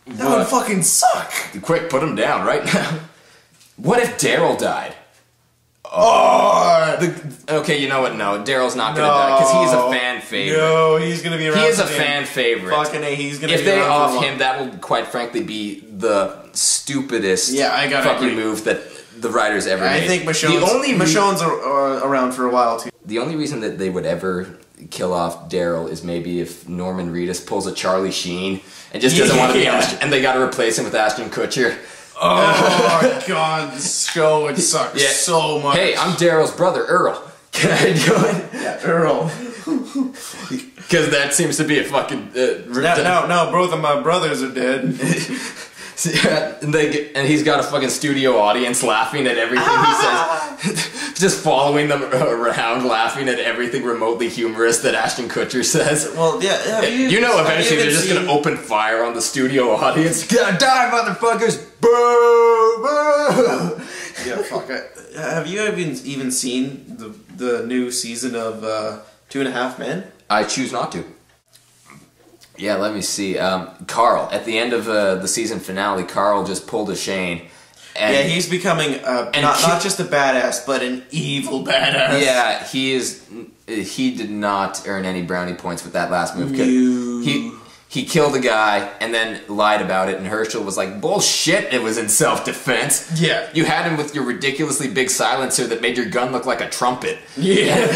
That would fucking suck. Quick, put him down right now. What if Daryl died? Oh! Okay, you know what? No, Daryl's not gonna die because he's a fan favorite. No, he's gonna be around. He is a fan favorite. Fucking A, he's gonna if be they around. off him, that will quite frankly be the stupidest fucking move that the writers ever made. I think Michonne's around for a while too. The only reason that they would ever kill off Daryl is maybe if Norman Reedus pulls a Charlie Sheen and just doesn't want to be on the and they got to replace him with Ashton Kutcher. Oh god, this show would suck so much. Hey, I'm Daryl's brother, Earl. Can I do it? Yeah, Earl. Because that seems to be a fucking... no, both of my brothers are dead. Yeah, and he's got a fucking studio audience laughing at everything he says. Just following them around, laughing at everything remotely humorous that Ashton Kutcher says. Well, yeah, you know eventually they're just going to open fire on the studio audience. Die, motherfuckers! Boo! Boo! Yeah, fuck it. Have you even seen the new season of 2.5 Men? I choose not to. Yeah, let me see. Carl, at the end of the season finale, Carl just pulled a Shane. And yeah, he's becoming not just a badass, but an evil badass. Yeah, he did not earn any brownie points with that last move. He killed a guy and then lied about it, and Hershel was like, bullshit, it was in self-defense. Yeah. You had him with your ridiculously big silencer that made your gun look like a trumpet. Yeah.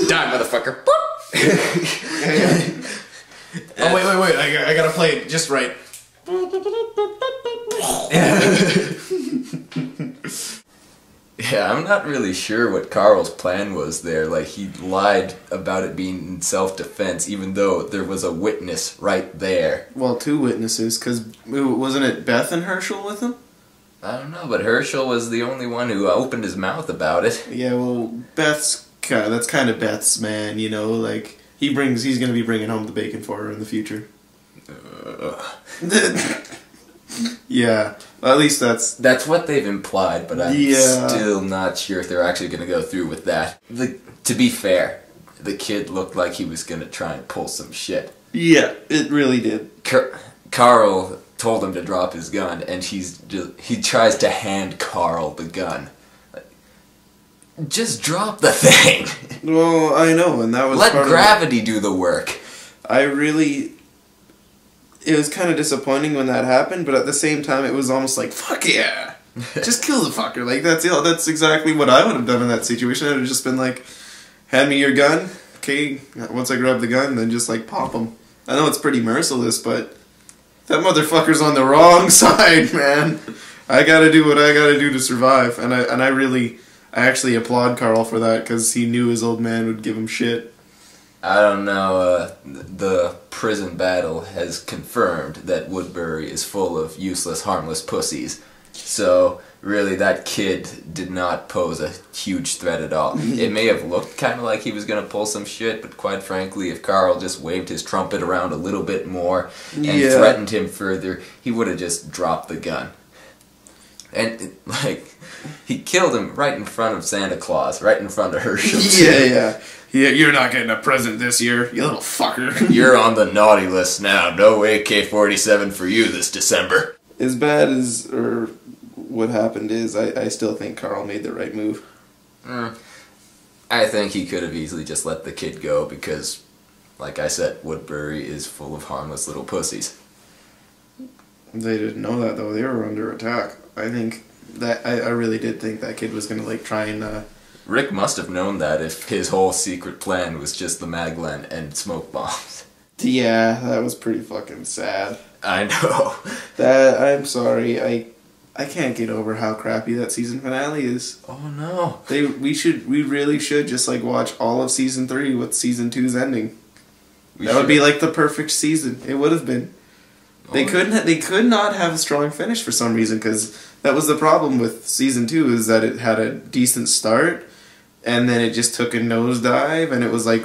Die, motherfucker. Oh, wait. I gotta play it just right. Yeah, I'm not really sure what Carl's plan was there. Like, he lied about it being in self-defense, even though there was a witness right there. Well, 2 witnesses, because wasn't it Beth and Hershel with him? I don't know, but Hershel was the only one who opened his mouth about it. Yeah, well, that's kind of Beth's man, you know, like, he's gonna be bringing home the bacon for her in the future. Yeah, well, at least that's what they've implied, but I'm still not sure if they're actually gonna go through with that. To be fair, the kid looked like he was gonna try and pull some shit. Yeah, it really did. Carl told him to drop his gun, and he tries to hand Carl the gun. Just drop the thing. Well, I know, and that was let gravity do the work. It was kind of disappointing when that happened, but at the same time, it was almost like, fuck yeah, just kill the fucker. Like, that's exactly what I would have done in that situation. I would have just been like, hand me your gun. Okay, once I grab the gun, then just like pop him. I know it's pretty merciless, but that motherfucker's on the wrong side, man. I gotta do what I gotta do to survive, and I actually applaud Carl for that, because he knew his old man would give him shit. I don't know, the prison battle has confirmed that Woodbury is full of useless, harmless pussies. So, really, that kid did not pose a huge threat at all. It may have looked kind of like he was going to pull some shit, but quite frankly, if Carl just waved his trumpet around a little bit more and threatened him further, he would have just dropped the gun. And, like, he killed him right in front of Santa Claus, right in front of Hershel. Yeah, you're not getting a present this year, you little fucker. You're on the naughty list now. No AK-47 for you this December. As bad as what happened is, I still think Carl made the right move. I think he could have easily just let the kid go, because Like I said, Woodbury is full of harmless little pussies. They didn't know that, though. They were under attack. I think that... I really did think that kid was going to, like, try and... Rick must have known that if his whole secret plan was just the Maglen and smoke bombs. Yeah, that was pretty fucking sad. I know. I'm sorry. I can't get over how crappy that season finale is. Oh no. We really should just like watch all of season 3 with season 2's ending. That would be like the perfect season. It would have been. They could not have a strong finish for some reason, because that was the problem with season 2, is that it had a decent start and then it just took a nosedive, and it was like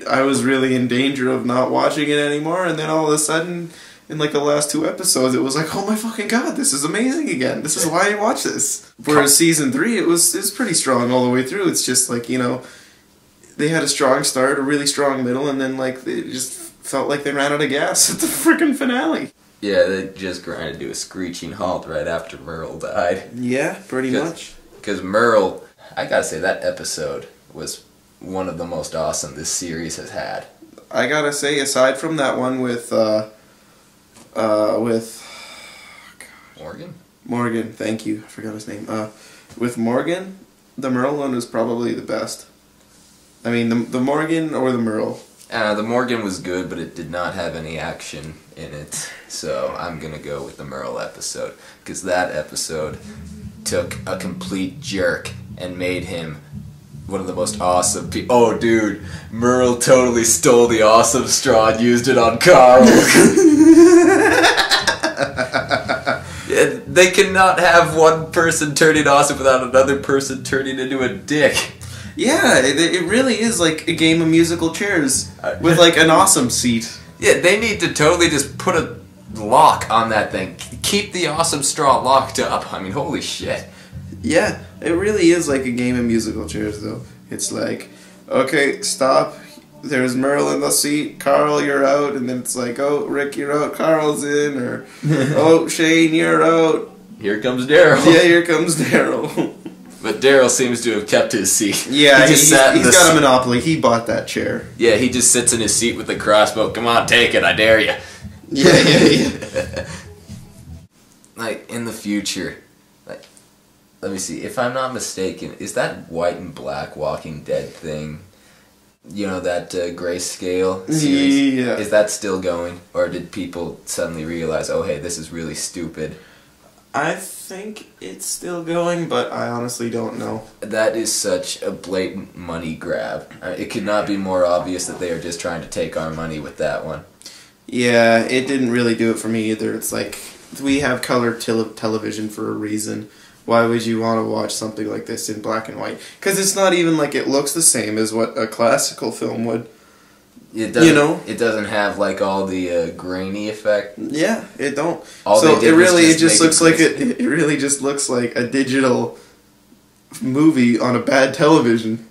I was really in danger of not watching it anymore, and then all of a sudden in like the last 2 episodes, it was like, oh my fucking god, this is amazing again. This is why I watch this. Whereas season 3, it was pretty strong all the way through. It's just like, you know, they had a strong start, a really strong middle, and then like it just felt like they ran out of gas at the freaking finale. Yeah, they just grinded to a screeching halt right after Merle died. Yeah, pretty much. Because Merle, I gotta say, that episode was one of the most awesome this series has had. I gotta say, aside from that one with Morgan, thank you, I forgot his name. With Morgan, the Merle one was probably the best. I mean, the Morgan or the Merle. The Morgan was good, but it did not have any action in it. So I'm gonna go with the Merle episode, because that episode took a complete jerk and made him one of the most awesome people. Oh, dude, Merle totally stole the awesome straw and used it on Carl. Yeah, they cannot have one person turning awesome without another person turning into a dick. Yeah, it really is like a game of musical chairs with like an awesome seat. Yeah, they need to totally just put a lock on that thing. Keep the awesome straw locked up. I mean, holy shit. Yeah, it really is like a game of musical chairs, though. It's like, okay, stop. There's Merle in the seat. Carl, you're out. And then it's like, oh, Rick, you're out. Carl's in. Or, oh, Shane, you're out. Here comes Daryl. Yeah, here comes Daryl. But Daryl seems to have kept his seat. Yeah, he's got a monopoly. He bought that chair. Yeah, he just sits in his seat with the crossbow. Come on, take it. I dare you. Yeah. Like, in the future, like, let me see. If I'm not mistaken, is that white and black Walking Dead thing, you know, that grayscale series? Yeah. Is that still going? Or did people suddenly realize, oh, hey, this is really stupid? I think it's still going, but I honestly don't know. That is such a blatant money grab. It could not be more obvious that they are just trying to take our money with that one. Yeah, it didn't really do it for me either. It's like, we have color television for a reason. Why would you want to watch something like this in black and white? Because it's not even like it looks the same as what a classical film would. It doesn't, you know, it doesn't have like all the grainy effect. Yeah, it don't. All so it really just looks like it really just looks like a digital movie on a bad television.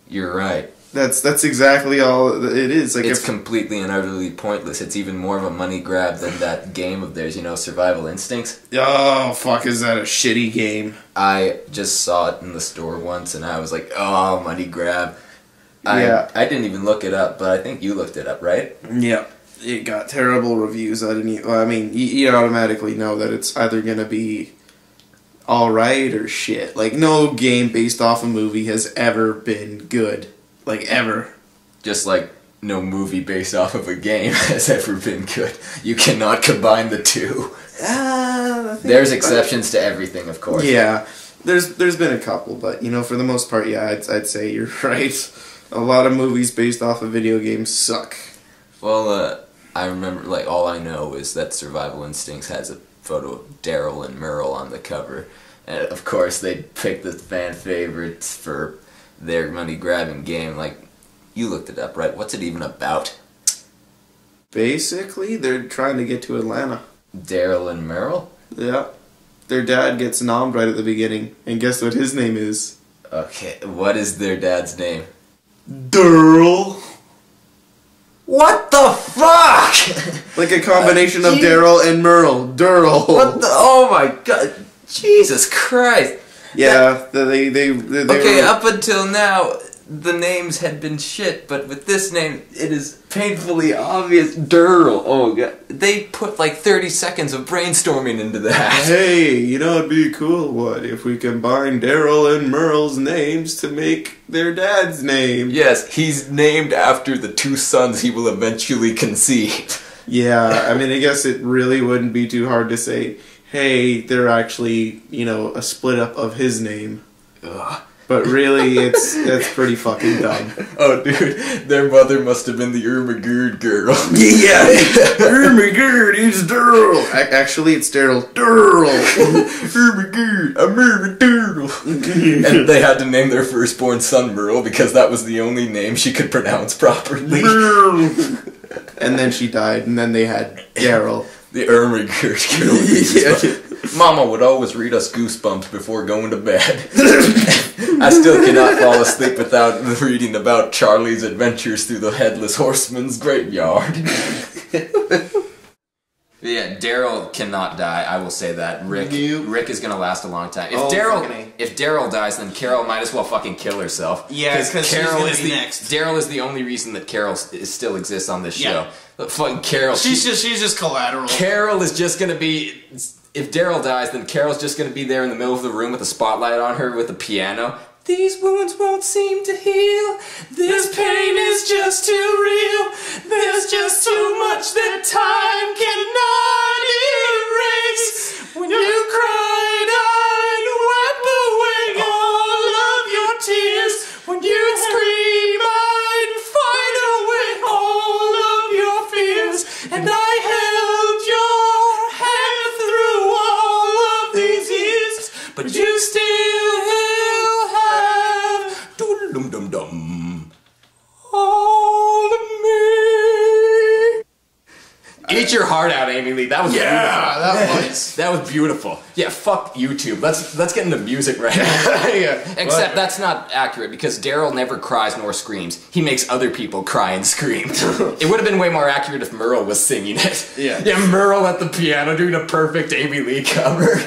You're right. That's exactly all it is. Like, it's completely and utterly pointless. It's even more of a money grab than that game of theirs, you know, Survival Instincts. Oh, fuck, is that a shitty game? I just saw it in the store once and I was like, oh, money grab. Yeah. I didn't even look it up, but I think you looked it up, right? Yeah. It got terrible reviews. I mean, you automatically know that it's either going to be alright or shit. Like, no game based off a movie has ever been good. Like, ever. Just like no movie based off of a game has ever been good. You cannot combine the two. There's exceptions to everything, of course. Yeah. There's been a couple, but, you know, for the most part, yeah, I'd say you're right. A lot of movies based off of video games suck. Well, I remember, like, all I know is that Survival Instincts has a photo of Daryl and Merle on the cover. And, of course, they picked the fan favorites for their money-grabbing game. Like, you looked it up, right? What's it even about? Basically, they're trying to get to Atlanta. Daryl and Merle? Yeah. Their dad gets nommed right at the beginning. And guess what his name is? Okay, what is their dad's name? Daryl. What the fuck? Like a combination of Daryl and Merle. Daryl. What the? Oh my god. Jesus Christ. Yeah, they okay, up until now, the names had been shit, but with this name, it is painfully obvious. Daryl. Oh, God. They put like 30 seconds of brainstorming into that. Hey, you know, it'd be cool, what, if we combine Daryl and Merle's names to make their dad's name? Yes, he's named after the 2 sons he will eventually conceive. Yeah, I mean, I guess it really wouldn't be too hard to say, hey, they're actually, you know, a split up of his name. Ugh. But really, that's pretty fucking dumb. Oh, dude, their mother must have been the Ermagerd girl. Yeah, Ermagerd, it's Daryl. Actually, it's Daryl. Daryl. Ermagerd, I'm Ermagerd. And they had to name their firstborn son Merle because that was the only name she could pronounce properly. Merle. And then she died, and then they had Daryl. The Ermagerd girl. Yeah. Mama would always read us Goosebumps before going to bed. I still cannot fall asleep without reading about Charlie's adventures through the Headless Horseman's graveyard. Yeah, Daryl cannot die, I will say that. Rick is gonna last a long time. If Daryl dies, then Carol might as well fucking kill herself. Yeah, because Carol is next. Daryl is the only reason that Carol still exists on this show. But fucking Carol. She's just collateral. Carol is just gonna be. If Daryl dies, then Carol's just gonna be there in the middle of the room with a spotlight on her with a piano. These wounds won't seem to heal. This pain is just too real. There's just too much that time cannot erase. When you cried, I'd wipe away all of your tears. When you'd scream, I'd fight away all of your fears. And I held your hand through all of these years. But you still dum-dum-dum. All of me. Eat your heart out, Amy Lee. That was beautiful. That was beautiful. Yeah, fuck YouTube. Let's get into music right now. Yeah. Except that's not accurate because Daryl never cries nor screams. He makes other people cry and scream. It would have been way more accurate if Merle was singing it. Yeah. Yeah, Merle at the piano doing a perfect Amy Lee cover.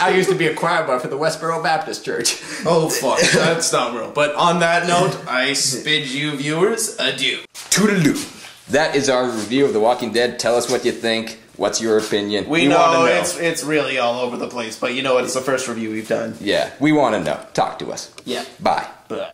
I used to be a choir boy for the Westboro Baptist Church. Oh, fuck. That's not real. But on that note, I bid you viewers adieu. Toodaloo. That is our review of The Walking Dead. Tell us what you think. What's your opinion? We know it's really all over the place, but you know what? It's the first review we've done. Yeah, we want to know. Talk to us. Yeah. Bye. Bye.